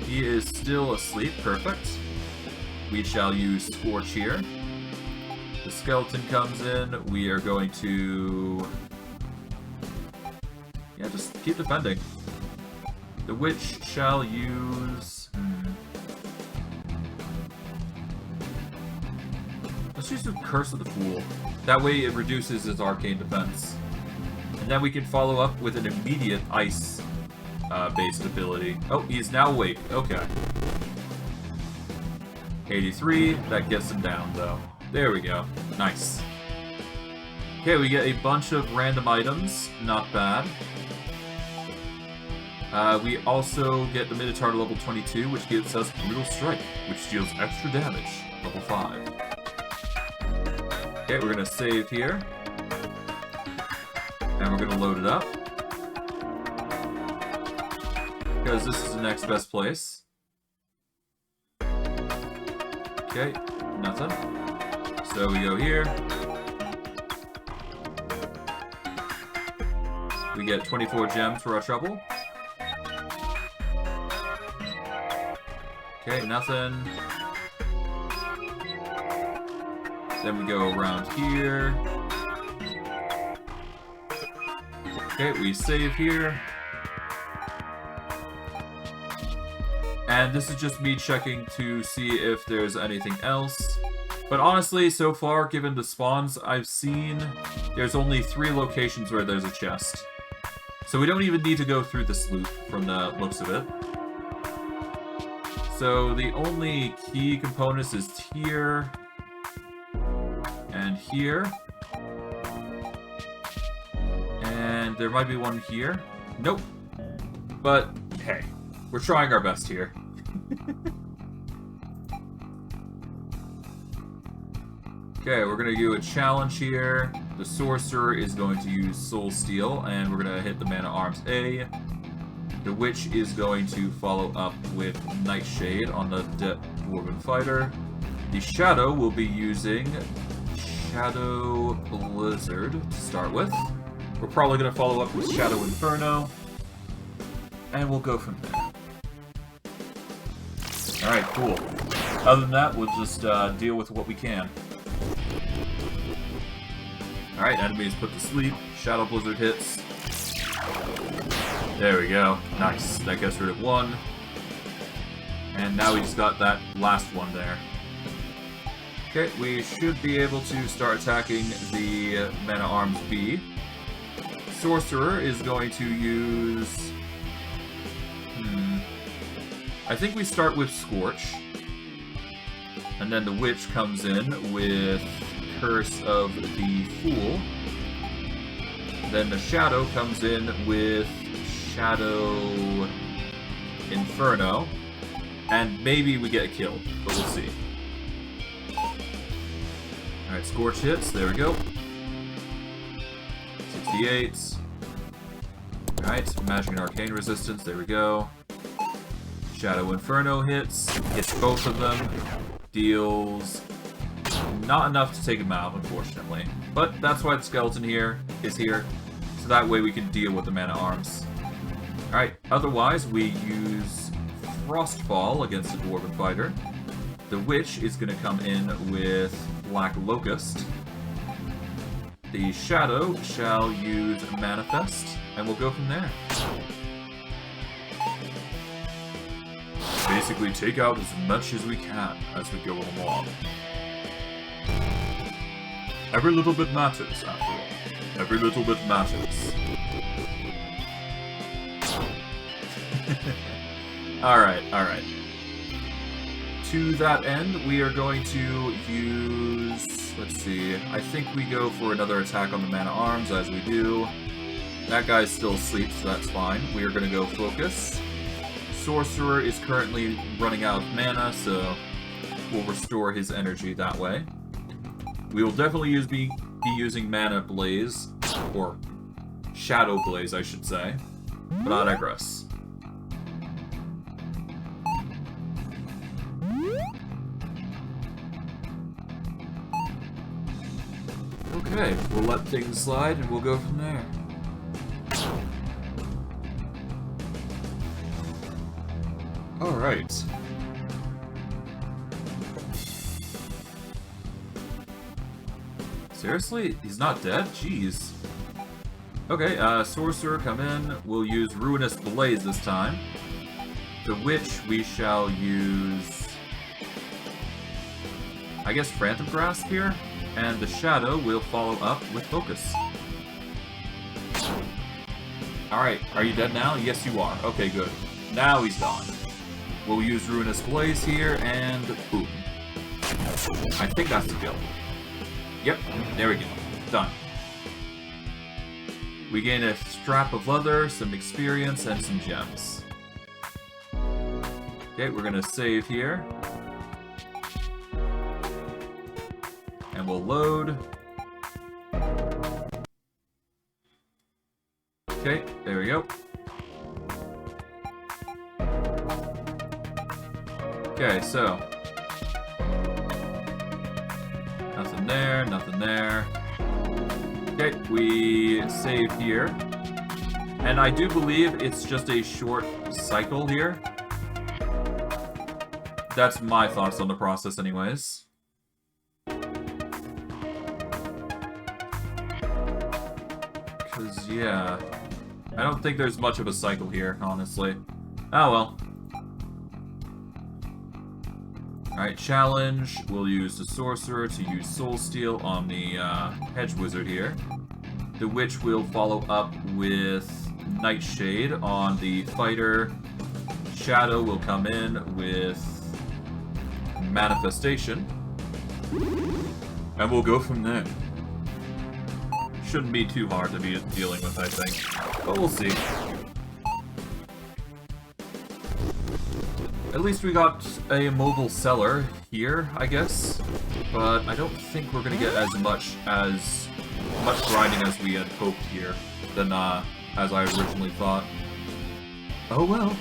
He is still asleep, perfect. We shall use Scorch here. The skeleton comes in, we are going to... yeah, just keep defending. The witch shall use... let's use the Curse of the Fool. That way it reduces his arcane defense. And then we can follow up with an immediate ice based ability. Oh, he's now awake. Okay. 83, that gets him down though. There we go. Nice. Okay, we get a bunch of random items. Not bad. We also get the Minotaur level 22, which gives us Brutal Strike, which deals extra damage. Level 5. Okay, we're gonna save here. And we're gonna load it up. Because this is the next best place. Okay, nothing. So we go here. We get 24 gems for our trouble. Okay, nothing. Then we go around here. Okay, we save here. And this is just me checking to see if there's anything else. But honestly, so far, given the spawns I've seen, there's only 3 locations where there's a chest. So we don't even need to go through this loop from the looks of it. So the only key components is here and here. And there might be one here. Nope. But hey, we're trying our best here. Okay, we're gonna do a challenge here. The Sorcerer is going to use Soul Steel, and we're gonna hit the Man-at-Arms A. The Witch is going to follow up with Nightshade on the Dwarven Fighter. The Shadow will be using Shadow Blizzard to start with. We're probably gonna follow up with Shadow Inferno, and we'll go from there. Alright, cool. Other than that, we'll just deal with what we can. Alright, enemies put to sleep. Shadow Blizzard hits. There we go. Nice. That gets rid of one. And now we just got that last one there. Okay, we should be able to start attacking the Man-at-Arms B. Sorcerer is going to use... I think we start with Scorch. And then the Witch comes in with Curse of the Fool. Then the Shadow comes in with Shadow Inferno. And maybe we get a kill, but we'll see. Alright, Scorch hits, there we go. 68. Alright, Magic and Arcane Resistance, there we go. Shadow Inferno hits both of them, deals not enough to take him out, unfortunately. But that's why the skeleton here is here. So that way we can deal with the mana arms. Alright, otherwise we use Frostfall against the Dwarven Fighter. The Witch is going to come in with Black Locust. The Shadow shall use Manifest, and we'll go from there. Basically take out as much as we can as we go along. Every little bit matters, after all. Every little bit matters. Alright, alright. To that end, we are going to use... Let's see. I think we go for another attack on the mana arms, as we do. That guy's still asleep, so that's fine. We are going to go focus. Sorcerer is currently running out of mana, so we'll restore his energy that way. We will definitely be using Mana Blaze, or Shadow Blaze, I should say, but I digress. Okay, we'll let things slide and we'll go from there. Alright. Seriously? He's not dead? Jeez. Okay, Sorcerer, come in. We'll use Ruinous Blaze this time. The Witch, we shall use... I guess Phantom Grasp here? And the Shadow will follow up with Focus. Alright, are you dead now? Yes, you are. Okay, good. Now he's gone. We'll use Ruinous Blaze here, and boom. I think that's the kill. Yep, there we go. Done. We gain a strap of leather, some experience, and some gems. Okay, we're gonna save here. And we'll load. Okay, there we go. Okay, so... Nothing there, nothing there. Okay, we save here. And I do believe it's just a short cycle here. That's my thoughts on the process anyways. Because, yeah... I don't think there's much of a cycle here, honestly. Oh well. Alright, challenge. We'll use the Sorcerer to use Soul Steal on the Hedge Wizard here. The Witch will follow up with Nightshade on the Fighter. Shadow will come in with Manifestation. And we'll go from there. Shouldn't be too hard to be dealing with, I think. But we'll see. At least we got a mobile cellar here, I guess. But I don't think we're gonna get as much grinding as we had hoped here than as I originally thought. Oh well.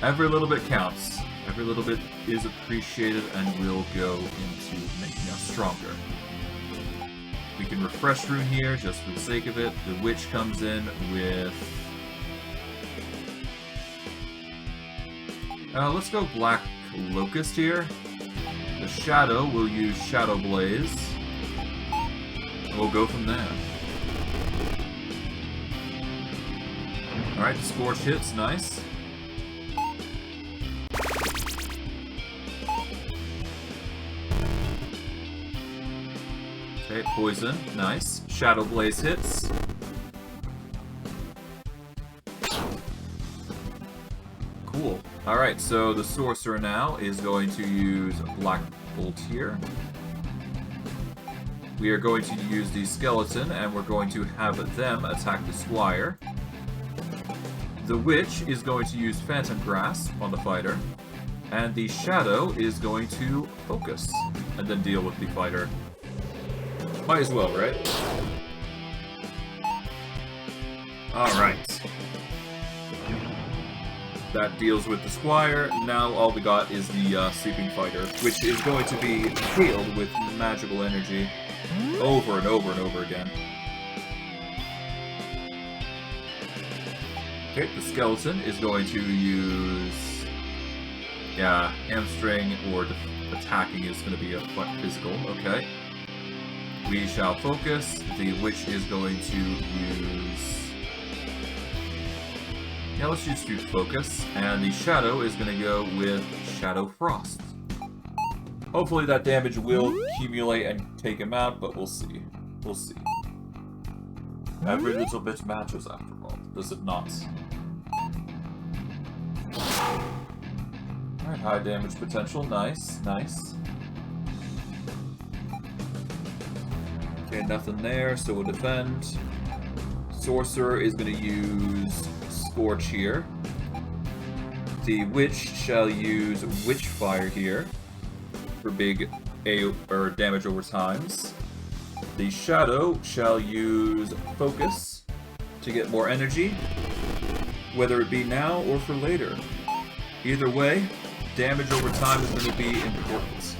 Every little bit counts. Every little bit is appreciated and will go into making us stronger. We can refresh rune here just for the sake of it. The Witch comes in with... let's go Black Locust here. The Shadow will use Shadow Blaze. And we'll go from there. Alright, the Scorch hits, nice. Okay, Poison, nice. Shadow Blaze hits. Cool. Alright, so the Sorcerer now is going to use Black Bolt here. We are going to use the Skeleton, and we're going to have them attack the Squire. The Witch is going to use Phantom Grasp on the Fighter. And the Shadow is going to focus, and then deal with the Fighter. Might as well, right? Alright. That deals with the Squire. Now all we got is the Sleeping Fighter, which is going to be healed with magical energy over and over and over again. Okay, the skeleton is going to use... Yeah, hamstring or attacking is going to be a physical, okay. We shall focus. The witch is going to use... Yeah, let's just do focus. And the shadow is going to go with Shadow Frost. Hopefully that damage will accumulate and take him out, but we'll see. We'll see. Every little bit matters after all, does it not? Alright, high damage potential. Nice, nice. Okay, nothing there, so we'll defend. Sorcerer is going to use Scorch here. The Witch shall use Witch Fire here for big damage over times. The Shadow shall use Focus to get more energy, whether it be now or for later. Either way, damage over time is going to be important.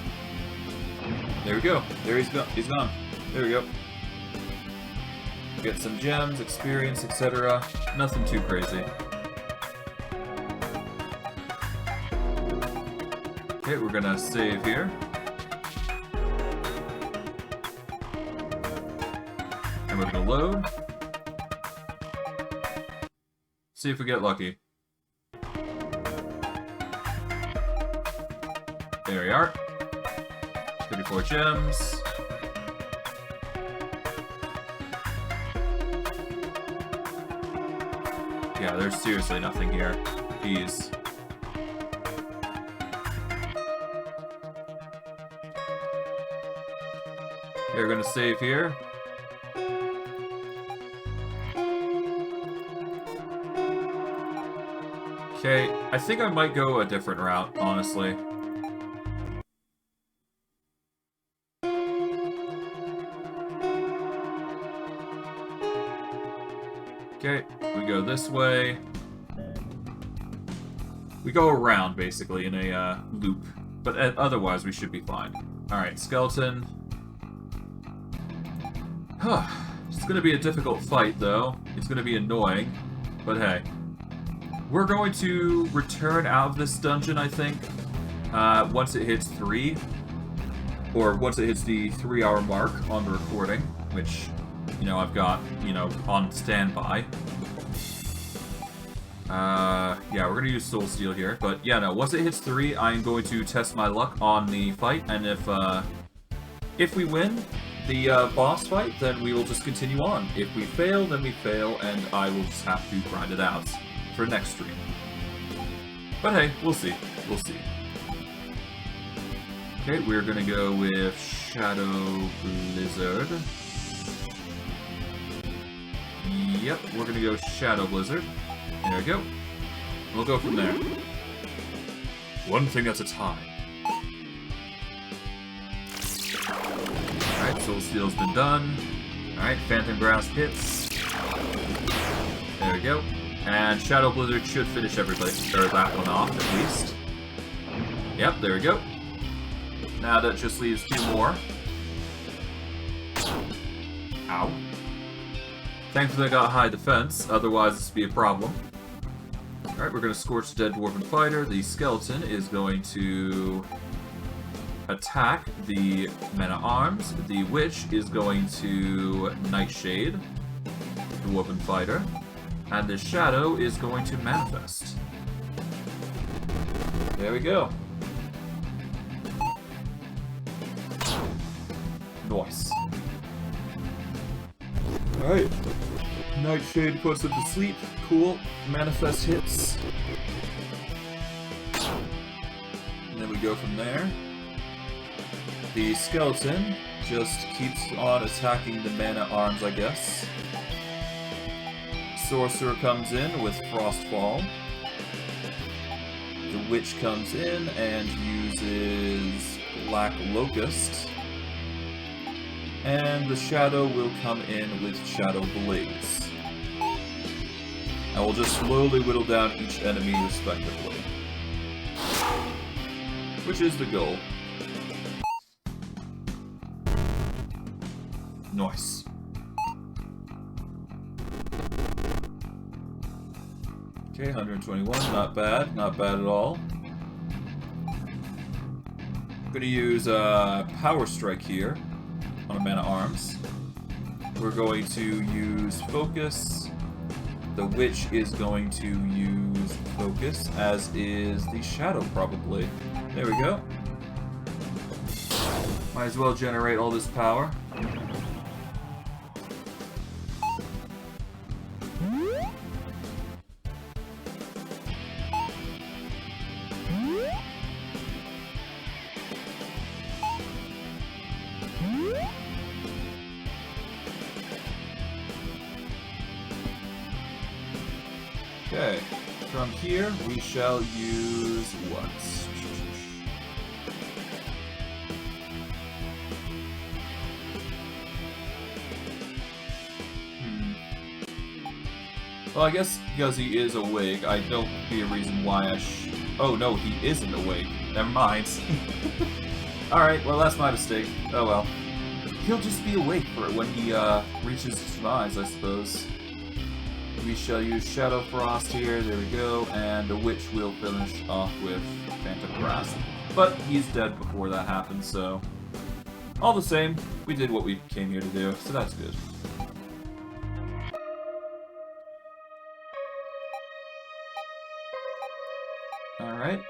There we go. There he's gone. There we go. Get some gems, experience, etc. Nothing too crazy. Okay, we're gonna save here. And we're gonna load. See if we get lucky. There we are. 34 gems. Yeah, there's seriously nothing here. Jeez. We're gonna save here. Okay, I think I might go a different route, honestly. Okay, we go this way. We go around, basically, in a loop. But otherwise, we should be fine. Alright, skeleton. It's gonna be a difficult fight, though. It's gonna be annoying. But hey. We're going to return out of this dungeon, I think, once it hits 3. Or once it hits the 3-hour mark on the recording, which... You know, I've got, on standby. Yeah, we're gonna use Soul Steel here. But, yeah, no, once it hits 3, I'm going to test my luck on the fight. And if we win the boss fight, then we will just continue on. If we fail, then we fail, and I will just have to grind it out for next stream. But hey, we'll see. We'll see. Okay, we're gonna go with Shadow Blizzard. Yep, we're gonna go Shadow Blizzard. There we go. We'll go from there. One thing at a time. Alright, Soul Steel's been done. Alright, Phantom Grasp hits. There we go. And Shadow Blizzard should finish everybody, or that one off, at least. Yep, there we go. Now that just leaves 2 more. Ow. Thankfully I got high defense, otherwise this would be a problem. Alright, we're going to Scorch the Dead Dwarven Fighter. The Skeleton is going to attack the Men-at-Arms. The Witch is going to Nightshade, Dwarven Fighter. And the Shadow is going to Manifest. There we go. Nice. Alright. Nightshade puts him to sleep. Cool. Manifest hits. And then we go from there. The Skeleton just keeps on attacking the Man-at-Arms, I guess. Sorcerer comes in with Frostfall. The Witch comes in and uses Black Locust. And the Shadow will come in with Shadow Blaze. And we'll just slowly whittle down each enemy respectively. Which is the goal. Nice. Okay, 121, not bad. Not bad at all. I'm gonna use Power Strike here on a Man at Arms. We're going to use Focus. The Witch is going to use Focus, as is the Shadow, probably. There we go. Might as well generate all this power. Okay, from here we shall use what? Well, I guess because he is awake, I don't see a reason why I oh no, he isn't awake. Never mind. Alright, well that's my mistake. Oh well. He'll just be awake for it when he reaches his demise, I suppose. We shall use Shadow Frost here, there we go, and the Witch will finish off with Phantom Grasp. But he's dead before that happens, so... all the same, we did what we came here to do, so that's good. Alright.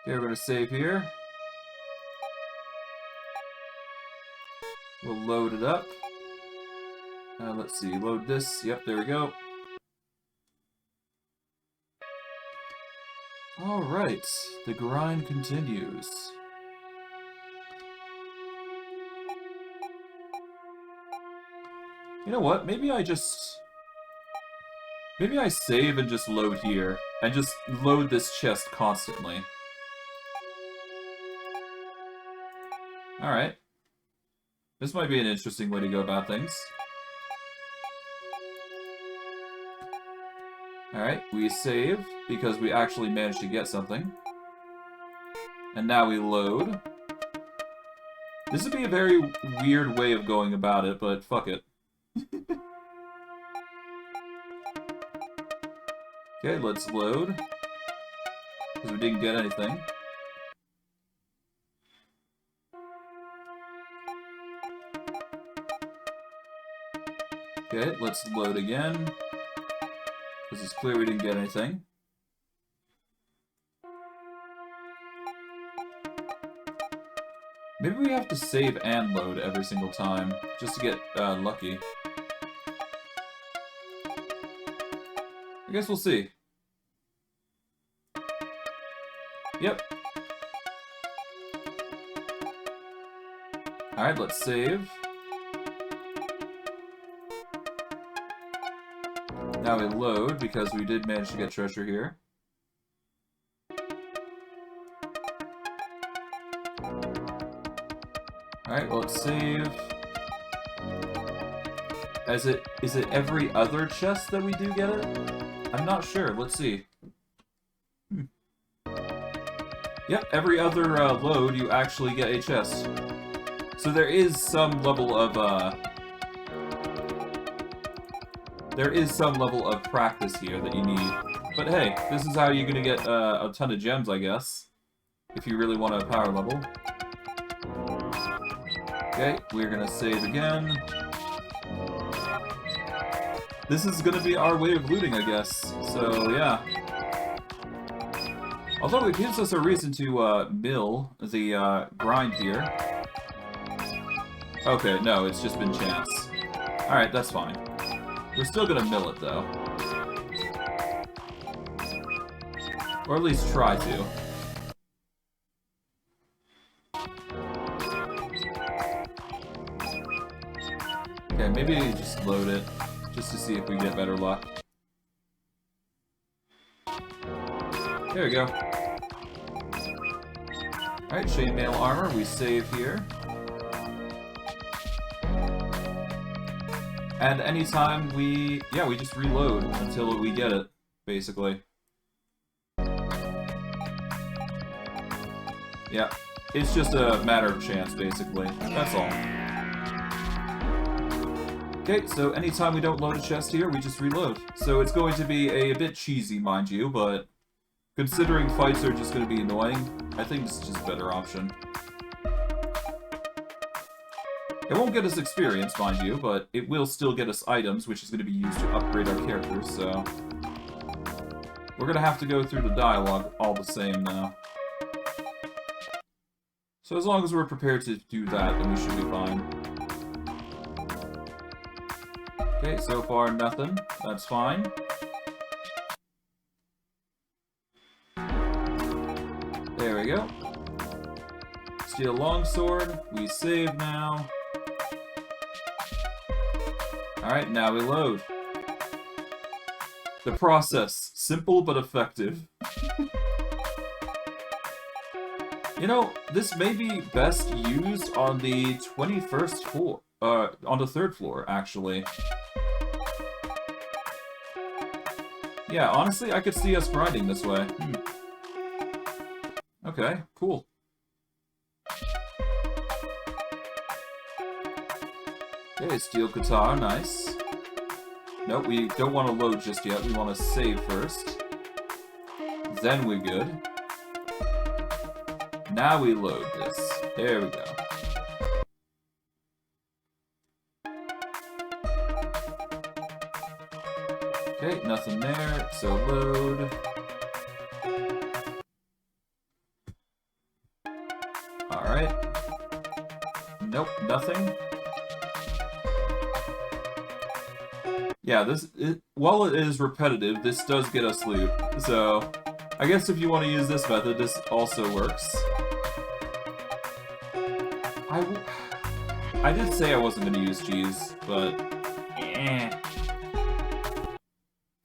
Okay, we're gonna save here. We'll load it up. Let's see, load this. Yep, there we go. Alright, the grind continues. You know what? Maybe I save and just load here. And just load this chest constantly. Alright. This might be an interesting way to go about things. Alright, we save, because we actually managed to get something. And now we load. This would be a very weird way of going about it, but fuck it. Okay, let's load. Because we didn't get anything. Okay, let's load again. Because it's clear we didn't get anything. Maybe we have to save and load every single time, just to get lucky. I guess we'll see. Yep. Alright, let's save. Now we load, because we did manage to get treasure here. Alright, well, let's save. Is it every other chest that we do get it? I'm not sure. Let's see. Yep, every other load you actually get a chest. So there is some level of practice here that you need. But hey, this is how you're gonna get a ton of gems, I guess. If you really want a power level. Okay, we're gonna save again. This is gonna be our way of looting, I guess. So, yeah. Although it gives us a reason to mill the grind here. Okay, no, it's just been chance. Alright, that's fine. We're still gonna mill it, though. Or at least try to. Okay, maybe just load it, just to see if we get better luck. There we go. Alright, chainmail armor, we save here. And anytime we just reload until we get it, basically. Yeah, it's just a matter of chance, basically. That's all. Okay, so anytime we don't load a chest here, we just reload. So it's going to be a bit cheesy, mind you, but considering fights are just going to be annoying, I think this is just a better option. It won't get us experience, mind you, but it will still get us items, which is going to be used to upgrade our characters, so... We're going to have to go through the dialogue all the same now. So as long as we're prepared to do that, then we should be fine. Okay, so far nothing. That's fine. There we go. Steal longsword. We save now. Alright, now we load. The process. Simple but effective. You know, this may be best used on the 21st floor. On the 3rd floor, actually. Yeah, honestly, I could see us grinding this way. Okay, cool. Okay, steel guitar, nice. Nope, we don't want to load just yet. We want to save first. Then we're good. Now we load this. There we go. Okay, nothing there, so load. Alright. Nope, nothing. Yeah, while it is repetitive, this does get us loot. So, I guess if you want to use this method, this also works. I did say I wasn't going to use cheese, but...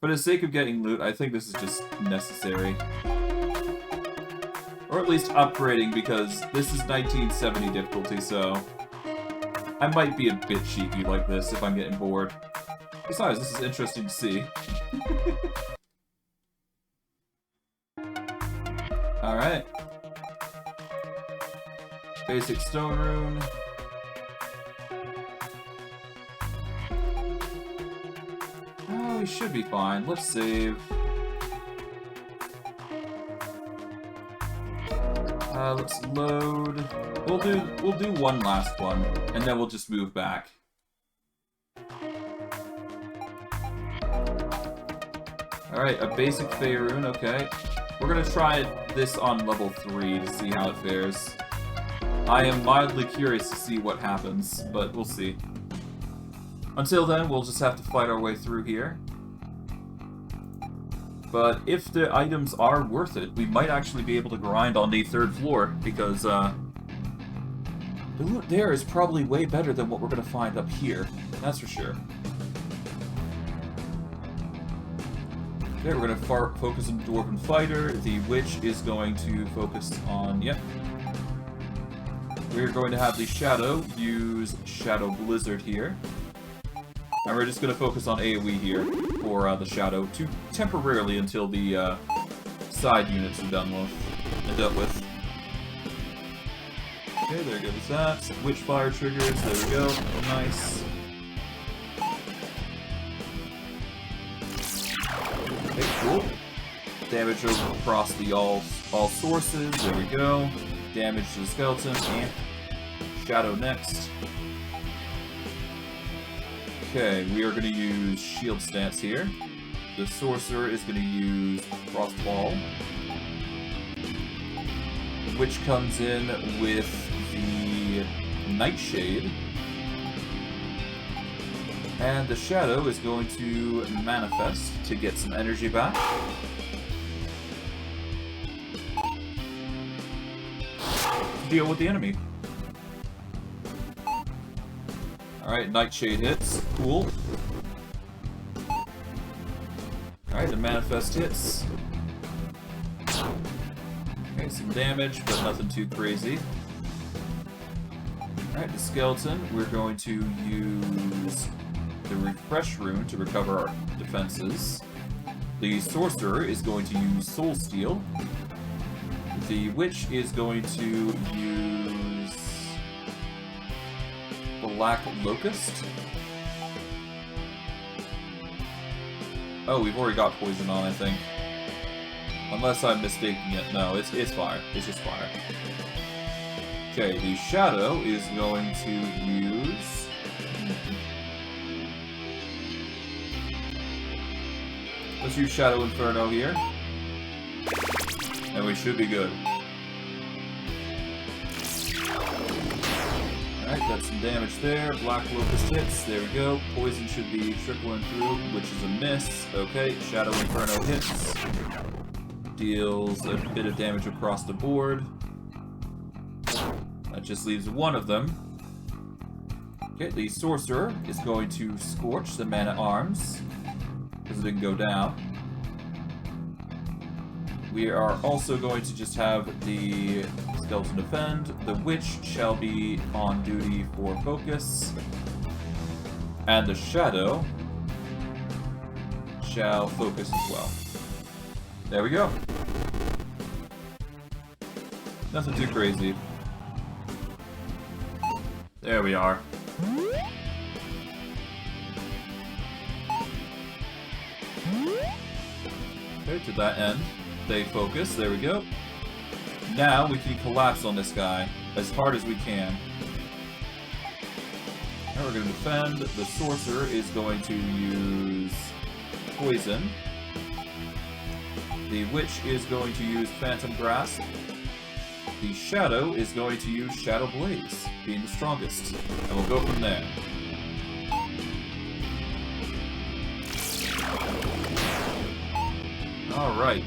For the sake of getting loot, I think this is just necessary. Or at least upgrading, because this is 1970 difficulty, so... I might be a bit cheeky like this if I'm getting bored. Besides, this is interesting to see. Alright. Basic stone rune. Oh, we should be fine. Let's save. Let's load. We'll do one last one, and then we'll just move back. Alright, a basic Faerun, okay. We're gonna try this on level 3 to see how it fares. I am mildly curious to see what happens, but we'll see. Until then, we'll just have to fight our way through here. But if the items are worth it, we might actually be able to grind on the 3rd floor, because, the loot there is probably way better than what we're gonna find up here. That's for sure. Okay, we're going to focus on the Dwarven Fighter. The Witch is going to focus on... Yep. We're going to have the Shadow use Shadow Blizzard here. And we're just going to focus on AoE here for the Shadow to temporarily until the side units are dealt with. Okay, there goes that. Witch Fire triggers, there we go. Oh, nice. Okay, cool. Damage over across the all sources, there we go. Damage to the skeleton, and Shadow next. Okay, we are going to use Shield Stance here. The Sorcerer is going to use Frostball. Which comes in with the Nightshade. And the Shadow is going to manifest to get some energy back. Deal with the enemy. Alright, Nightshade hits. Cool. Alright, the manifest hits. Okay, some damage, but nothing too crazy. Alright, the skeleton, we're going to use the refresh rune to recover our defenses. The sorcerer is going to use soul steal. The Witch is going to use Black Locust. Oh, we've already got poison on, I think. Unless I'm mistaking it. No, it's fire. It's just fire. Okay, the Shadow is going to use... Let's use Shadow Inferno here. And we should be good. Alright, that's some damage there. Black Locust hits. There we go. Poison should be trickling through, which is a miss. Okay, Shadow Inferno hits. Deals a bit of damage across the board. That just leaves one of them. Okay, the Sorcerer is going to Scorch the Man-at-Arms, because it didn't go down. We are also going to just have the Skeleton defend. The Witch shall be on duty for focus. And the Shadow shall focus as well. There we go. Nothing too crazy. There we are. Okay, to that end. They focus, there we go. Now we can collapse on this guy as hard as we can. Now we're going to defend. The Sorcerer is going to use Poison. The Witch is going to use Phantom Grasp. The Shadow is going to use Shadow Blaze, being the strongest. And we'll go from there. Alright.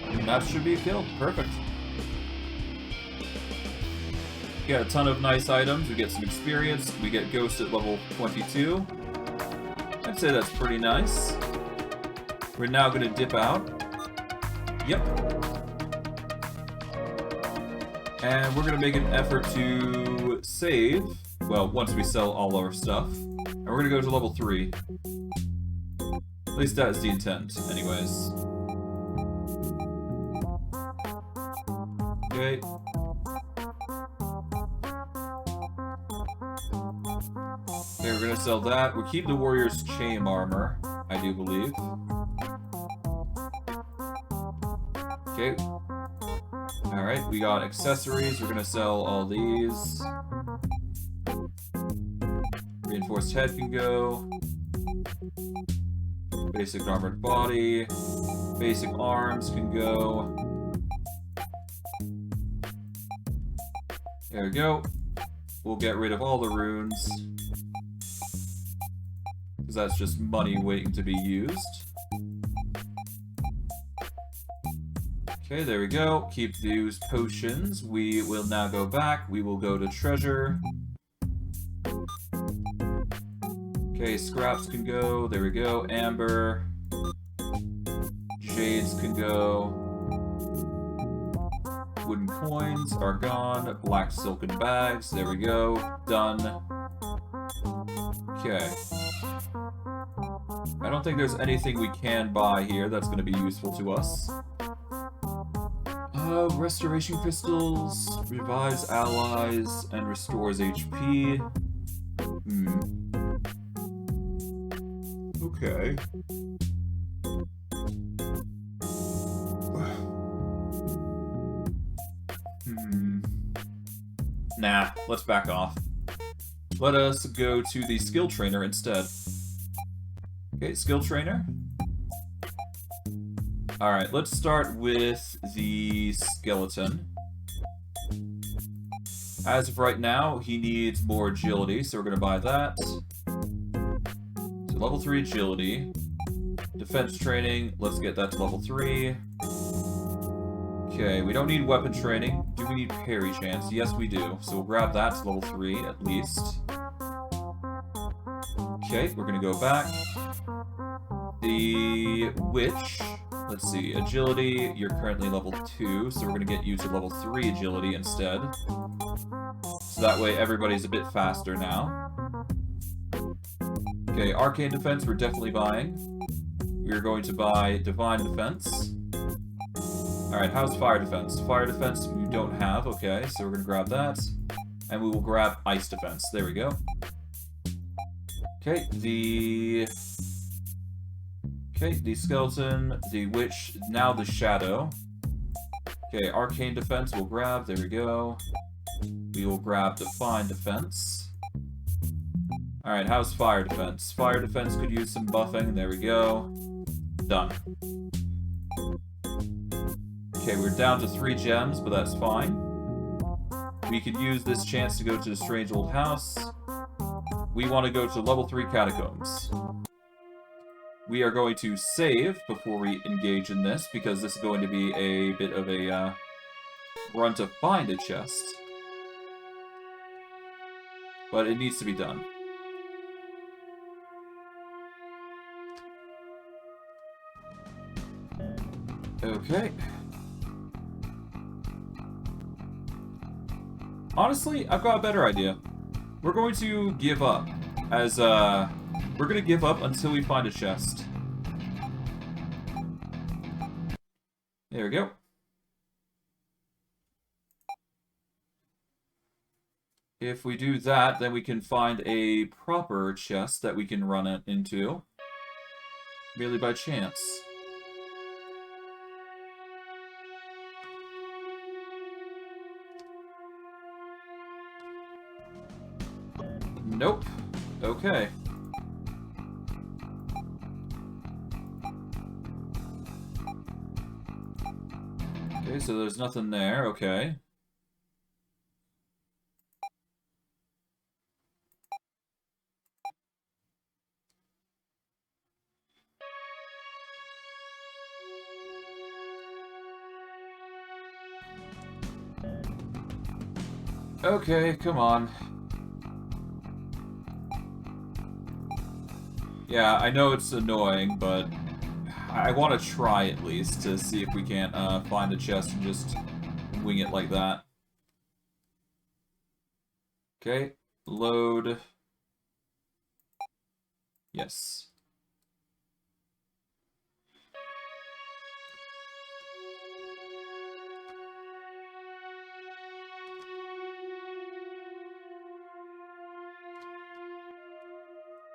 And that should be a kill. Perfect. We get a ton of nice items. We get some experience. We get Ghost at level 22. I'd say that's pretty nice. We're now going to dip out. Yep. And we're going to make an effort to save. Well, once we sell all our stuff. And we're going to go to level 3. At least that is the intent, anyways. Okay. Okay, we're gonna sell that. We'll keep the Warrior's Chain Armor, I do believe. Okay. Alright, we got accessories. We're gonna sell all these. Reinforced head can go. Basic armored body. Basic arms can go. There we go. We'll get rid of all the runes. Because that's just money waiting to be used. Okay, there we go. Keep these potions. We will now go back. We will go to treasure. Okay, scraps can go. There we go. Amber. Jades can go. Wooden coins are gone. Black silken bags. There we go. Done. Okay. I don't think there's anything we can buy here that's going to be useful to us. Restoration crystals. Revives allies and restores HP. Okay. Nah, let's back off. Let us go to the skill trainer instead. Okay, skill trainer. Alright, let's start with the skeleton. As of right now, he needs more agility, so we're going to buy that. So level 3 agility. Defense training, let's get that to level 3. Okay, we don't need weapon training. Do we need parry chance? Yes, we do. So we'll grab that to level 3, at least. Okay, we're going to go back. The Witch. Let's see, agility, you're currently level 2, so we're going to get you to level 3 agility instead. So that way everybody's a bit faster now. Okay, arcane defense we're definitely buying. We're going to buy divine defense. Alright, how's fire defense? Fire defense you don't have, okay, so we're gonna grab that. And we will grab ice defense. There we go. Okay, the skeleton, the witch, now the shadow. Okay, arcane defense we'll grab, there we go. We will grab divine defense. Alright, how's fire defense? Fire defense could use some buffing, there we go. Done. Okay, we're down to 3 gems, but that's fine. We could use this chance to go to the strange old house. We want to go to level 3 catacombs. We are going to save before we engage in this, because this is going to be a bit of a run to find a chest. But it needs to be done. Okay. Honestly, I've got a better idea. We're going to give up, as, we're gonna give up until we find a chest. There we go. If we do that, then we can find a proper chest that we can run it into. Merely by chance. Nope. Okay. Okay, so there's nothing there. Okay. Okay, come on. Yeah, I know it's annoying, but I want to try at least to see if we can't find a chest and just wing it like that. Okay, load. Yes.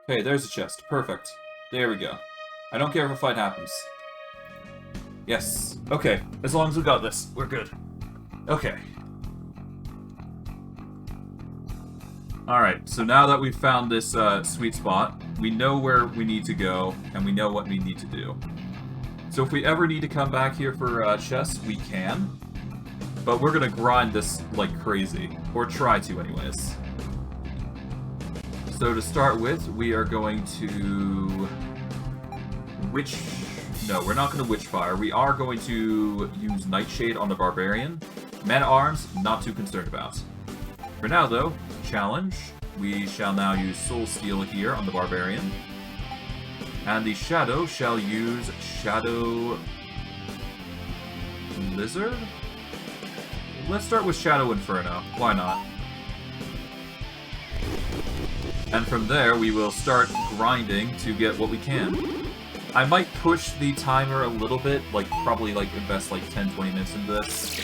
Okay, there's a chest. Perfect. There we go. I don't care if a fight happens. Yes. Okay, as long as we got this, we're good. Okay. Alright, so now that we've found this sweet spot, we know where we need to go, and we know what we need to do. So if we ever need to come back here for chests, we can. But we're gonna grind this like crazy. Or try to, anyways. So to start with, we are going to witch... No, we're not going to witchfire. We are going to use Nightshade on the Barbarian. Man-at-Arms, not too concerned about. For now, though, challenge. We shall now use Soul Steel here on the Barbarian. And the Shadow shall use Shadow... Lizard? Let's start with Shadow Inferno. Why not? And from there, we will start grinding to get what we can. I might push the timer a little bit, like, probably, like, invest, like, 10-20 minutes into this.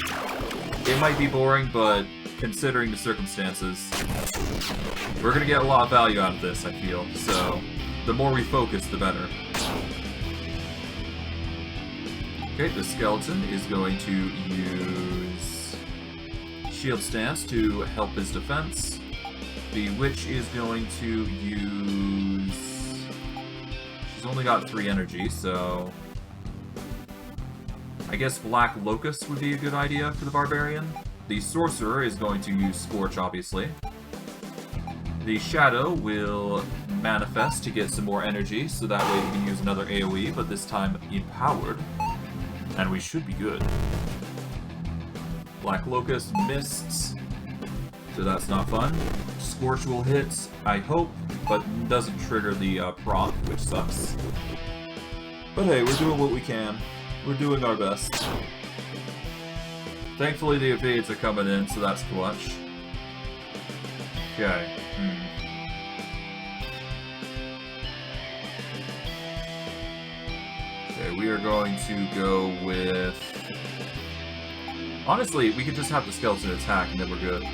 It might be boring, but considering the circumstances, we're gonna get a lot of value out of this, I feel. So, the more we focus, the better. Okay, the skeleton is going to use Shield Stance to help his defense. The witch is going to use... She's only got 3 energy, so... I guess Black Locust would be a good idea for the Barbarian. The Sorcerer is going to use Scorch, obviously. The Shadow will manifest to get some more energy, so that way we can use another AoE, but this time empowered. And we should be good. Black Locust missed, so that's not fun. Scorch will hit, I hope, but doesn't trigger the proc, which sucks. But hey, we're doing what we can. We're doing our best. Thankfully the evades are coming in, so that's clutch. Okay. Okay, we are going to go with Honestly, we could just have the skeleton attack and then we're good.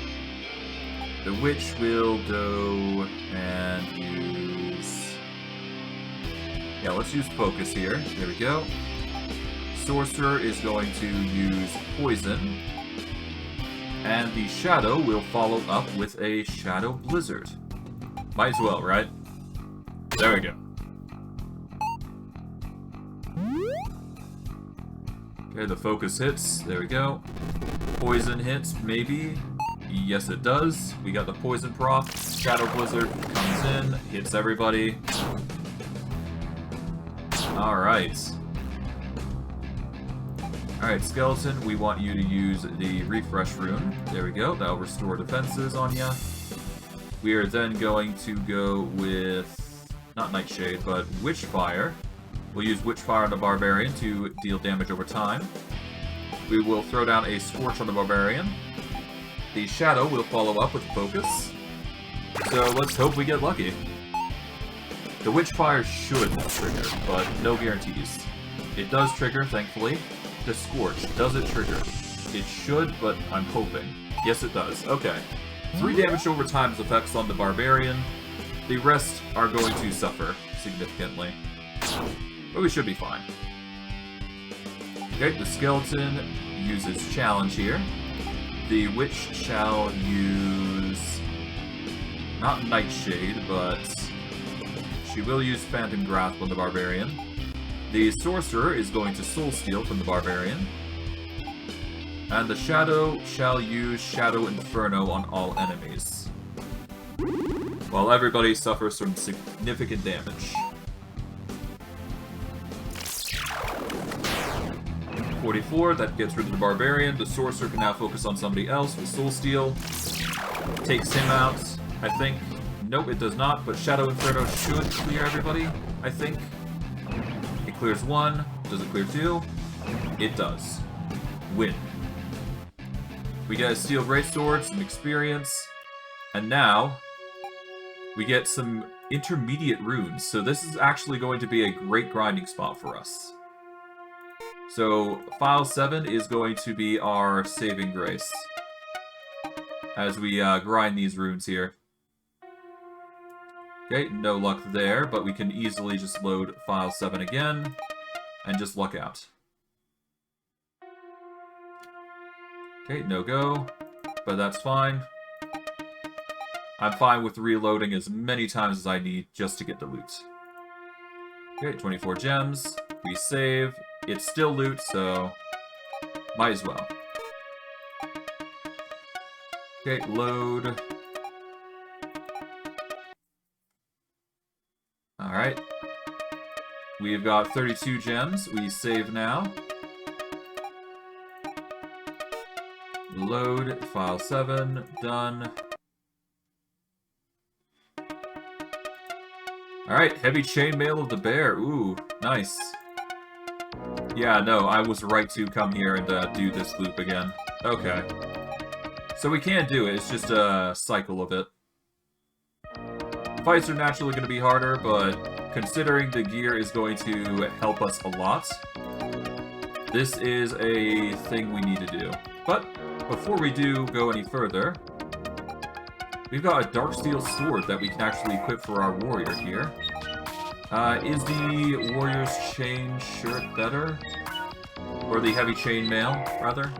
The witch will go and use... Yeah, let's use focus here. There we go. Sorcerer is going to use poison. And the shadow will follow up with a shadow blizzard. Might as well, right? There we go. Okay, the focus hits. There we go. Poison hits, maybe. Yes, it does. We got the poison proc. Shadow blizzard comes in, hits everybody. Alright. Alright, skeleton, we want you to use the refresh rune. There we go. That'll restore defenses on ya. We are then going to go with, not Nightshade, but Witchfire. We'll use Witchfire on the Barbarian to deal damage over time. We will throw down a Scorch on the Barbarian. The Shadow will follow up with Focus. So let's hope we get lucky. The Witchfire should trigger, but no guarantees. It does trigger, thankfully. The Scorch, does it trigger? It should, but I'm hoping. Yes, it does. Okay. 3 damage over time's effects on the Barbarian. The rest are going to suffer significantly. But we should be fine. Okay, the Skeleton uses Challenge here. The Witch shall use... not Nightshade, but... she will use Phantom Grasp on the Barbarian. The Sorcerer is going to Soul Steal from the Barbarian. And the Shadow shall use Shadow Inferno on all enemies. While everybody suffers some significant damage. 44, that gets rid of the Barbarian. The Sorcerer can now focus on somebody else with Soul Steal. Takes him out, I think. Nope, it does not, but Shadow Inferno should clear everybody, I think. It clears 1. Does it clear 2? It does. Win. We get a Steel Greatsword, some experience, and now we get some intermediate runes. So this is actually going to be a great grinding spot for us. So File 7 is going to be our saving grace as we grind these runes here. Okay, no luck there, but we can easily just load File 7 again and just luck out. Okay, no go, but that's fine. I'm fine with reloading as many times as I need just to get the loot. Okay, 24 gems. We save. It's still loot, so might as well. Okay, load. Alright. We've got 32 gems. We save now. Load, File 7, done. Alright, Heavy Chainmail of the Bear. Ooh, nice. Yeah, no, I was right to come here and do this loop again. Okay. So we can do it, it's just a cycle of it. Fights are naturally going to be harder, but considering the gear is going to help us a lot, this is a thing we need to do. But before we do go any further, we've got a Darksteel Sword that we can actually equip for our warrior here. Is the Warrior's Chain shirt better? Or the Heavy Chainmail, rather?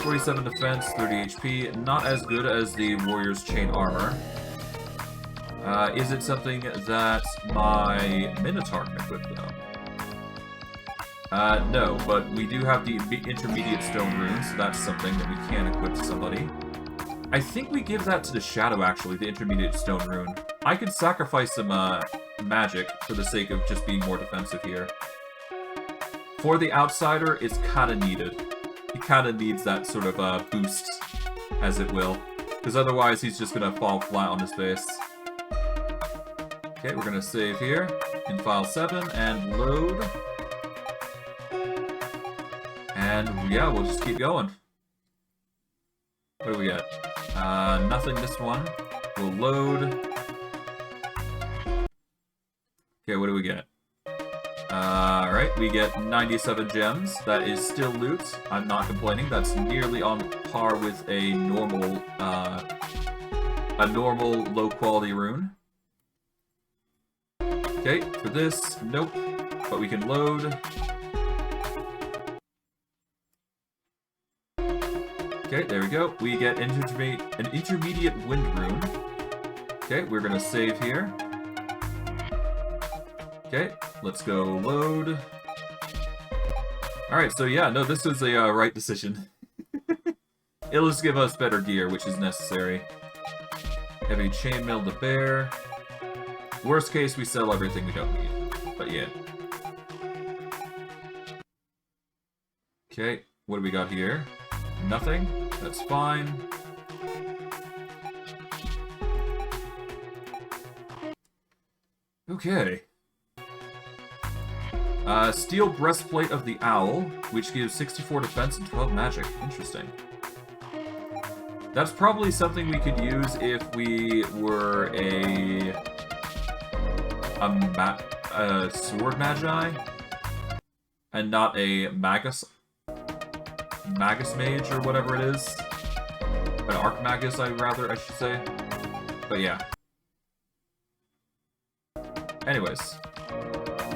47 defense, 30 HP. Not as good as the Warrior's Chain armor. Is it something that my Minotaur can equip, though? No, but we do have the intermediate stone runes, so that's something that we can equip to somebody. I think we give that to the Shadow, actually, the intermediate stone rune. I could sacrifice some magic for the sake of just being more defensive here. For the Outsider, it's kind of needed. He kind of needs that sort of boost, as it will. Because otherwise, he's just going to fall flat on his face. Okay, we're going to save here in File 7 and load. And yeah, we'll just keep going. What do we get? Nothing this one. We'll load. Okay, what do we get? Alright, we get 97 gems. That is still loot. I'm not complaining. That's nearly on par with a normal low-quality rune. Okay, for this, nope. But we can load. Okay, there we go. We get an intermediate wind rune. Okay, we're gonna save here. Okay, let's go load. Alright, so yeah, no, this is a right decision. It'll just give us better gear, which is necessary. Heavy chainmail to bear. Worst case, we sell everything we don't need. But yeah. Okay, what do we got here? Nothing. That's fine. Okay. Steel Breastplate of the Owl, which gives 64 defense and 12 magic. Interesting. That's probably something we could use if we were a sword magi, and not a magus mage or whatever it is. An arc magus, I should say. But yeah. Anyways.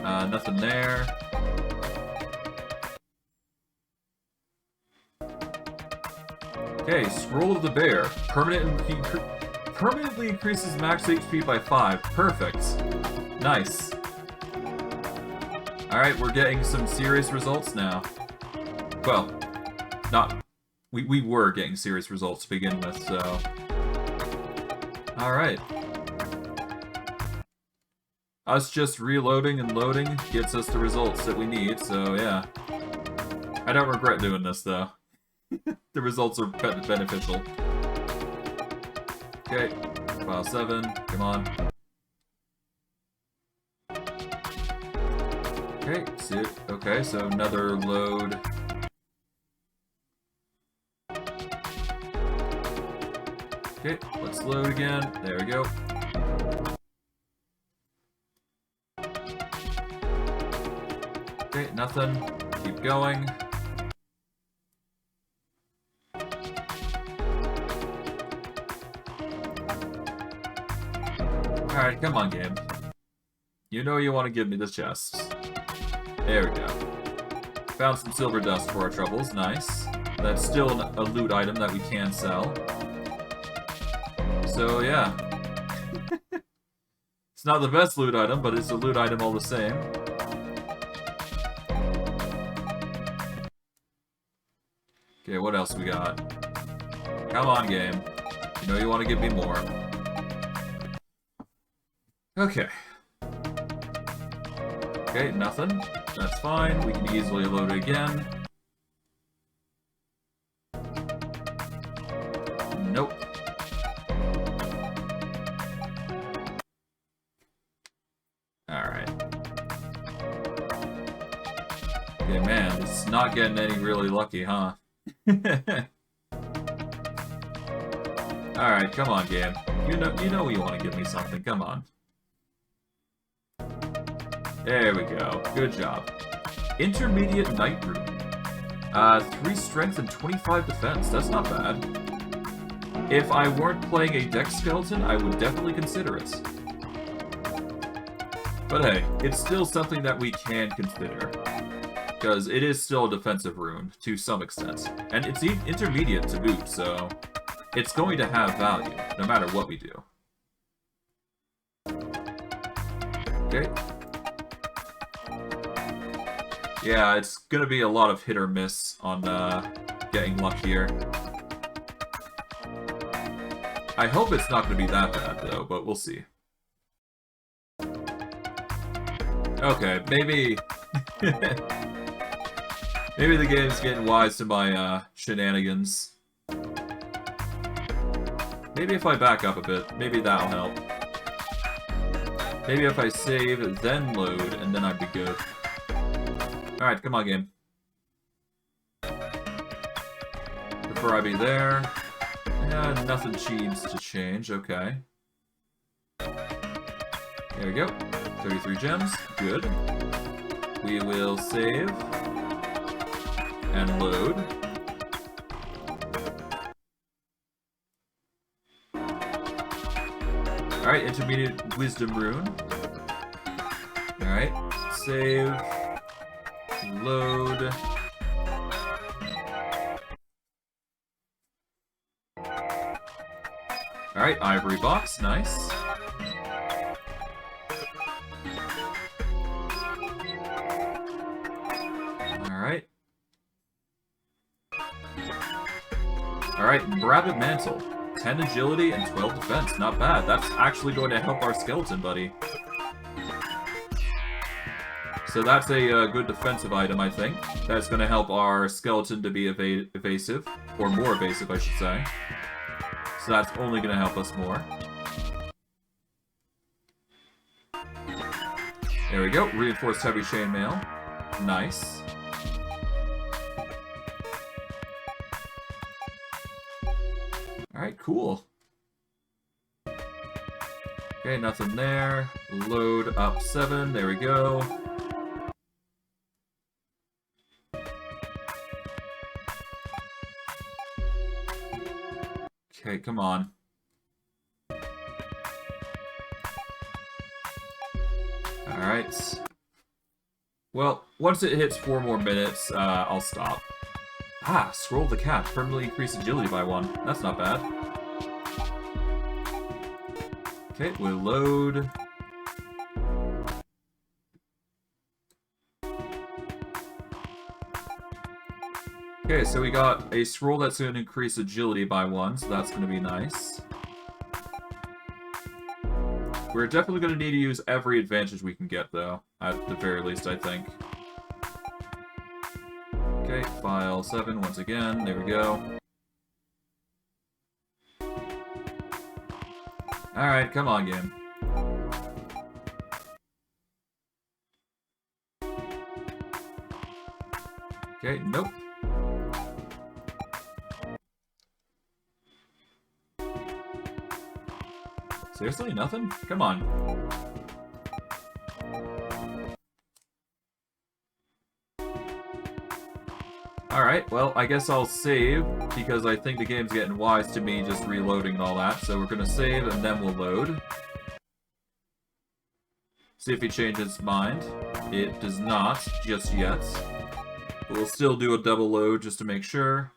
Nothing there. Okay, Scroll of the Bear. Permanently increases max HP by 5. Perfect. Nice. Alright, we're getting some serious results now. Well, we were getting serious results to begin with, so... Alright. Us just reloading and loading gets us the results that we need, so yeah. I don't regret doing this, though. The results are beneficial. Okay, file 7, come on. Okay, so another load. Okay, let's load again. There we go. Okay, nothing. Keep going. Alright, come on, game. You know you want to give me the chests. There we go. Found some silver dust for our troubles. Nice. That's still a loot item that we can sell. So, yeah. It's not the best loot item, but it's a loot item all the same. Okay, what else we got? Come on, game. You know you want to give me more. Okay. Okay, nothing. That's fine. We can easily load it again. Nope. Alright. Okay, man, this is not getting any really lucky, huh? Alright, come on, game. You know you want to give me something. Come on. There we go. Good job. Intermediate Night Rune. 3 strength and 25 defense. That's not bad. If I weren't playing a deck skeleton, I would definitely consider it. But hey, it's still something that we can consider. Because it is still a defensive rune, to some extent. And it's intermediate to boot, so... it's going to have value, no matter what we do. Okay. Yeah, it's gonna be a lot of hit or miss on getting luck here. I hope it's not gonna be that bad though, but we'll see. Okay, maybe maybe the game's getting wise to my shenanigans. Maybe if I back up a bit, maybe that'll help. Maybe if I save, then load, and then I'd be good. Alright, come on, game. Prefer I be there. Yeah, nothing needs to change, okay. There we go. 33 gems, good. We will save and load. Alright, intermediate wisdom rune. Alright, save, load. Alright, ivory box, nice. Alright. Alright, rabbit mantle. 10 agility and 12 defense, not bad. That's actually going to help our skeleton buddy. So that's a good defensive item, I think. That's going to help our skeleton to be evasive. Or more evasive, I should say. So that's only going to help us more. There we go. Reinforced heavy chainmail. Nice. Alright, cool. Okay, nothing there. Load up 7. There we go. Okay, come on. Alright. Well, once it hits 4 more minutes, I'll stop. Ah, scroll of the cat. Permanently increase agility by 1. That's not bad. Okay, we'll load. Okay, so we got a scroll that's going to increase agility by 1, so that's going to be nice. We're definitely going to need to use every advantage we can get, though. At the very least, I think. Okay, file 7 once again. There we go. Alright, come on, game. Okay, nope. Seriously? Nothing? Come on. Alright, well, I guess I'll save, because I think the game's getting wise to me just reloading and all that, so we're gonna save, and then we'll load. See if he changes his mind. It does not, just yet. But we'll still do a double load, just to make sure.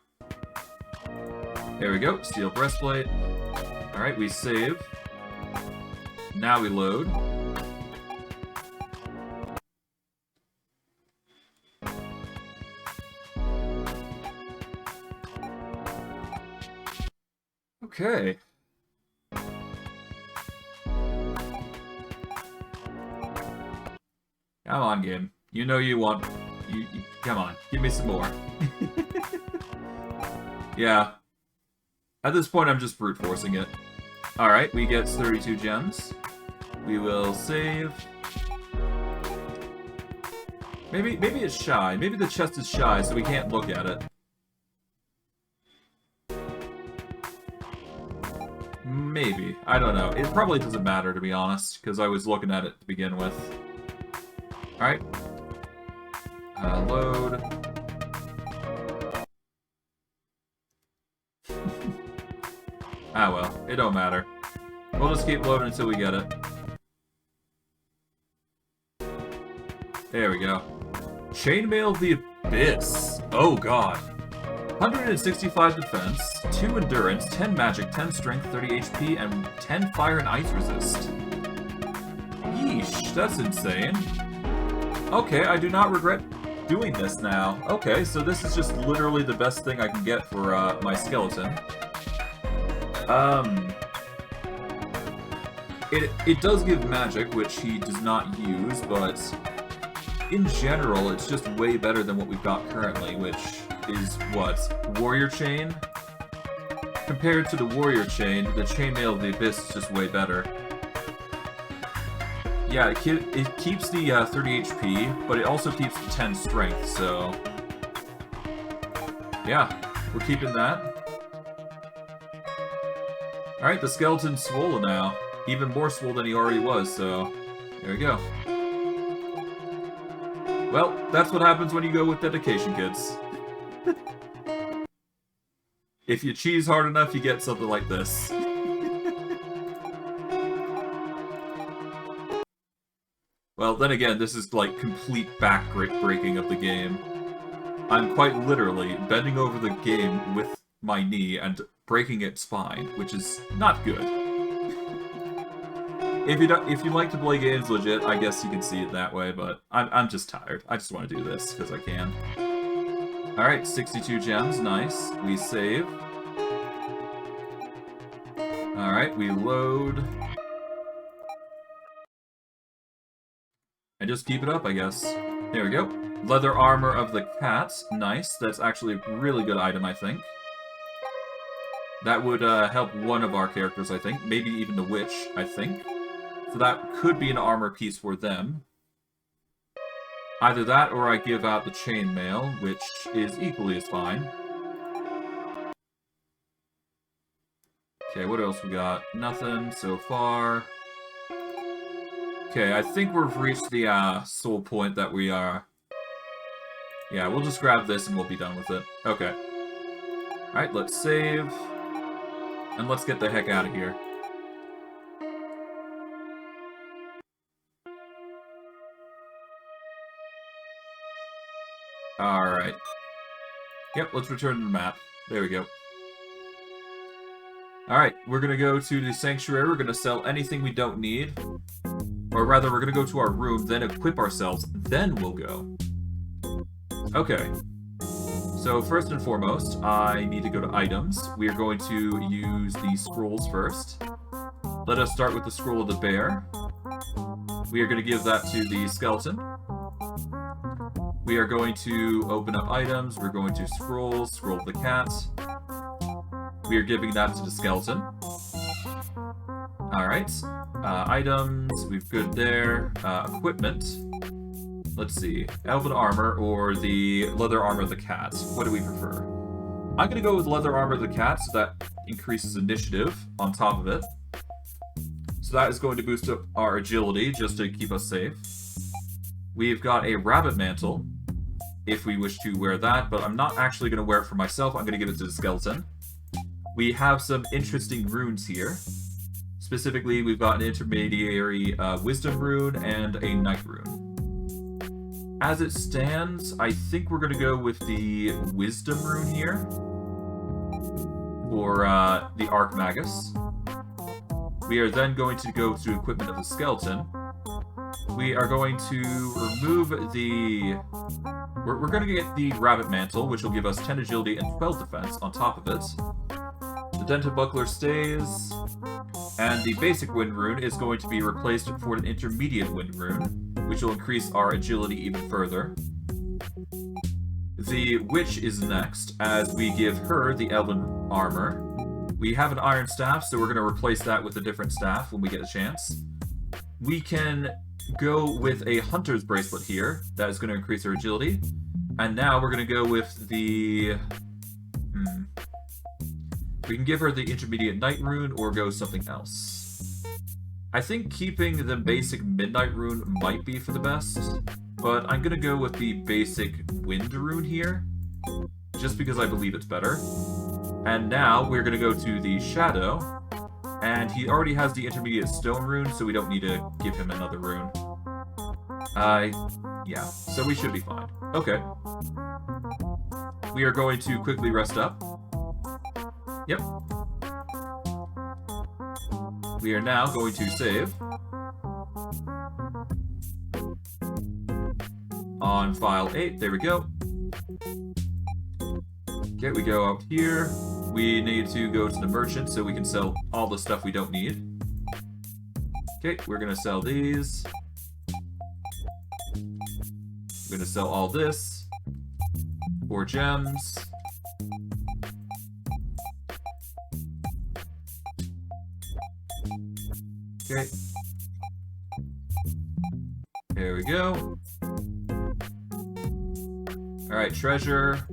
There we go, steel breastplate. Alright, we save. Now we load. Okay. Come on, game. You know you want... You, come on, give me some more. Yeah. At this point, I'm just brute forcing it. Alright, we get 32 gems. We will save. Maybe it's shy. Maybe the chest is shy, so we can't look at it. Maybe. I don't know. It probably doesn't matter, to be honest, because I was looking at it to begin with. Alright. Load. Ah well, it don't matter. We'll just keep loading until we get it. There we go. Chainmail of the Abyss. Oh god. 165 defense, 2 endurance, 10 magic, 10 strength, 30 HP, and 10 fire and ice resist. Yeesh, that's insane. Okay, I do not regret doing this now. Okay, so this is just literally the best thing I can get for my skeleton. It does give magic, which he does not use, but in general, it's just way better than what we've got currently, which is, what, Warrior Chain? Compared to the Warrior Chain, the Chainmail of the Abyss is just way better. Yeah, it keeps the 30 HP, but it also keeps the 10 strength, so... yeah, we're keeping that. Alright, the skeleton's swollen now. Even more swollen than he already was, so... there we go. Well, that's what happens when you go with dedication, kids. If you cheese hard enough, you get something like this. Well, then again, this is like complete back-breaking of the game. I'm quite literally bending over the game with my knee and breaking its spine, which is not good. If you like to play games legit, I guess you can see it that way, but I'm just tired. I just want to do this because I can. Alright, 62 gems, nice. We save. Alright, we load. And just keep it up, I guess. There we go. Leather armor of the cat, nice. That's actually a really good item, I think. That would help one of our characters, I think. Maybe even the witch, I think. So that could be an armor piece for them. Either that or I give out the chainmail, which is equally as fine. Okay, what else we got? Nothing so far. Okay, I think we've reached the soul point that we are... Yeah, we'll just grab this and we'll be done with it. Okay. Alright, let's save. And let's get the heck out of here. Alright. Yep, let's return to the map. There we go. Alright, we're gonna go to the sanctuary. We're gonna sell anything we don't need. Or rather, we're gonna go to our room, then equip ourselves, then we'll go. Okay. So first and foremost, I need to go to items. We are going to use the scrolls first. Let us start with the scroll of the bear. We are going to give that to the skeleton. We are going to open up items. We're going to scroll of the cat. We are giving that to the skeleton. Alright. Items, we've good there. Equipment. Let's see. Elven armor or the leather armor of the cat. What do we prefer? I'm going to go with leather armor of the cat, so that increases initiative on top of it. So that is going to boost up our agility just to keep us safe. We've got a rabbit mantle, if we wish to wear that, but I'm not actually going to wear it for myself. I'm going to give it to the skeleton. We have some interesting runes here. Specifically, we've got an intermediary wisdom rune and a night rune. As it stands, I think we're going to go with the wisdom rune here for the Archmagus. We are then going to go to equipment of the skeleton. We are going to remove the... We're going to get the rabbit mantle, which will give us 10 agility and 12 defense on top of it. The dented buckler stays. And the basic wind rune is going to be replaced for an intermediate wind rune, which will increase our agility even further. The witch is next, as we give her the elven armor. We have an iron staff, so we're going to replace that with a different staff when we get a chance. We can go with a hunter's bracelet here. That is going to increase her agility. And now we're going to go with the... We can give her the intermediate night rune or go something else. I think keeping the basic midnight rune might be for the best, but I'm going to go with the basic wind rune here, just because I believe it's better. And now we're going to go to the shadow, and he already has the intermediate stone rune, so we don't need to give him another rune. Yeah, so we should be fine. Okay. We are going to quickly rest up. Yep. We are now going to save. On file 8, there we go. Okay, we go up here. We need to go to the merchant so we can sell all the stuff we don't need. Okay, we're gonna sell these. We're gonna sell all this. 4 gems. Okay. There we go. Alright, treasure.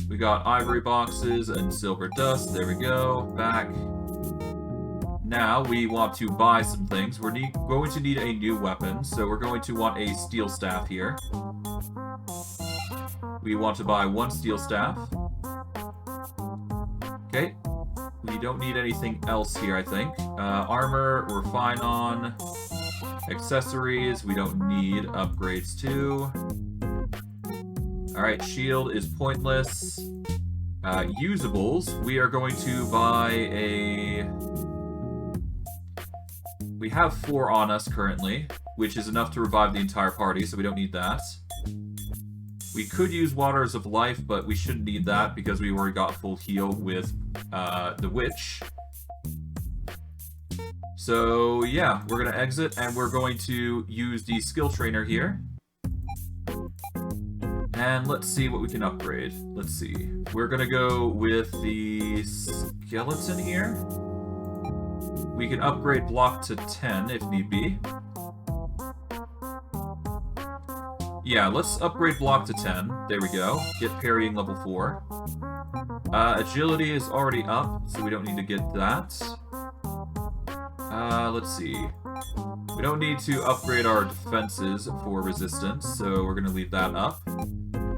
We got ivory boxes and silver dust. There we go. Back. Now we want to buy some things. We're going to need a new weapon, so we're going to want a steel staff here. We want to buy 1 steel staff. Okay. We don't need anything else here, I think. Armor, we're fine on. Accessories, we don't need upgrades to. Alright, shield is pointless. Usables, we are going to buy a... We have 4 on us currently, which is enough to revive the entire party, so we don't need that. We could use Waters of Life, but we shouldn't need that because we already got full heal with the Witch. So, yeah, we're going to exit, and we're going to use the skill trainer here. And let's see what we can upgrade. Let's see. We're going to go with the skeleton here. We can upgrade block to 10 if need be. Yeah, let's upgrade block to 10. There we go. Get parrying level 4. Agility is already up, so we don't need to get that. Let's see. We don't need to upgrade our defenses for resistance, so we're going to leave that up.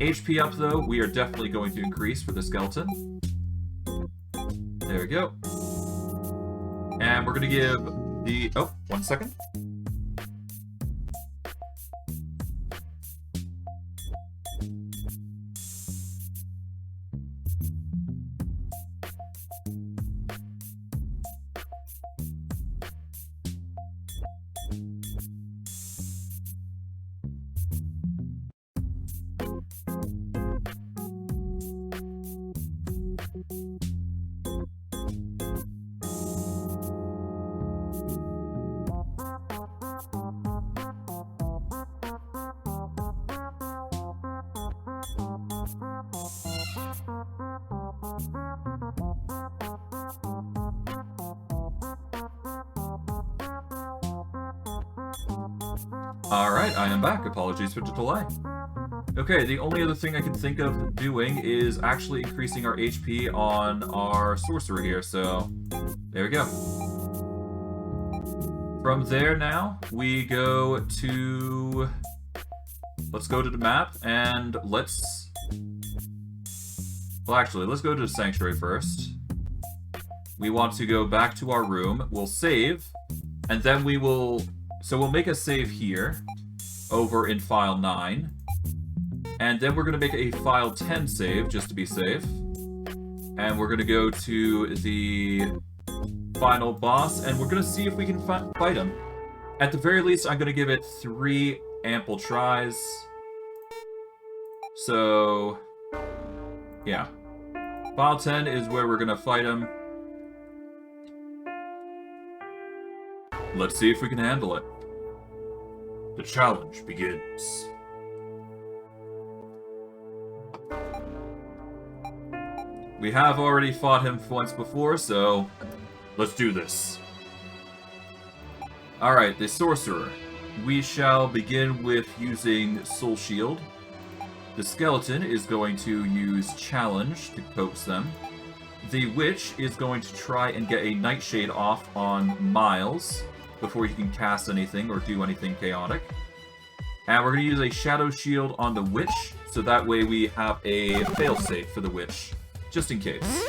HP up, though, we are definitely going to increase for the skeleton. There we go. And we're going to give the... Oh, 1 second. Alright, I am back. Apologies for the delay. Okay, the only other thing I can think of doing is actually increasing our HP on our sorcerer here, so there we go. From there now, we go to... Let's go to the map, and let's... Well, actually, let's go to the sanctuary first. We want to go back to our room, we'll save, and then we will... So we'll make a save here, over in file 9. And then we're going to make a file 10 save, just to be safe. And we're going to go to the final boss, and we're going to see if we can fight him. At the very least, I'm going to give it 3 ample tries. So, yeah. File 10 is where we're going to fight him. Let's see if we can handle it. The challenge begins. We have already fought him once before, so let's do this. Alright, the Sorcerer. We shall begin with using Soul Shield. The Skeleton is going to use Challenge to coax them. The Witch is going to try and get a Nightshade off on Miles before he can cast anything or do anything chaotic. And we're going to use a Shadow Shield on the Witch, so that way we have a failsafe for the Witch, just in case.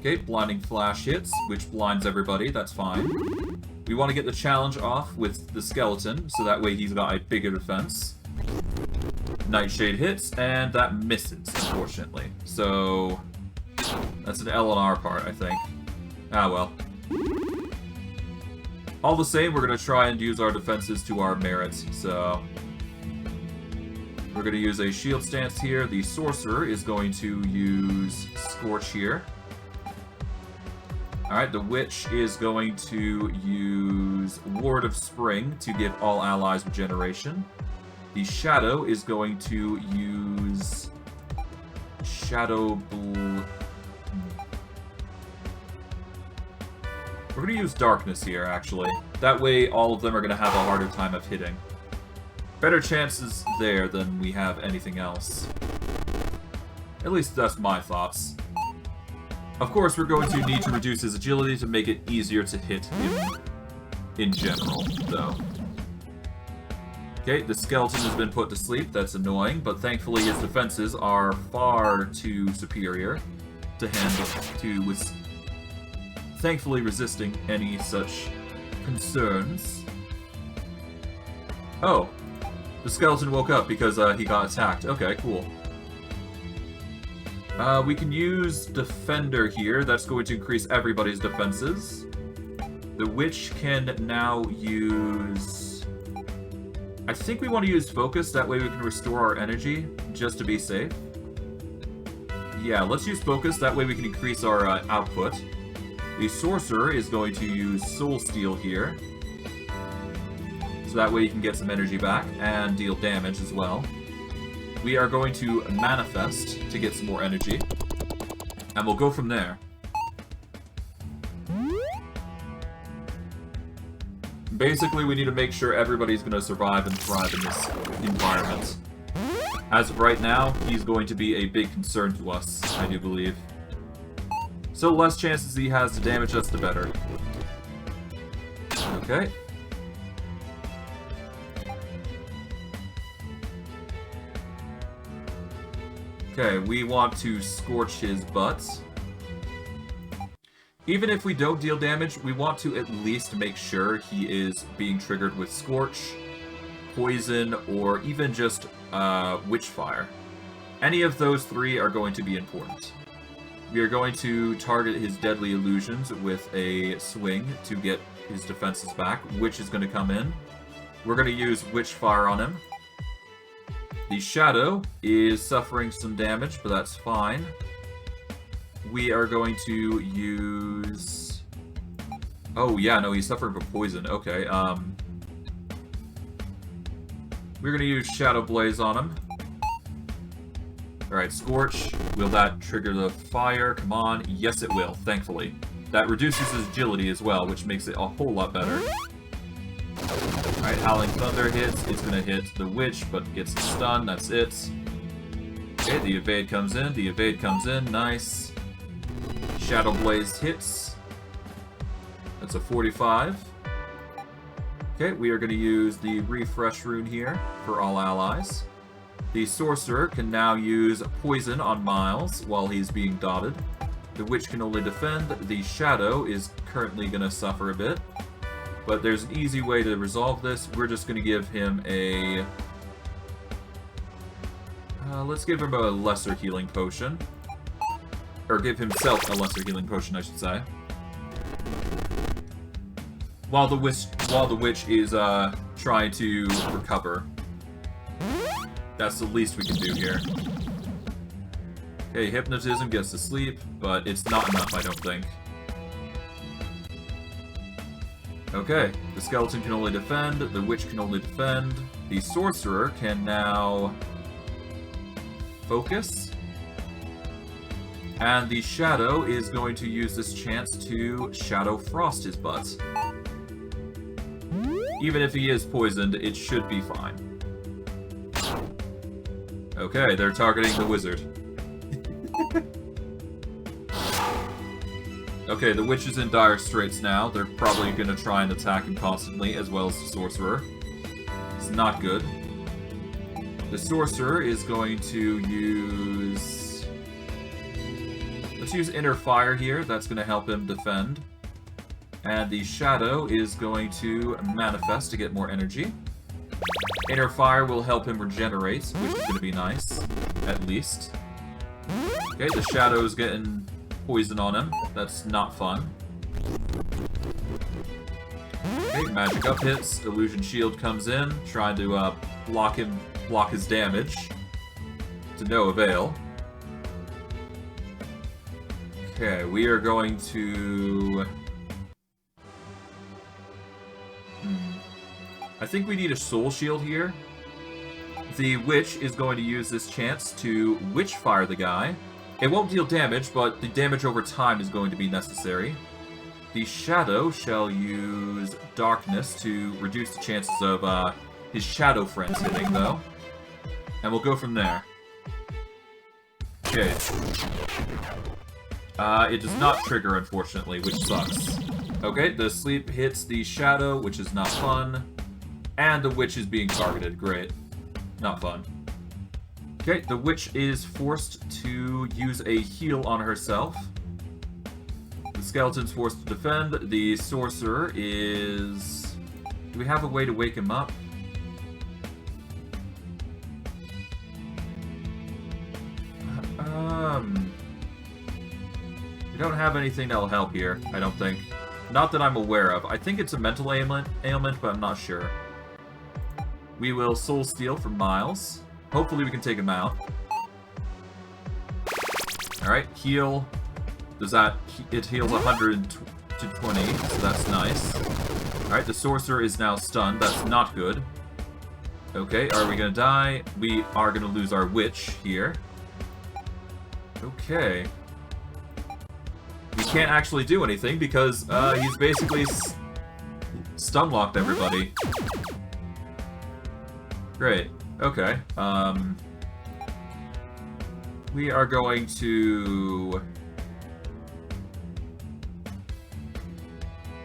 Okay, Blinding Flash hits, which blinds everybody, that's fine. We want to get the challenge off with the Skeleton, so that way he's got a bigger defense. Nightshade hits, and that misses, unfortunately. So, that's an L on our part, I think. Ah, well. All the same, we're going to try and use our defenses to our merits, so... We're going to use a shield stance here. The Sorcerer is going to use Scorch here. Alright, the Witch is going to use Ward of Spring to give all allies regeneration. The Shadow is going to use... Shadow... We're going to use Darkness here, actually. That way, all of them are going to have a harder time of hitting. Better chances there than we have anything else. At least that's my thoughts. Of course, we're going to need to reduce his agility to make it easier to hit him in general, though. Okay, the skeleton has been put to sleep. That's annoying, but thankfully his defenses are far too superior to handle, thankfully resisting any such concerns. Oh, the skeleton woke up because he got attacked. Okay, cool. We can use Defender here. That's going to increase everybody's defenses. The Witch can now use... I think we want to use Focus, that way we can restore our energy, just to be safe. Yeah, let's use Focus, that way we can increase our output. The Sorcerer is going to use Soul Steal here. So that way you can get some energy back, and deal damage as well. We are going to Manifest to get some more energy. And we'll go from there. Basically, we need to make sure everybody's going to survive and thrive in this environment. As of right now, he's going to be a big concern to us, I do believe. So the less chances he has to damage us, the better. Okay. Okay, we want to Scorch his butt. Even if we don't deal damage, we want to at least make sure he is being triggered with Scorch, Poison, or even just Witchfire. Any of those three are going to be important. We are going to target his Deadly Illusions with a swing to get his defenses back. Witch is going to come in. We're going to use Witchfire on him. The Shadow is suffering some damage, but that's fine. We are going to use... Oh, yeah, no, he's suffering from poison. Okay, we're going to use Shadow Blaze on him. Alright, Scorch. Will that trigger the fire? Come on. Yes, it will, thankfully. That reduces his agility as well, which makes it a whole lot better. Alright, Howling Thunder hits. It's going to hit the Witch, but gets a stun. That's it. Okay, the Evade comes in. The Evade comes in. Nice. Shadow Blaze hits. That's a 45. Okay, we are going to use the Refresh rune here for all allies. The Sorcerer can now use Poison on Miles while he's being dotted. The Witch can only defend. The Shadow is currently going to suffer a bit. But there's an easy way to resolve this. We're just going to give him a... let's give him a Lesser Healing Potion. Or give himself a Lesser Healing Potion, I should say. While the Witch is trying to recover. That's the least we can do here. Okay, Hypnotism gets to sleep, but it's not enough, I don't think. Okay, the Skeleton can only defend, the Witch can only defend, the Sorcerer can now focus, and the Shadow is going to use this chance to Shadow Frost his butt. Even if he is poisoned, it should be fine. Okay, they're targeting the Wizard. Okay, the Witch is in dire straits now. They're probably going to try and attack him constantly, as well as the Sorcerer. It's not good. The Sorcerer is going to use... Let's use Inner Fire here. That's going to help him defend. And the Shadow is going to Manifest to get more energy. Inner Fire will help him regenerate, which is going to be nice, at least. Okay, the Shadow's getting poison on him. That's not fun. Okay, Magic Up hits. Illusion Shield comes in, trying to block his damage. To no avail. Okay, we are going to... I think we need a Soul Shield here. The Witch is going to use this chance to Witchfire the guy. It won't deal damage, but the damage over time is going to be necessary. The Shadow shall use Darkness to reduce the chances of his Shadow friends hitting, though. And we'll go from there. Okay. It does not trigger, unfortunately, which sucks. Okay, the sleep hits the Shadow, which is not fun. And the witch is being targeted. Great. Not fun. Okay, the witch is forced to use a heal on herself. The skeleton's forced to defend. The sorcerer is... Do we have a way to wake him up? We don't have anything that'll help here, I don't think. Not that I'm aware of. I think it's a mental ailment, but I'm not sure. We will soul steal from Miles. Hopefully we can take him out. Alright, heal. Does that... It heals 100 to 20, so that's nice. Alright, the sorcerer is now stunned. That's not good. Okay, are we gonna die? We are gonna lose our witch here. Okay. We can't actually do anything because he's basically stun-locked everybody. Great. Okay. We are going to...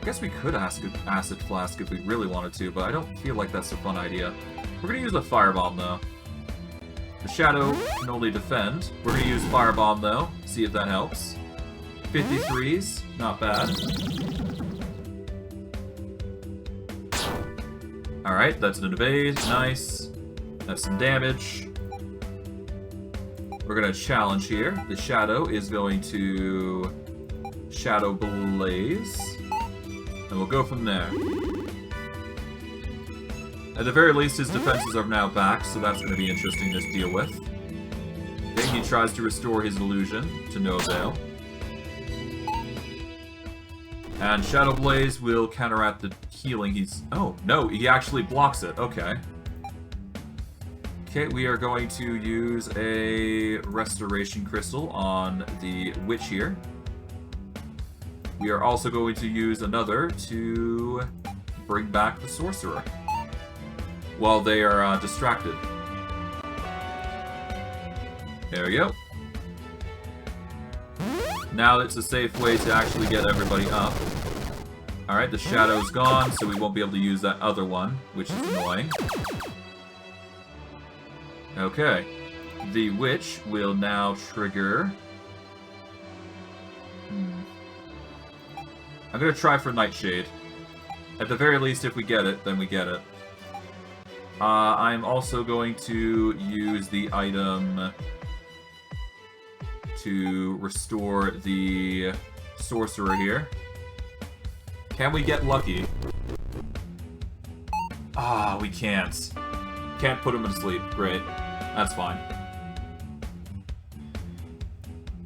I guess we could ask an acid flask if we really wanted to, but I don't feel like that's a fun idea. We're gonna use a firebomb though. The shadow can only defend. We're gonna use firebomb though, see if that helps. 53s, not bad. Alright, that's an evade, nice. That's some damage. We're gonna challenge here. The shadow is going to Shadow Blaze. And we'll go from there. At the very least, his defenses are now back, so that's going to be interesting to deal with. Okay, he tries to restore his illusion to no avail. And Shadow Blaze will counteract the healing he's... Oh, no, he actually blocks it. Okay. Okay, we are going to use a Restoration Crystal on the Witch here. We are also going to use another to bring back the Sorcerer while they are distracted. There we go. Now it's a safe way to actually get everybody up. Alright, the Shadow's gone, so we won't be able to use that other one, which is annoying. Okay. The Witch will now trigger... I'm gonna try for Nightshade. At the very least, if we get it, then we get it. I'm also going to use the item to restore the Sorcerer here. Can we get lucky? Ah, we can't. Can't put him to sleep. Great. That's fine.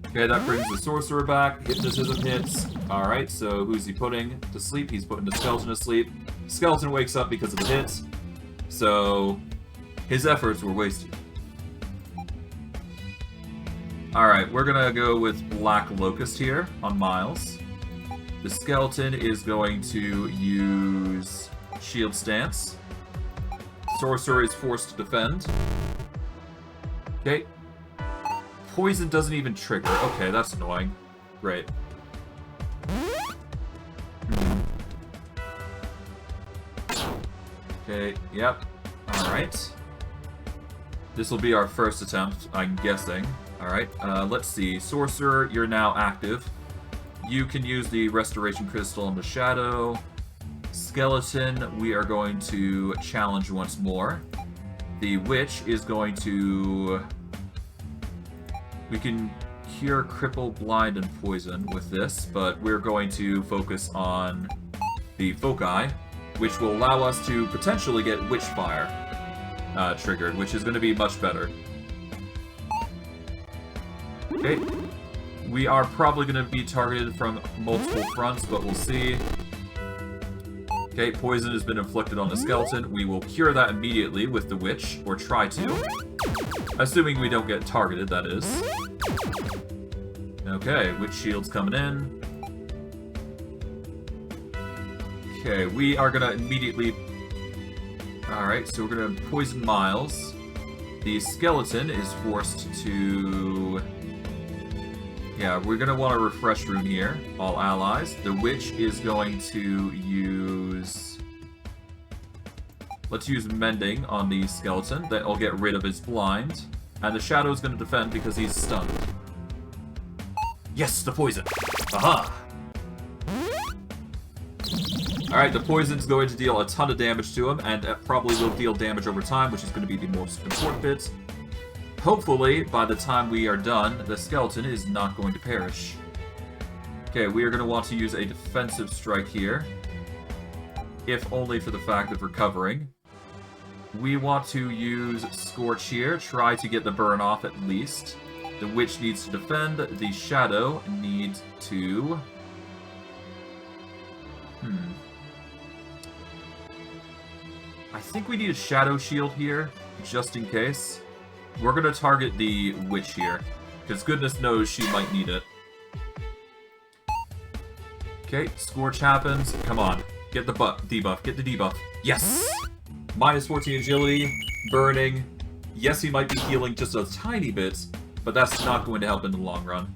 Okay, that brings the Sorcerer back. Hypnotism hits. Alright, so who's he putting to sleep? He's putting the Skeleton to sleep. Skeleton wakes up because of the hits. So, his efforts were wasted. Alright, we're gonna go with Black Locust here on Miles. The Skeleton is going to use Shield Stance. Sorcerer is forced to defend. Okay. Poison doesn't even trigger. Okay, that's annoying. Great. Okay, yep. Alright. This will be our first attempt, I'm guessing. Alright, let's see. Sorcerer, you're now active. You can use the Restoration Crystal on the Shadow. Skeleton, we are going to challenge once more. The Witch is going to... We can cure, cripple, blind, and poison with this, but we're going to focus on the foci, which will allow us to potentially get Witchfire triggered, which is going to be much better. Okay. We are probably going to be targeted from multiple fronts, but we'll see. Okay, poison has been inflicted on the Skeleton. We will cure that immediately with the Witch, or try to. Assuming we don't get targeted, that is. Okay, Witch Shield's coming in. Okay, we are gonna immediately... Alright, so we're gonna poison Miles. The Skeleton is forced to... Yeah, we're gonna want a refresh room here, all allies. The Witch is going to use... Let's use Mending on the skeleton. That'll get rid of his blind. And the Shadow's going to defend because he's stunned. Yes, the poison! Aha! Alright, the poison's going to deal a ton of damage to him, and it probably will deal damage over time, which is going to be the most important bit. Hopefully, by the time we are done, the skeleton is not going to perish. Okay, we are going to want to use a defensive strike here. If only for the fact of recovering. We want to use Scorch here, try to get the burn off at least. The Witch needs to defend, the Shadow needs to... I think we need a Shadow Shield here, just in case. We're going to target the Witch here, because goodness knows she might need it. Okay, Scorch happens. Come on, get the debuff, get the debuff. Yes! Minus 14 agility, burning. Yes, he might be healing just a tiny bit, but that's not going to help in the long run.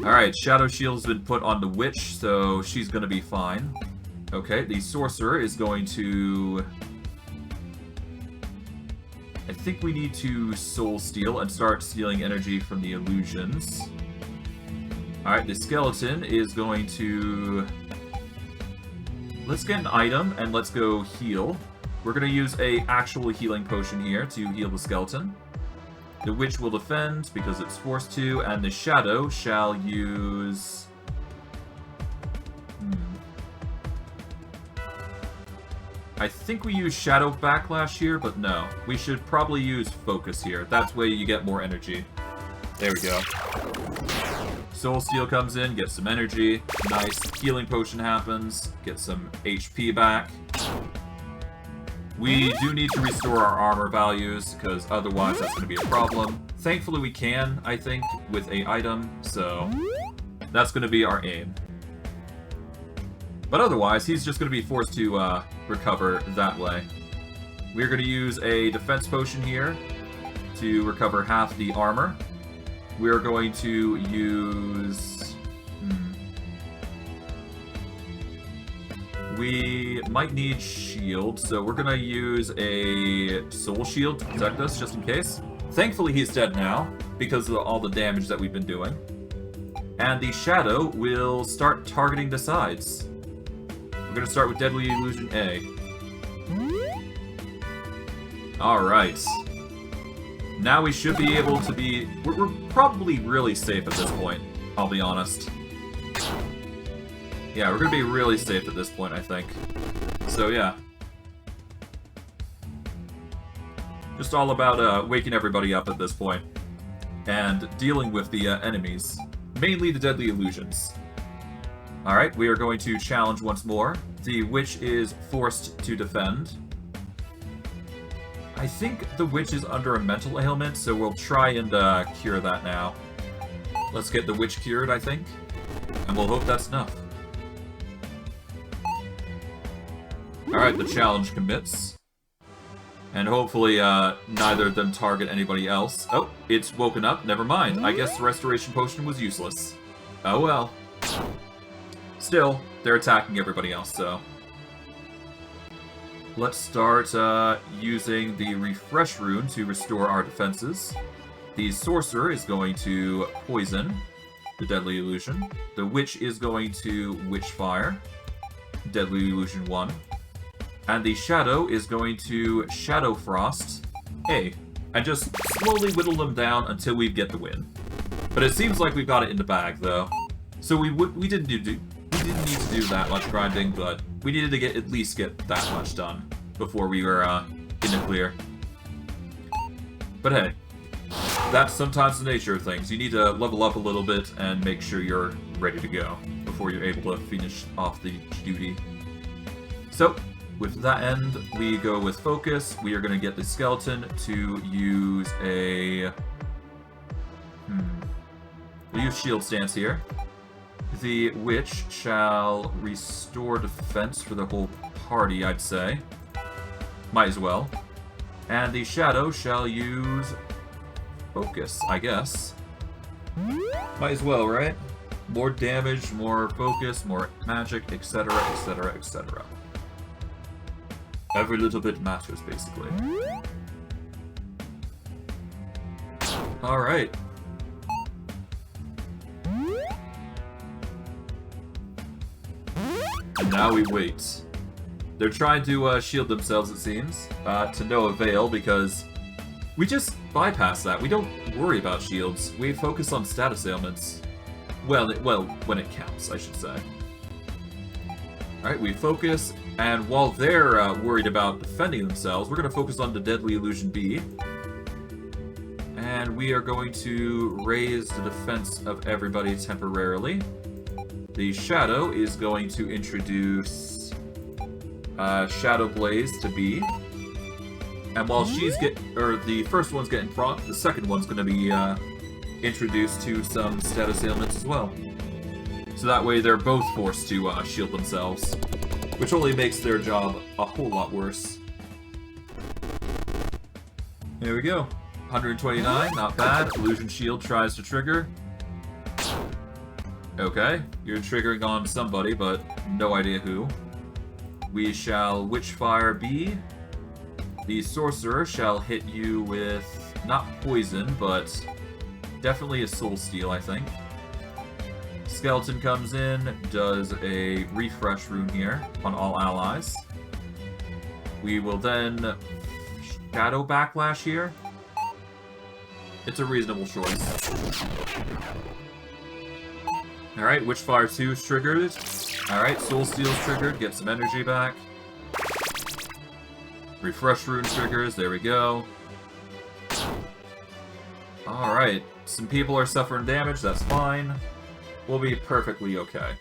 Alright, Shadow Shield has been put on the Witch, so she's going to be fine. Okay, the Sorcerer is going to... I think we need to Soul Steal and start stealing energy from the illusions. Alright, the Skeleton is going to... Let's get an item, and let's go heal. We're going to use a actual healing potion here to heal the Skeleton. The Witch will defend, because it's forced to, and the Shadow shall use... I think we use Shadow Backlash here, but no. We should probably use Focus here. That's way you get more energy. There we go. Soul Steal comes in, gets some energy. Nice. Healing Potion happens. Get some HP back. We do need to restore our armor values, because otherwise that's going to be a problem. Thankfully we can, I think, with a item, so that's going to be our aim. But otherwise, he's just going to be forced to recover that way. We're going to use a defense potion here to recover half the armor. We're going to use... We might need shield, so we're going to use a soul shield to protect us, just in case. Thankfully, he's dead now, because of all the damage that we've been doing. And the Shadow will start targeting the sides. We're going to start with Deadly Illusion A. Alright. Now we should be able to be... We're probably really safe at this point, I'll be honest. Yeah, we're going to be really safe at this point, I think. So, yeah. Just all about waking everybody up at this point. And dealing with the enemies. Mainly the Deadly Illusions. Alright, we are going to challenge once more. The Witch is forced to defend. I think the Witch is under a mental ailment, so we'll try and cure that now. Let's get the Witch cured, I think. And we'll hope that's enough. Alright, the challenge commits. And hopefully neither of them target anybody else. Oh, it's woken up. Never mind. I guess the restoration potion was useless. Oh well. Still, they're attacking everybody else, so... Let's start using the Refresh Rune to restore our defenses. The Sorcerer is going to poison the Deadly Illusion. The Witch is going to Witch Fire. Deadly Illusion 1. And the Shadow is going to Shadow Frost A. And just slowly whittle them down until we get the win. But it seems like we've got it in the bag, though. So we didn't need to do that much grinding, but we needed to at least get that much done before we were in the clear. But hey, that's sometimes the nature of things. You need to level up a little bit and make sure you're ready to go before you're able to finish off the duty. So, with that end, we go with Focus. We are going to get the Skeleton to use a... We'll use Shield Stance here. The Witch shall restore defense for the whole party, I'd say. Might as well. And the Shadow shall use Focus, I guess. Might as well, right? More damage, more focus, more magic, etc., etc., etc. Every little bit matters, basically. Alright. And now we wait. They're trying to shield themselves, it seems, to no avail, because we just bypass that. We don't worry about shields. We focus on status ailments. Well, when it counts, I should say. Alright, we focus, and while they're worried about defending themselves, we're going to focus on the Deadly Illusion B. And we are going to raise the defense of everybody temporarily. The Shadow is going to introduce Shadow Blaze to B. And while the first one's getting proc, the second one's going to be introduced to some status ailments as well. So that way they're both forced to shield themselves, which only makes their job a whole lot worse. There we go. 129, not bad. Illusion Shield tries to trigger. Okay, you're triggering on somebody, but no idea who. We shall Witchfire B. The Sorcerer shall hit you with, not poison, but definitely a Soul Steal, I think. Skeleton comes in, does a refresh rune here on all allies. We will then Shadow Backlash here. It's a reasonable choice. Alright, Witchfire 2 is triggered. Alright, Soul Steal's triggered, get some energy back. Refresh rune triggers, there we go. Alright, some people are suffering damage, that's fine. We'll be perfectly okay.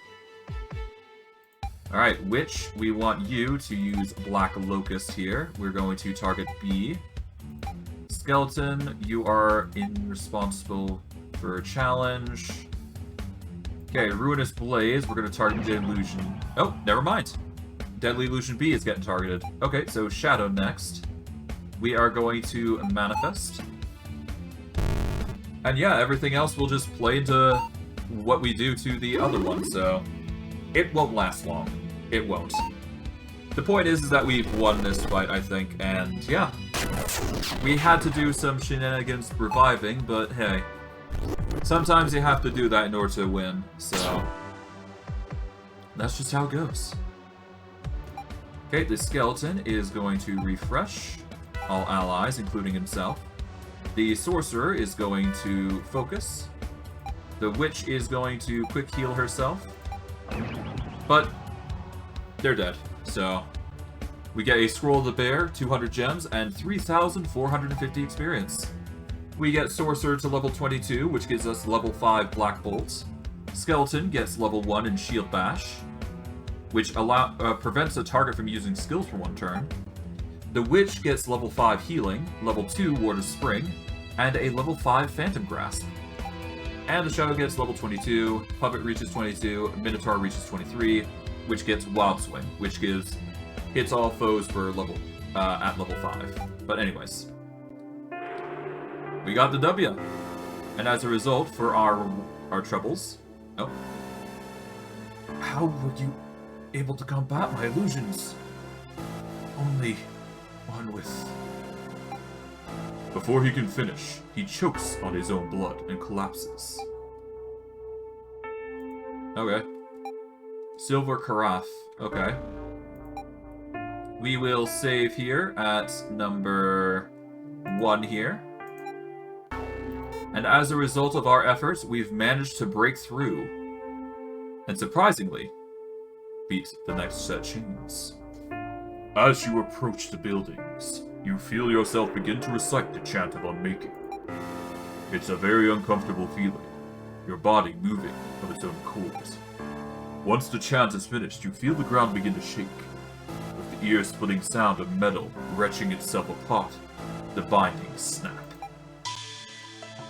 Alright, Witch, we want you to use Black Locust here. We're going to target B. Skeleton, you are responsible for a challenge. Okay, Ruinous Blaze, we're going to target Deadly Illusion. Oh, never mind. Deadly Illusion B is getting targeted. Okay, so Shadow next. We are going to Manifest. And yeah, everything else will just play into what we do to the other one, so it won't last long. It won't. The point is that we've won this fight, I think, and yeah. We had to do some shenanigans reviving, but hey. Sometimes you have to do that in order to win, so that's just how it goes. Okay, the Skeleton is going to refresh all allies, including himself. The Sorcerer is going to focus. The Witch is going to quick heal herself. But they're dead, so we get a Scroll of the Bear, 200 gems, and 3,450 experience. We get Sorcerer to level 22, which gives us level 5 Black Bolt. Skeleton gets level 1 in Shield Bash, which prevents a target from using skills for one turn. The Witch gets level 5 Healing, level 2 Ward of Spring, and a level 5 Phantom Grasp. And the Shadow gets level 22, Puppet reaches 22, Minotaur reaches 23, which gets Wild Swing, which hits all foes for at level 5. But anyways. We got the W. And as a result, for our troubles... Oh. How were you able to combat my illusions? Only one with... Before he can finish, he chokes on his own blood and collapses. Okay. Silver Carafe. Okay. We will save here at number 1 here. And as a result of our efforts, we've managed to break through. And surprisingly, beat the next set chains. As you approach the buildings, you feel yourself begin to recite the chant of unmaking. It's a very uncomfortable feeling, your body moving of its own accord. Once the chant is finished, you feel the ground begin to shake. With the ear-splitting sound of metal wrenching itself apart, the bindings snap.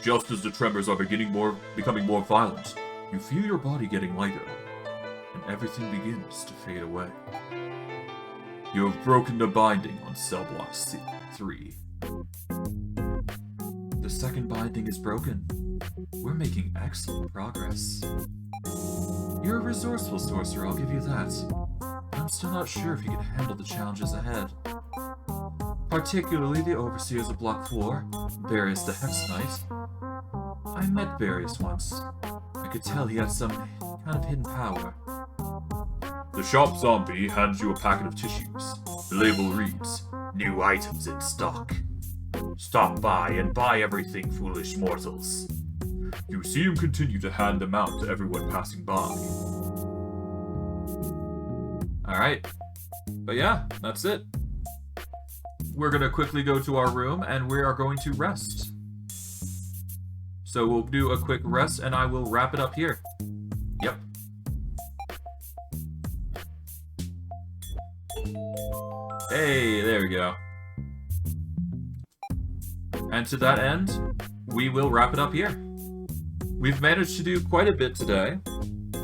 Just as the tremors are becoming more violent, you feel your body getting lighter, and everything begins to fade away. You have broken the binding on cell block 3. The second binding is broken. We're making excellent progress. You're a resourceful sorcerer, I'll give you that. I'm still not sure if you can handle the challenges ahead. Particularly the overseers of Block 4, Barius the Hex Knight. I met Barius once. I could tell he had some kind of hidden power. The shop zombie hands you a packet of tissues. The label reads, "New items in stock. Stop by and buy everything, foolish mortals." You see him continue to hand them out to everyone passing by. Alright. But yeah, that's it. We're gonna quickly go to our room and we are going to rest. So we'll do a quick rest and I will wrap it up here. Yep. Hey, there we go. And to that end, we will wrap it up here. We've managed to do quite a bit today.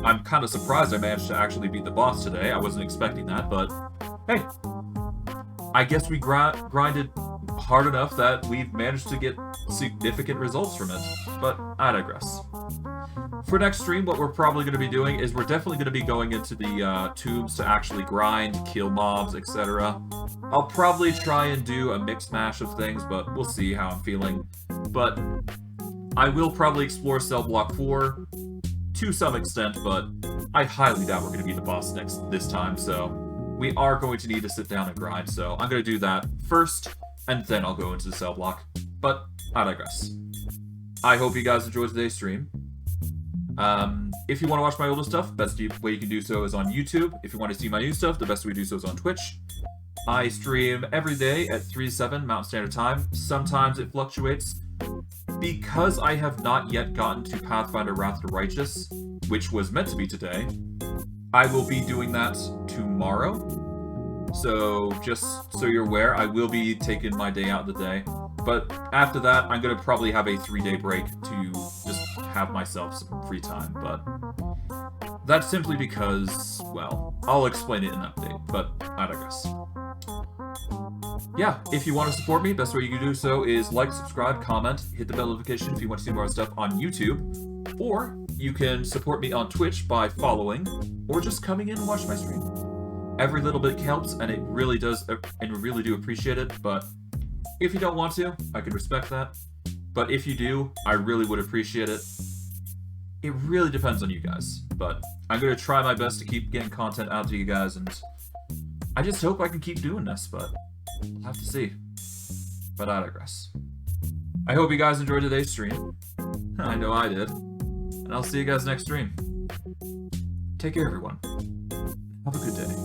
I'm kind of surprised I managed to actually beat the boss today. I wasn't expecting that, but hey. I guess we grinded hard enough that we've managed to get significant results from it. But I digress. For next stream, what we're probably going to be doing is we're definitely going to be going into the tubes to actually grind, kill mobs, etc. I'll probably try and do a mix mash of things, but we'll see how I'm feeling. But I will probably explore Cell Block 4 to some extent, but I highly doubt we're going to be the boss this time, so we are going to need to sit down and grind, so I'm going to do that first, and then I'll go into the cell block. But I digress. I hope you guys enjoyed today's stream. If you want to watch my older stuff, best way you can do so is on YouTube. If you want to see my new stuff, the best way to do so is on Twitch. I stream every day at 3 to 7 Mountain Standard Time. Sometimes it fluctuates. Because I have not yet gotten to Pathfinder Wrath of the Righteous, which was meant to be today, I will be doing that tomorrow. So, just so you're aware, I will be taking my day out of the day. But after that, I'm going to probably have a 3-day break to just have myself some free time. But that's simply because, well, I'll explain it in an update, but I digress. Yeah, if you want to support me, best way you can do so is like, subscribe, comment, hit the bell notification if you want to see more stuff on YouTube, or you can support me on Twitch by following, or just coming in and watch my stream. Every little bit helps, and it really does, and we really do appreciate it, but if you don't want to, I can respect that. But if you do, I really would appreciate it. It really depends on you guys, but I'm going to try my best to keep getting content out to you guys, and I just hope I can keep doing this, but we'll have to see. But I digress. I hope you guys enjoyed today's stream. I know I did. And I'll see you guys next stream. Take care, everyone. Have a good day.